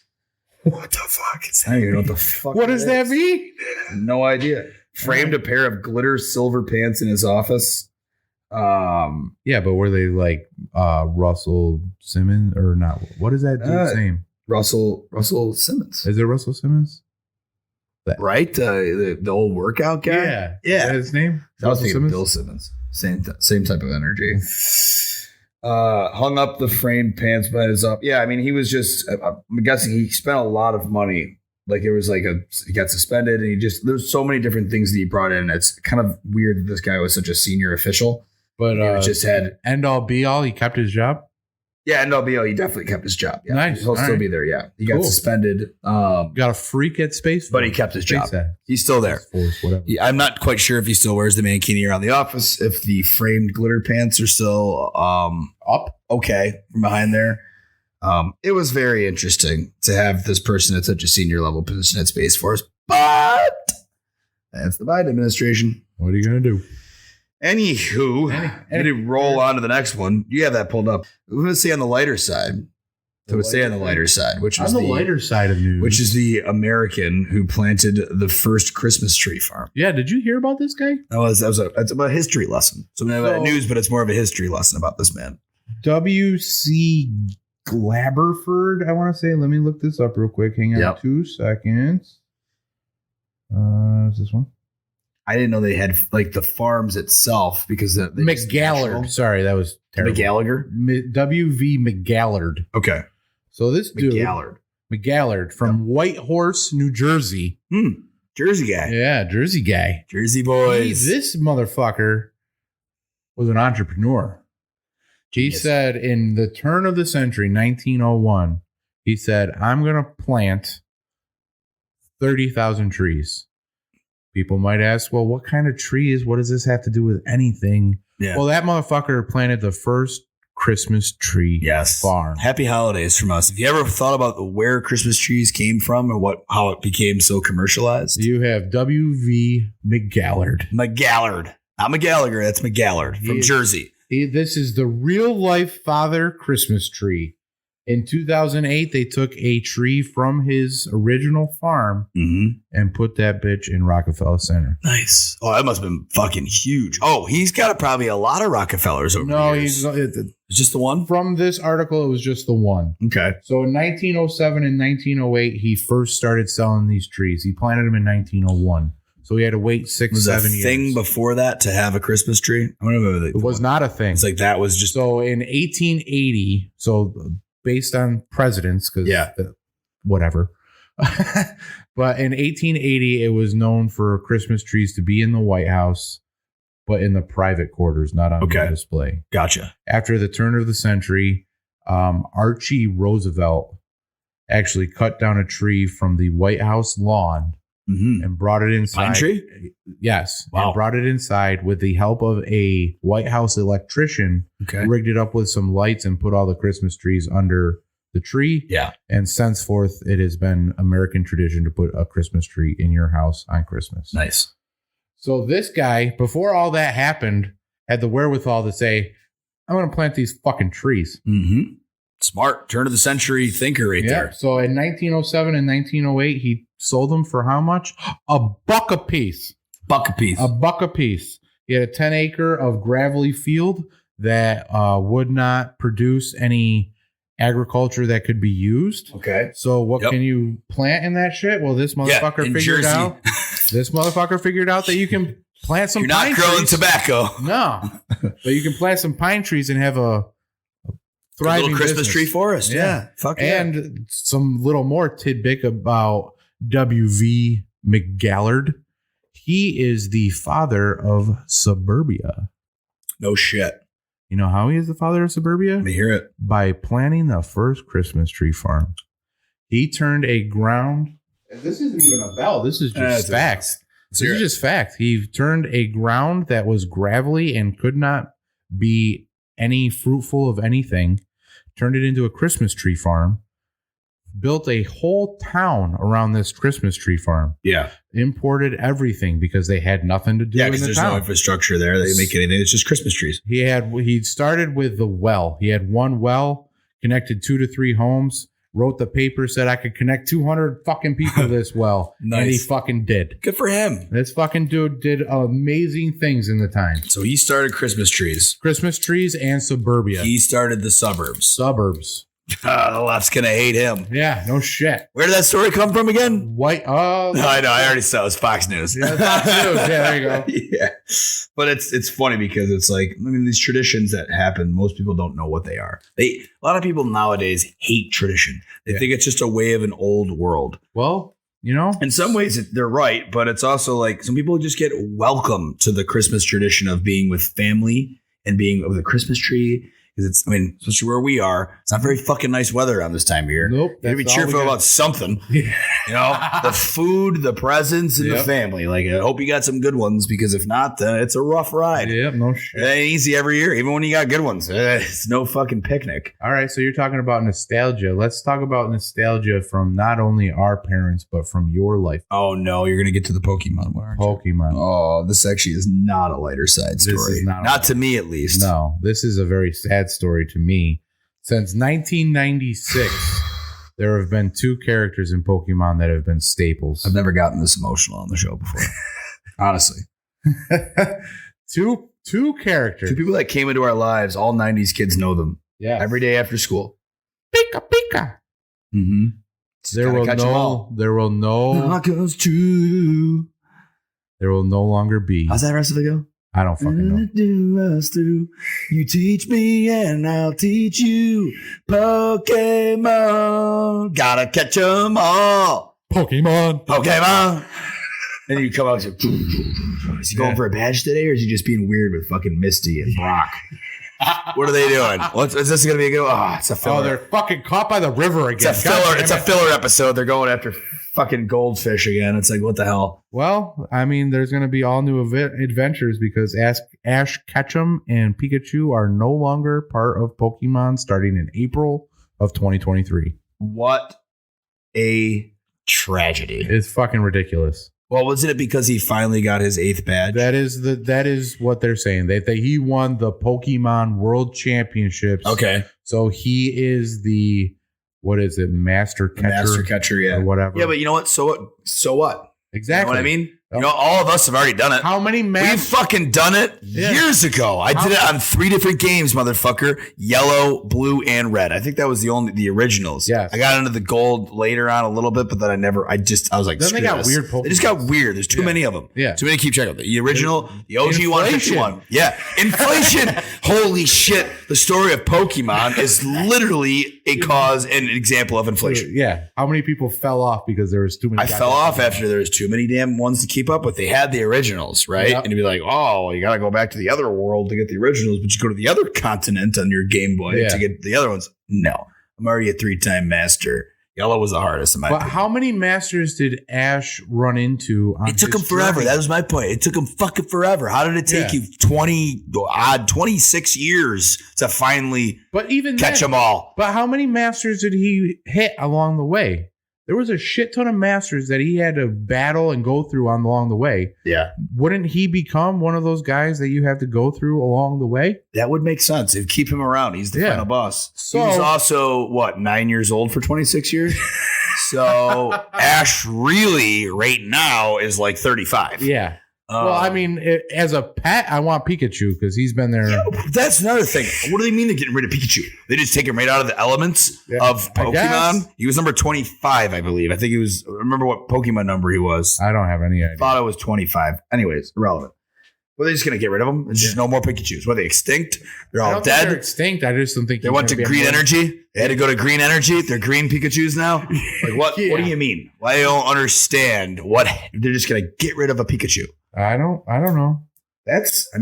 What the fuck is that? I don't even know what the fuck. What does that mean? No idea. Framed a pair of glitter silver pants in his office. Yeah, but were they like Russell Simmons or not? What is that dude's name? Russell Simmons. Is it Russell Simmons? Right? The old workout guy? Yeah. Yeah. Is that his name? I was Russell thinking Simmons? Bill Simmons. Same type of energy. Hung up the framed pants behind his up. Yeah, I mean, he was just, I'm guessing he spent a lot of money. Like it was like he got suspended and there's so many different things that he brought in. It's kind of weird that this guy was such a senior official. But He just had, end all be all, he kept his job. yeah, NWO, he definitely kept his job. Yeah. Nice. He'll All still right. be there. Yeah. He got Cool. suspended. Got a freak at Space, But he kept his job. Space He's still there. Force, whatever. I'm not quite sure if he still wears the mankini around the office, if the framed glitter pants are still up okay from behind there. It was very interesting to have this person at such a senior level position at Space Force, but that's the Biden administration. What are you gonna do? Anywho, to roll on to the next one. You have that pulled up. I'm going to say on the lighter side. I would say on the lighter side, which was on the lighter side of news, which is the American who planted the first Christmas tree farm. yeah. Did you hear about this guy? That's about a history lesson. So, about news, but it's more of a history lesson about this man. W.C. Glabberford, I want to say. Let me look this up real quick. Hang on 2 seconds. Is this one? I didn't know they had like the farms itself because McGallard. Sorry, that was terrible. McGallagher? W.V. McGallard. Okay. So this dude, McGallard from Whitehorse, New Jersey. Jersey guy. Yeah, Jersey guy. Jersey boys. This motherfucker was an entrepreneur. He said in the turn of the century, 1901, he said, I'm going to plant 30,000 trees. People might ask, well, what kind of trees? What does this have to do with anything? Yeah. Well, that motherfucker planted the first Christmas tree farm. Happy holidays from us. Have you ever thought about where Christmas trees came from and how it became so commercialized? You have W.V. McGallard. McGallard. Not McGallagher. That's McGallard from Jersey. This is the real life father Christmas tree. In 2008, they took a tree from his original farm and put that bitch in Rockefeller Center. Nice. Oh, that must have been fucking huge. Oh, he's got probably a lot of Rockefellers over the years. No, it's just the one? From this article, it was just the one. Okay. So in 1907 and 1908, he first started selling these trees. He planted them in 1901. So he had to wait 6-7 years. Was a thing before that to have a Christmas tree? I don't know. It was not a thing. It's like that was just... So in 1880, based on presidents, because whatever. But in 1880, it was known for Christmas trees to be in the White House, but in the private quarters, not on display. Gotcha. After the turn of the century, Archie Roosevelt actually cut down a tree from the White House lawn and brought it inside. Pine tree? Yes. Wow. And brought it inside with the help of a White House electrician. Okay. Rigged it up with some lights and put all the Christmas trees under the tree. Yeah. And henceforth, it has been American tradition to put a Christmas tree in your house on Christmas. Nice. So this guy, before all that happened, had the wherewithal to say, I'm going to plant these fucking trees. Mm-hmm. Smart. Turn of the century thinker there. So in 1907 and 1908, he sold them for how much? $1 a piece. $1 a piece. He had a 10-acre of gravelly field that would not produce any agriculture that could be used. Okay. So what can you plant in that shit? Well, this motherfucker figured out. This motherfucker figured out that you can plant some. You're not growing tobacco. No, but you can plant some pine trees and have a thriving little Christmas business. Tree forest. Yeah. Fuck yeah. And some little more tidbit about W.V. McGallard. He is the father of suburbia. No shit. You know how he is the father of suburbia? Let me hear it. By planting the first Christmas tree farm. He turned a ground. This isn't even a bell. This is just facts. This is just fact. He turned a ground that was gravelly and could not be any fruitful of anything, turned it into a Christmas tree farm, built a whole town around this Christmas tree farm. Yeah. Imported everything because they had nothing to do in the town. There's no infrastructure there. They didn't make anything. It's just Christmas trees. He started with the well. He had one well, connected 2 to 3 homes, wrote the paper, said I could connect 200 fucking people to this well. Nice. And he fucking did. Good for him. This fucking dude did amazing things in the time. So he started Christmas trees. Christmas trees and suburbia. He started the suburbs. The left's going to hate him. Yeah, no shit. Where did that story come from again? White. Oh, no, I know. I already saw it. It was Fox News. Yeah, Fox News. Yeah, there you go. Yeah. But it's funny because it's like, I mean, these traditions that happen, most people don't know what they are. A lot of people nowadays hate tradition. They think it's just a way of an old world. Well, you know, in some ways they're right, but it's also like some people just get welcome to the Christmas tradition of being with family and being with a Christmas tree. Because it's, I mean, especially where we are, it's not very fucking nice weather around this time of year. Nope. You gotta be cheerful about something. You know, the food, the presents, and the family. Like, I hope you got some good ones because if not, then it's a rough ride. Yeah, no shit. It ain't easy every year, even when you got good ones. It's no fucking picnic. All right, so you're talking about nostalgia. Let's talk about nostalgia from not only our parents, but from your life. Oh, no, you're going to get to the Pokemon one, aren't you? Pokemon. Oh, this actually is not a lighter side story. This is not to me, at least. No, this is a very sad story to me. Since 1996, there have been 2 characters in Pokemon that have been staples. I've never gotten this emotional on the show before. Honestly. Two characters. 2 people that came into our lives. All 90s kids know them. Yeah. Every day after school. Pikachu! Pika Pika. Mm-hmm. There will no longer be. How's that rest of it go? I don't fucking know. You teach me and I'll teach you Pokemon. Gotta catch 'em all. Pokemon. And you come out and say, is he going for a badge today or is he just being weird with fucking Misty and Brock? What are they doing? Is this going to be a good? Oh, it's a filler. Oh, they're fucking caught by the river again. It's a filler. It's a filler episode. They're going after fucking goldfish again. It's like, what the hell? Well, I mean, there's going to be all new adventures because Ash Ketchum and Pikachu are no longer part of Pokemon starting in April of 2023. What a tragedy. It's fucking ridiculous. Well, wasn't it because he finally got his 8th badge? That is what they're saying. He won the Pokemon World Championships. Okay. So he is the, what is it, Master Catcher? Master Catcher, yeah. Or whatever. Yeah, but you know what? So what? Exactly. You know what I mean? You know, all of us have already done it. How many We've fucking done it years ago. I did it on 3 different games, motherfucker. Yellow, blue, and red. I think that was the originals. Yeah. I got into the gold later on a little bit, but then I was like, then they got weird Pokemon. They just got weird. There's too many of them. Yeah. Too many to keep track of. The original, the OG 151. Yeah. Inflation. Holy shit. The story of Pokemon is literally a cause and an example of inflation. Yeah. How many people fell off because there was too many? I fell off after there was too many damn ones to keep up with. They had the originals, right? Yep. And you'd be like, oh, you got to go back to the other world to get the originals, but you go to the other continent on your Game Boy to get the other ones. No, I'm already a 3-time master. Yellow was the hardest in my opinion. How many masters did Ash run into? It took him forever. That was my point. It took him fucking forever. How did it take you 26 years to finally catch them all? But how many masters did he hit along the way? There was a shit ton of masters that he had to battle and go through along the way. Yeah. Wouldn't he become one of those guys that you have to go through along the way? That would make sense. It'd keep him around. He's the final boss. So, he was also, 9 years old for 26 years? So Ash really right now is like 35. Yeah. Well, I mean, as a pet, I want Pikachu because he's been there. Yeah, that's another thing. What do they mean they're getting rid of Pikachu? They just take him right out of the elements of Pokemon? He was number 25, I believe. I think he was, remember what Pokemon number he was. I don't have any idea. I thought it was 25. Anyways, irrelevant. Well, they're just going to get rid of them. There's just no more Pikachus. Were they extinct? They're all dead? They're extinct. I just don't think they went to green energy. They had to go to green energy. They're green Pikachus now. Like what? What do you mean? Well, I don't understand what they're just going to get rid of a Pikachu. I don't know. That's, I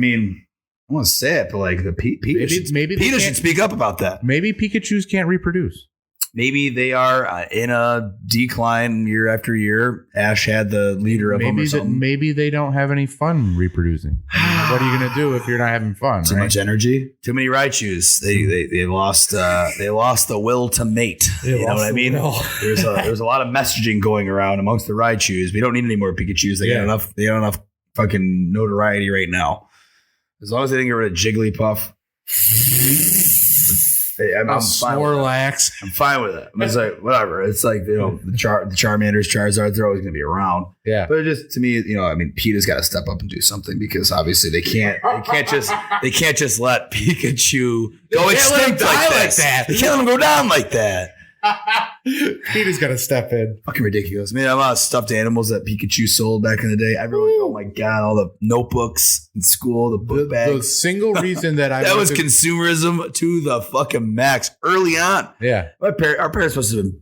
want to say it, but like the PETA should speak up about that. Maybe Pikachus can't reproduce. Maybe they are in a decline year after year. Ash had the leader of them or something. Maybe they don't have any fun reproducing. What are you going to do if you're not having fun? Too much energy, too many Raichus. They lost the will to mate. You know what I mean? There's a lot of messaging going around amongst the Raichus. We don't need any more Pikachus. They got enough. They got enough fucking notoriety right now. As long as they didn't get rid of Jigglypuff. I'm fine with Snorlax. I'm fine with it. It's like whatever. It's like the Charmanders, Charizards, they're always going to be around. Yeah, but it just to me, PETA's got to step up and do something because obviously they can't just let Pikachu go extinct like that. They can't let him go down like that. PETA's got to step in. Fucking ridiculous. I mean, a lot of stuffed animals that Pikachu sold back in the day. Everyone, oh my god, all the notebooks in school, the book bags. The single reason that that was consumerism to the fucking max early on. Yeah, our parents must have been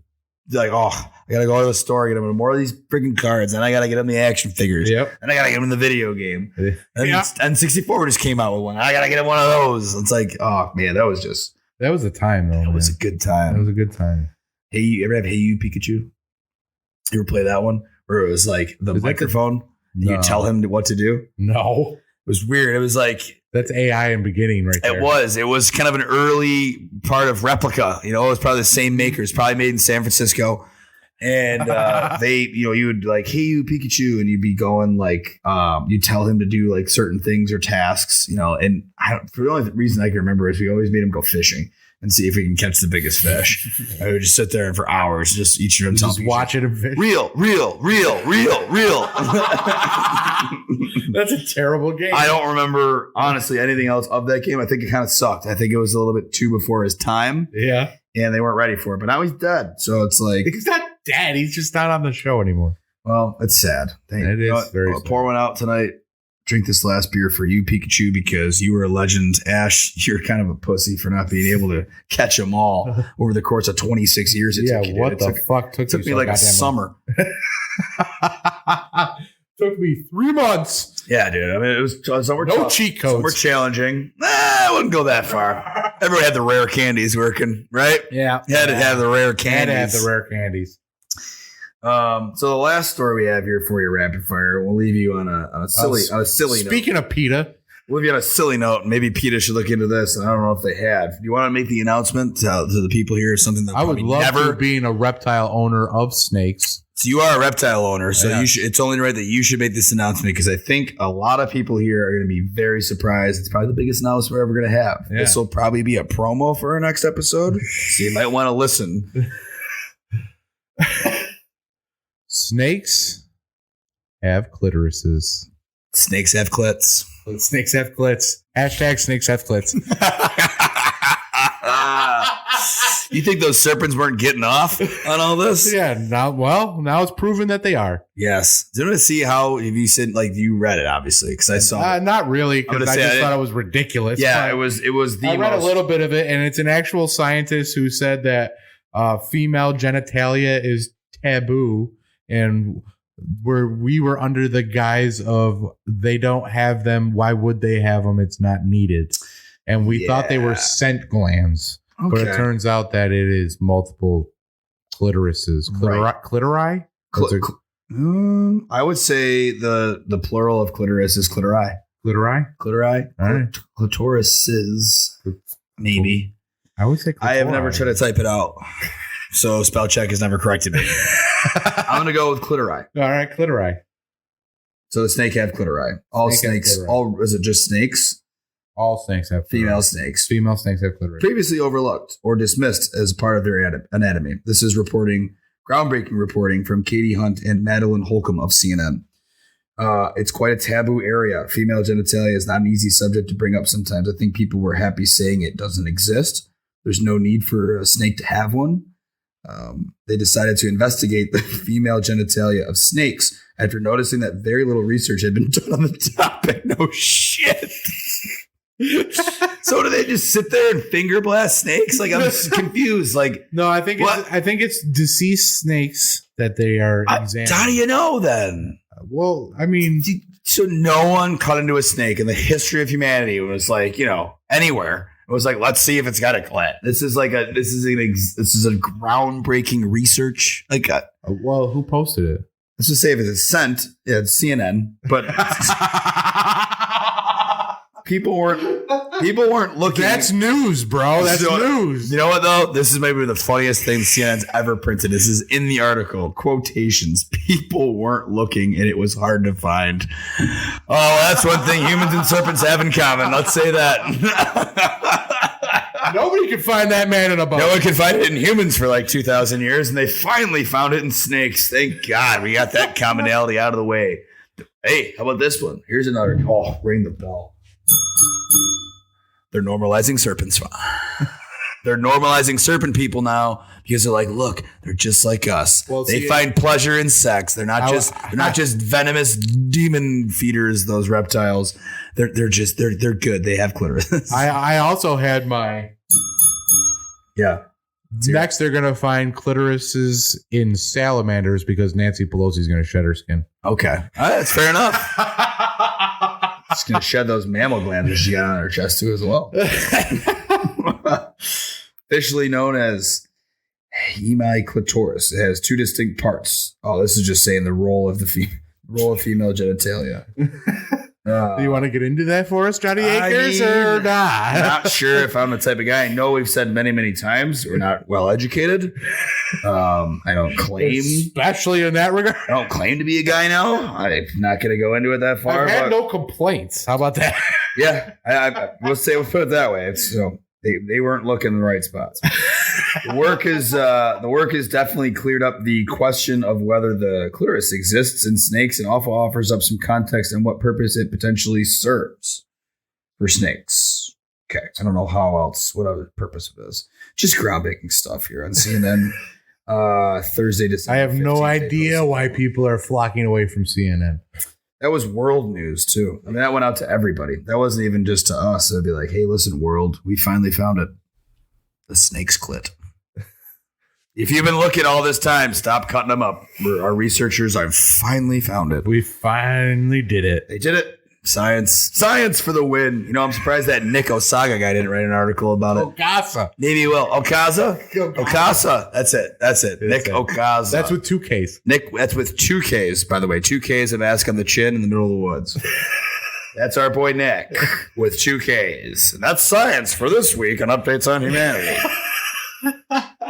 like, oh, I gotta go to the store, get them more of these freaking cards, and I gotta get them the action figures. Yep, and I gotta get them the video game. And N64 just came out with one. I gotta get him one of those. It's like, oh man, that was a time though. It was a good time. It was a good time. Hey, you ever have Hey You Pikachu? You ever play that one where it was like the microphone? And you tell him what to do? No. It was weird. It was like that's AI in beginning right there. It was kind of an early part of Replica. It was probably the same makers, probably made in San Francisco. And you would like, Hey You Pikachu, and you'd be going like, you tell him to do like certain things or tasks, and for the only reason I can remember is we always made him go fishing and see if we can catch the biggest fish. I would just sit there and for hours, just each of them just watching him fish. Real. That's a terrible game. I don't remember honestly anything else of that game. I think it kind of sucked. I think it was a little bit too before his time. Yeah. and they weren't ready for it. But now he's dead. So it's like He's not dead. He's just not on the show anymore. well, it's sad. It is very I'll sad. pour one out tonight. Drink this last beer for you, Pikachu, because you were a legend. Ash, you're kind of a pussy for not being able to catch them all over the course of 26 years. It Yeah, took you, what dude. the fuck It took you me so like a goddamn summer. long? Took me 3 months. Yeah, dude. I mean, it was some were No tough, cheat some were codes. challenging. I wouldn't go that far. Everyone had the rare candies working, right? Yeah. You had to have the rare Had candies. to have the rare candies. So the last story we have here for your rapid fire, we'll leave you on a silly note. Speaking of PETA, We'll leave you on a silly note. Maybe PETA should look into this. And I don't know if they have. Do you want to make the announcement to the people here? Something that I would probably love never. to being a reptile owner of snakes. So you are a reptile owner, so Yeah. you should. It's only right that you should make this announcement because I think a lot of people here are going to be very surprised. It's probably the biggest announcement we're ever going to have. Yeah. This will probably be a promo for our next episode, so you might want to listen. Snakes have clitorises. Snakes have clits. Snakes have clits. Hashtag snakes have clits. You think those serpents weren't getting off on all this? Yeah. Now it's proven that they are. Yes. Do you want to see how? If you said like you read it, obviously, because I saw. Not really, I'm because gonna I say just I thought didn't- it was ridiculous. Yeah, but it was the I read most. a little bit of it, and it's an actual scientist who said that female genitalia is taboo, and we were under the guise of they don't have them. Why would they have them? It's not needed, and we thought they were Yeah. scent glands, but it Okay. turns out that it is multiple clitorises. Right. Clitori? I would say the plural of clitoris is clitori. Clitori? Clitori. All right. Clitorises. Maybe. I would say clitori. I have never tried to type it out, so spell check has never corrected me. I'm gonna go with clitori. All right, clitori. So the snake have clitori. All Snake have snakes. clitori. All is it just snakes? All snakes have clitori. Female snakes. Female snakes have clitoris. Previously overlooked or dismissed as part of their anatomy. This is groundbreaking reporting from Katie Hunt and Madeline Holcomb of CNN. It's quite a taboo area. Female genitalia is not an easy subject to bring up sometimes. I think people were happy saying it doesn't exist. There's no need for a snake to have one. They decided to investigate the female genitalia of snakes after noticing that very little research had been done on the topic. No shit. So do they just sit there and finger blast snakes? Like I'm just confused. Like No, I think it's deceased snakes that they are examining. how do you know then? Well, I mean, So no one cut into a snake in the history of humanity. It was like, anywhere. It was like, let's see if it's got a clit. This is a groundbreaking research. Like, well, who posted it? let's just say if it's sent, yeah, it's CNN, but people weren't looking. That's news, bro. That's So- news. You know what though? This is maybe the funniest thing CNN's ever printed. This is in the article. Quotations. People weren't looking and it was hard to find. Oh, that's one thing humans and serpents have in common. Let's say that. Nobody could find that man in a boat. No one could find it in humans for like 2,000 years, and they finally found it in snakes. Thank God we got that commonality out of the way. Hey, how about this one? Here's another. Oh, ring the bell. They're normalizing serpents. They're normalizing serpent people now because they're like, look, they're just like us. Well, they see, find pleasure in sex. They're not just venomous demon feeders. Those reptiles. They're good. They have clitoris. I also had my. Yeah. Next, they're going to find clitorises in salamanders because Nancy Pelosi's going to shed her skin. Okay. All right, that's fair enough. She's going to shed those mammal glands that she got on her chest too as well. Officially known as hemiclitoris. It has two distinct parts. Oh, this is just saying the role of female genitalia. Do you want to get into that for us, Johnny I Akers, mean, or not? Not sure if I'm the type of guy. I know we've said many, many times we're not well educated. I don't claim. Especially in that regard. I don't claim to be a guy now. I'm not going to go into it that far. I've had but- no complaints. How about that? Yeah, we'll put it that way. It's they weren't looking in the right spots. The work has definitely cleared up the question of whether the clitoris exists in snakes, and also offers up some context on what purpose it potentially serves for snakes. Okay. I don't know how else, what other purpose it is. Just groundbreaking stuff here on CNN. Thursday, December I have no 15th, idea why people are flocking away from CNN. That was world news too. I mean, that went out to everybody. That wasn't even just to us. It'd be like, hey, listen, world, we finally found it. The snake's clit. If you've been looking all this time, stop cutting them up. Our researchers have finally found it. We finally did it. They did it. Science for the win. You know, I'm surprised that Nick Osaga guy didn't write an article about it. Okasa. Maybe he will. Okasa. That's it. Nick Okaza. That's with 2 Ks. Nick, that's with 2 Ks, by the way. 2 Ks of mask on the chin in the middle of the woods. That's our boy Nick with 2 Ks. And that's science for this week on Updates on Humanity.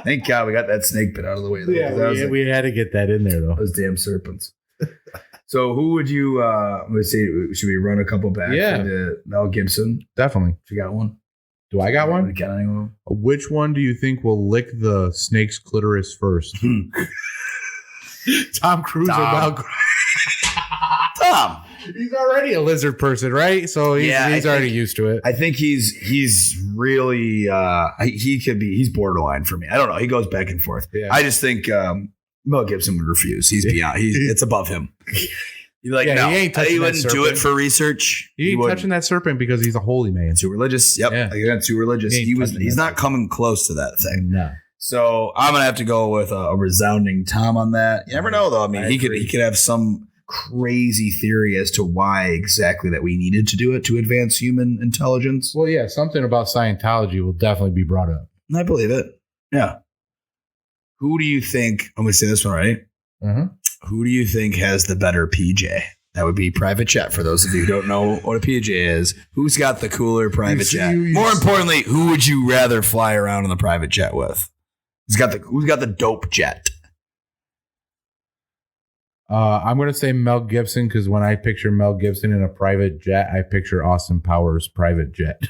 Thank God we got that snake bit out of the way. Though, Yeah, we had to get that in there, though. Those damn serpents. So who would you, let's see, should we run a couple back? Yeah. To Mel Gibson? Definitely. You got one? Do I got one? Got anyone? Which one do you think will lick the snake's clitoris first? Tom Cruise or Mel? Tom. He's already a lizard person, right? So he's already used to it. I think he's really he's borderline for me. I don't know. He goes back and forth. Yeah. I just think Mel Gibson would refuse. He's beyond. It's above him. He'd be like, no, he wouldn't do it for research. He ain't touching that serpent because he's a holy man. Too religious. Yep. Yeah. Again, too religious. He's not coming close to that thing. No. So I'm gonna have to go with a resounding Tom on that. You never know though. I mean, he could have some crazy theory as to why exactly that we needed to do it to advance human intelligence. Well, yeah, something about Scientology will definitely be brought up. I believe it. Yeah. Who do you think? I'm going to say this one, right? Mm-hmm. Who do you think has the better PJ? That would be private jet. For those of you who don't know what a PJ is, who's got the cooler private jet? More importantly, who would you rather fly around in the private jet with? Who's got the dope jet? I'm going to say Mel Gibson because when I picture Mel Gibson in a private jet, I picture Austin Powers' private jet.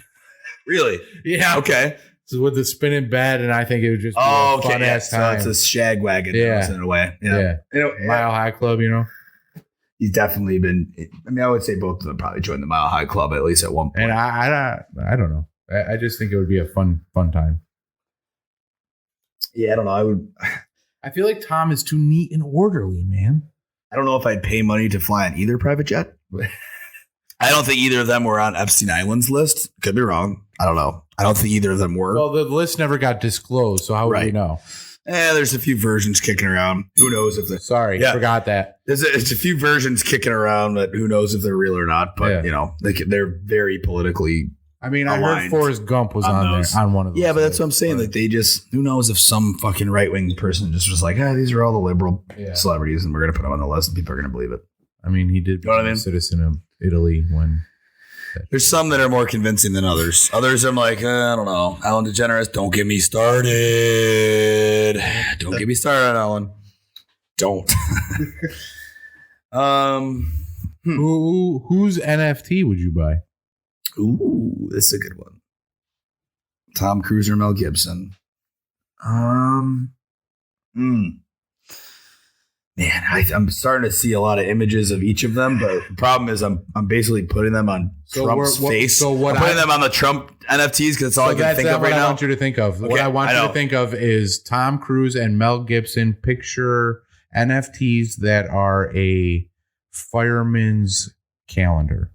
Really? Yeah. Okay. So with the spinning bed, and I think it would just be a fun ass time. So it's a shag wagon in a way. Yeah. Mile High Club, He's definitely been. I mean, I would say both of them probably joined the Mile High Club at least at one point. And I don't know. I just think it would be a fun time. Yeah, I don't know. I feel like Tom is too neat and orderly, man. I don't know if I'd pay money to fly on either private jet. I don't think either of them were on Epstein Island's list. Could be wrong. I don't know. I don't think either of them were. Well, the list never got disclosed, so how would we know? There's a few versions kicking around. Who knows if forgot that. There's a few versions kicking around, but who knows if they're real or not. But, they're very politically I heard Forrest Gump was on there, on one of those. Yeah, but that's what I'm saying. Like they just, who knows if some fucking right-wing person just was like, these are all the liberal celebrities and we're going to put them on the list and people are going to believe it. I mean, he did become a citizen of Italy when... There's some that are more convincing than others. Others I'm like, I don't know. Ellen DeGeneres, don't get me started. Don't get me started, Ellen. Don't. Whose NFT would you buy? Ooh, this is a good one. Tom Cruise or Mel Gibson? Man, I'm starting to see a lot of images of each of them, but the problem is I'm basically putting them on Trump's face. I'm putting them on the Trump NFTs because that's all I can think of right now. I want you to think of. Okay, what I want you to think of is Tom Cruise and Mel Gibson picture NFTs that are a fireman's calendar.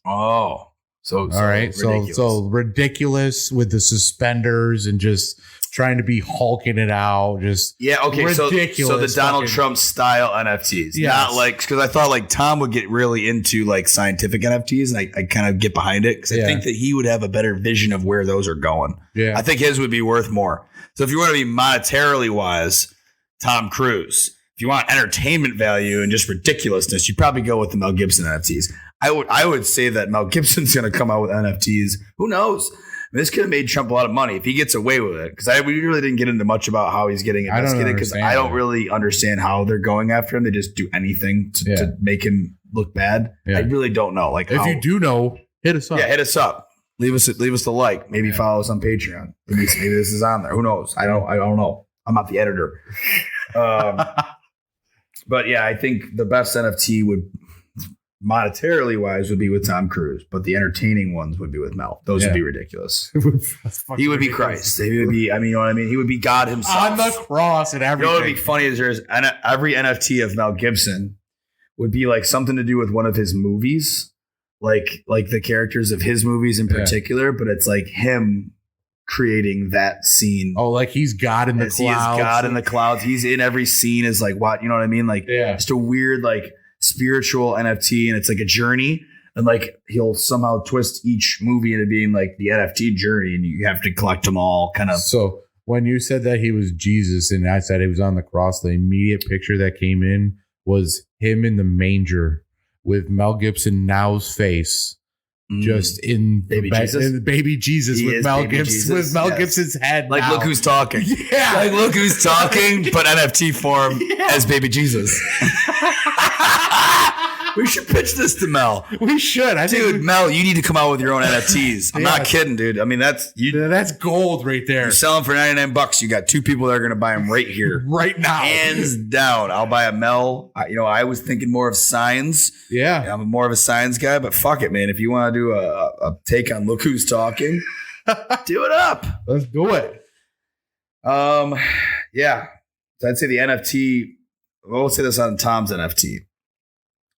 Oh. So all right. Ridiculous. So ridiculous with the suspenders and just trying to be hulking it out. Just okay. Ridiculous. So the Donald Trump style NFTs, not like, because I thought like Tom would get really into like scientific NFTs, and I kind of get behind it because I think that he would have a better vision of where those are going. Yeah, I think his would be worth more. So if you want to be monetarily wise, Tom Cruise. If you want entertainment value and just ridiculousness, you'd probably go with the Mel Gibson NFTs. I would say that Mel Gibson's going to come out with NFTs. Who knows? I mean, this could have made Trump a lot of money if he gets away with it. Because we really didn't get into much about how he's getting investigated. Because I don't really understand how they're going after him. They just do anything to make him look bad. Yeah. I really don't know. Like, if you do know, hit us up. Yeah, hit us up. Leave us a like. Maybe follow us on Patreon. Maybe this is on there. Who knows? I don't know. I'm not the editor. But yeah, I think the best NFT monetarily wise would be with Tom Cruise, but the entertaining ones would be with Mel. Those would be ridiculous. He would be Christ. He would be, I mean, you know what I mean? He would be God himself. On the cross and everything. You know what would be funny is every NFT of Mel Gibson would be like something to do with one of his movies, like the characters of his movies in particular, but it's like him creating that scene. Oh, like he's God in the clouds. He is God in the clouds. He's in every scene as like what, you know what I mean? Like just a weird like spiritual NFT, and it's like a journey, and like he'll somehow twist each movie into being like the NFT journey, and you have to collect them all kind of. So when you said that he was Jesus and I said he was on the cross, the immediate picture that came in was him in the manger with Mel Gibson now's face. Just in baby Jesus, in baby Jesus with Mel Gibson, with Mel Gibson's head. Like, look who's talking. Yeah. Like, look who's talking, but NFT form as baby Jesus. We should pitch this to Mel. We should. Dude, Mel, you need to come out with your own NFTs. I'm not kidding, dude. I mean, that's gold right there. You're selling for $99. You got two people that are going to buy them right here. Right now. Hands down. I'll buy a Mel. I was thinking more of signs. Yeah. I'm more of a signs guy, but fuck it, man. If you want to do a take on Look Who's Talking, do it up. Let's do it. Yeah. So I'd say the NFT, we'll say this on Tom's NFT.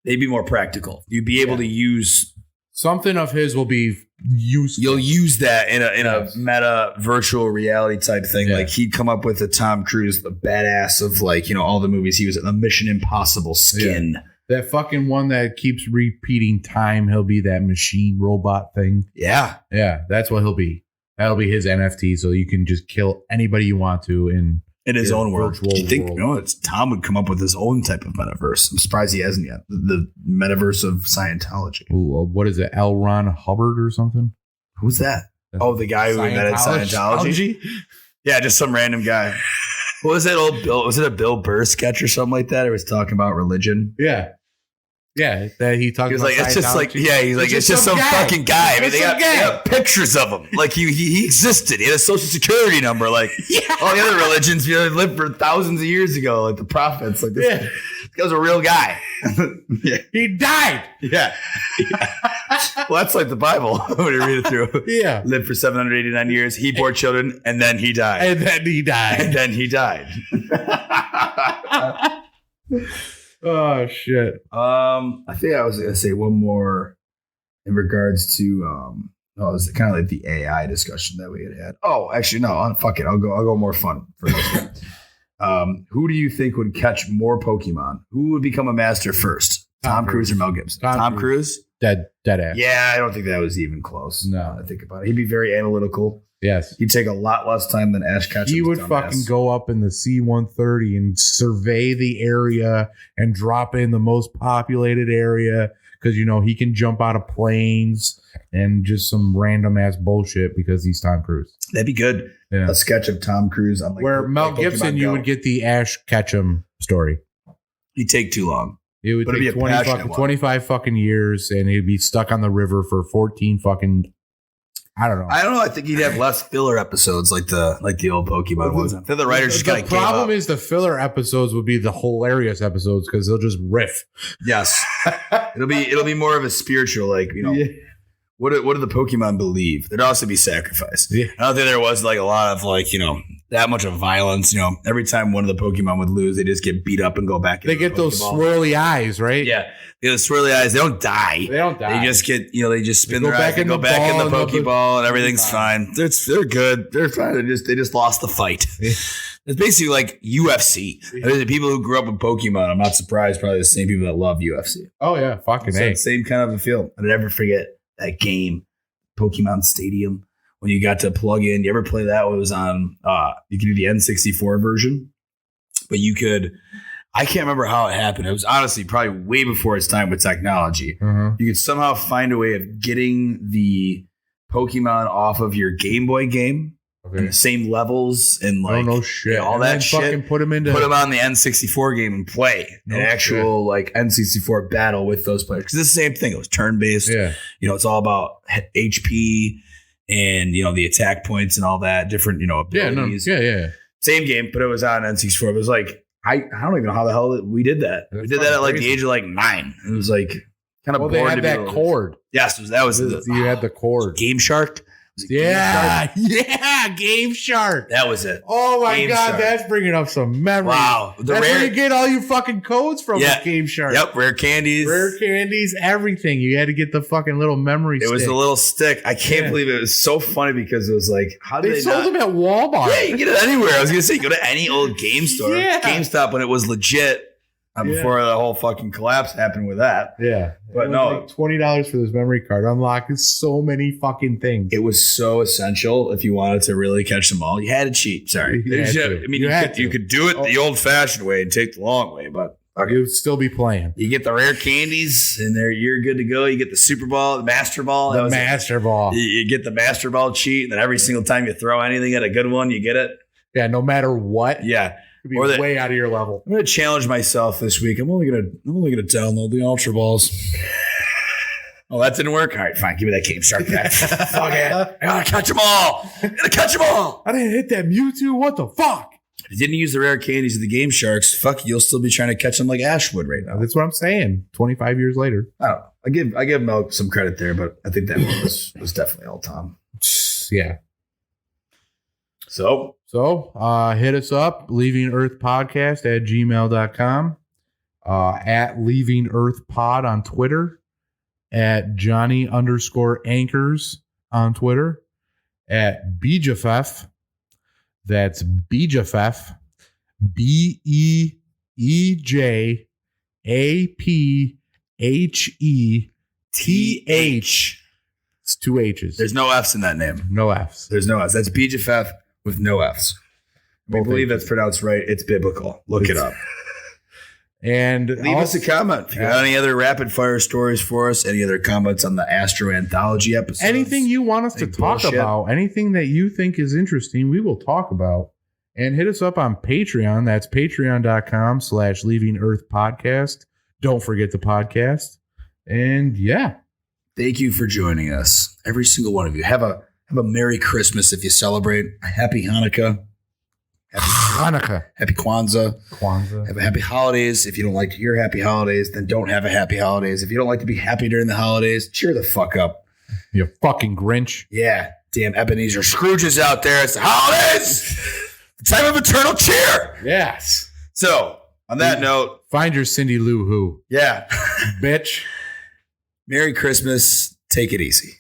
They'd be more practical. You'd be able to use something of his will be useful. You'll use that in a meta virtual reality type thing. Like he'd come up with a Tom Cruise, the badass of like, all the movies he was in, the Mission Impossible skin. Yeah. That fucking one that keeps repeating time. He'll be that machine robot thing. Yeah. Yeah. That's what he'll be. That'll be his NFT. So you can just kill anybody you want to in his own world. You think Tom would come up with his own type of metaverse? I'm surprised he hasn't yet. The metaverse of Scientology. Ooh, what is it? L. Ron Hubbard or something? Who's that? The guy who invented Scientology. Yeah, just some random guy. What was that old Bill? Was it a Bill Burr sketch or something like that? It was talking about religion. Yeah. Yeah, that he talked about. Like, it's just like, he's like, it's just some fucking guy. I mean, they got pictures of him. Like he existed. He had a social security number. Like all the other religions, they lived for thousands of years ago. Like the prophets. Like this guy's a real guy. He died. Yeah. Well, that's like the Bible when you read it through. Yeah. Lived for 789 years. He bore children, and then he died. And then he died. Oh shit. I think I was gonna say one more in regards to it was kind of like the AI discussion that we had. Oh, actually no, fuck it. I'll go more fun for this one. Who do you think would catch more Pokemon? Who would become a master first? Tom Cruise or Mel Gibson? Tom Cruise? Dead ass. Yeah, I don't think that was even close. No. I think about it. He'd be very analytical. Yes. He'd take a lot less time than Ash Ketchum. He would fucking go up in the C-130 and survey the area and drop in the most populated area because, he can jump out of planes and just some random ass bullshit because he's Tom Cruise. That'd be good. Yeah. A sketch of Tom Cruise on where Mel Gibson, you would get the Ash Ketchum story. He'd take too long. It would take 25 fucking years and he'd be stuck on the river for 14 fucking... I don't know. I think he'd have less filler episodes like the old Pokemon ones. I think the writers just kind of gave up. The problem is the filler episodes would be the hilarious episodes because they'll just riff. Yes, it'll be more of a spiritual, what do the Pokemon believe? There'd also be sacrifice. Yeah. I don't think there was a lot of that much of violence. Every time one of the Pokemon would lose, they just get beat up and go back. They get those swirly eyes, right? Yeah. The swirly eyes, they don't die. They just get, they just spin their eyes and go back in the Pokeball and everything's fine. They're good. They're fine. They just lost the fight. It's basically like UFC. I mean, the people who grew up with Pokemon, I'm not surprised, probably the same people that love UFC. Oh, yeah. Fucking A. Same kind of a feel. I'll never forget that game, Pokemon Stadium, when you got to plug in. You ever play that? It was on, you could do the N64 version, but you could... I can't remember how it happened. It was honestly probably way before its time with technology. Uh-huh. You could somehow find a way of getting the Pokemon off of your Game Boy game and the same levels and no shit. All that shit. Put them on the N64 game and play an actual N64 battle with those players. Because it's the same thing. It was turn based. Yeah. It's all about HP and the attack points and all that different abilities. Yeah. Same game, but it was on N64. It was I don't even know how the hell we did that. We did that at the age of 9. It was Kind of Well, they had that cord. Yes, that was you had the cord. Game Shark. Yeah, Game Shark. That was it. Oh my Game God, Shark. That's bringing up some memories. Wow. That's where you get all your fucking codes from with Game Shark. Yep, rare candies, everything. You had to get the fucking little memory stick. It was a little stick. I can't believe it. It was so funny because it was like, how did they sold them at Walmart? Yeah, you can get it anywhere. I was going to say, go to any old game store. Yeah. GameStop when it was legit. Before the whole fucking collapse happened with that. Yeah. But no. Like $20 for this memory card. Unlocked so many fucking things. It was so essential if you wanted to really catch them all. You had to cheat. Sorry. You could do it the old-fashioned way and take the long way, but you would still be playing. You get the rare candies, and you're good to go. You get the Super Ball, the Master Ball. Ball. You get the Master Ball cheat, and then every single time you throw anything at a good one, you get it. Yeah, no matter what. Yeah. Be way out of your level. I'm going to challenge myself this week. I'm only going to download the Ultra Balls. Oh, that didn't work. All right, fine. Give me that Game Shark back. Fuck it. I gotta catch them all. I didn't hit that Mewtwo. What the fuck? If you didn't use the rare candies of the Game Sharks, fuck, you'll still be trying to catch them like Ashwood right now. That's what I'm saying. 25 years later. I don't know. I give Mel some credit there, but I think that one was definitely all Tom. Yeah. So hit us up, Leaving Earth Podcast at gmail.com, at Leaving Earth Pod on Twitter, at Johnny_Anchors on Twitter, at Bijafef. That's Bijafef, BEJAPHETH. It's 2 H's. There's no F's in that name. No F's. There's no F's. That's Bijafef with no F's. I believe that's pronounced right. It's biblical. Look it up. And leave us a comment. If you got any other rapid fire stories for us, any other comments on the Astro Anthology episodes, anything you want us to talk about, anything that you think is interesting, we will talk about. And hit us up on Patreon. That's patreon.com/Leaving Earth Podcast. Don't forget the podcast. And thank you for joining us. Every single one of you. Have a Merry Christmas if you celebrate. A Happy Hanukkah. Happy Kwanzaa. Have a happy holidays. If you don't like to hear happy holidays, then don't have a happy holidays. If you don't like to be happy during the holidays, cheer the fuck up. You fucking Grinch. Yeah. Damn Ebenezer Scrooge's out there. It's the holidays. The time of eternal cheer. Yes. So, on that note, find your Cindy Lou Who. Yeah. Bitch. Merry Christmas. Take it easy.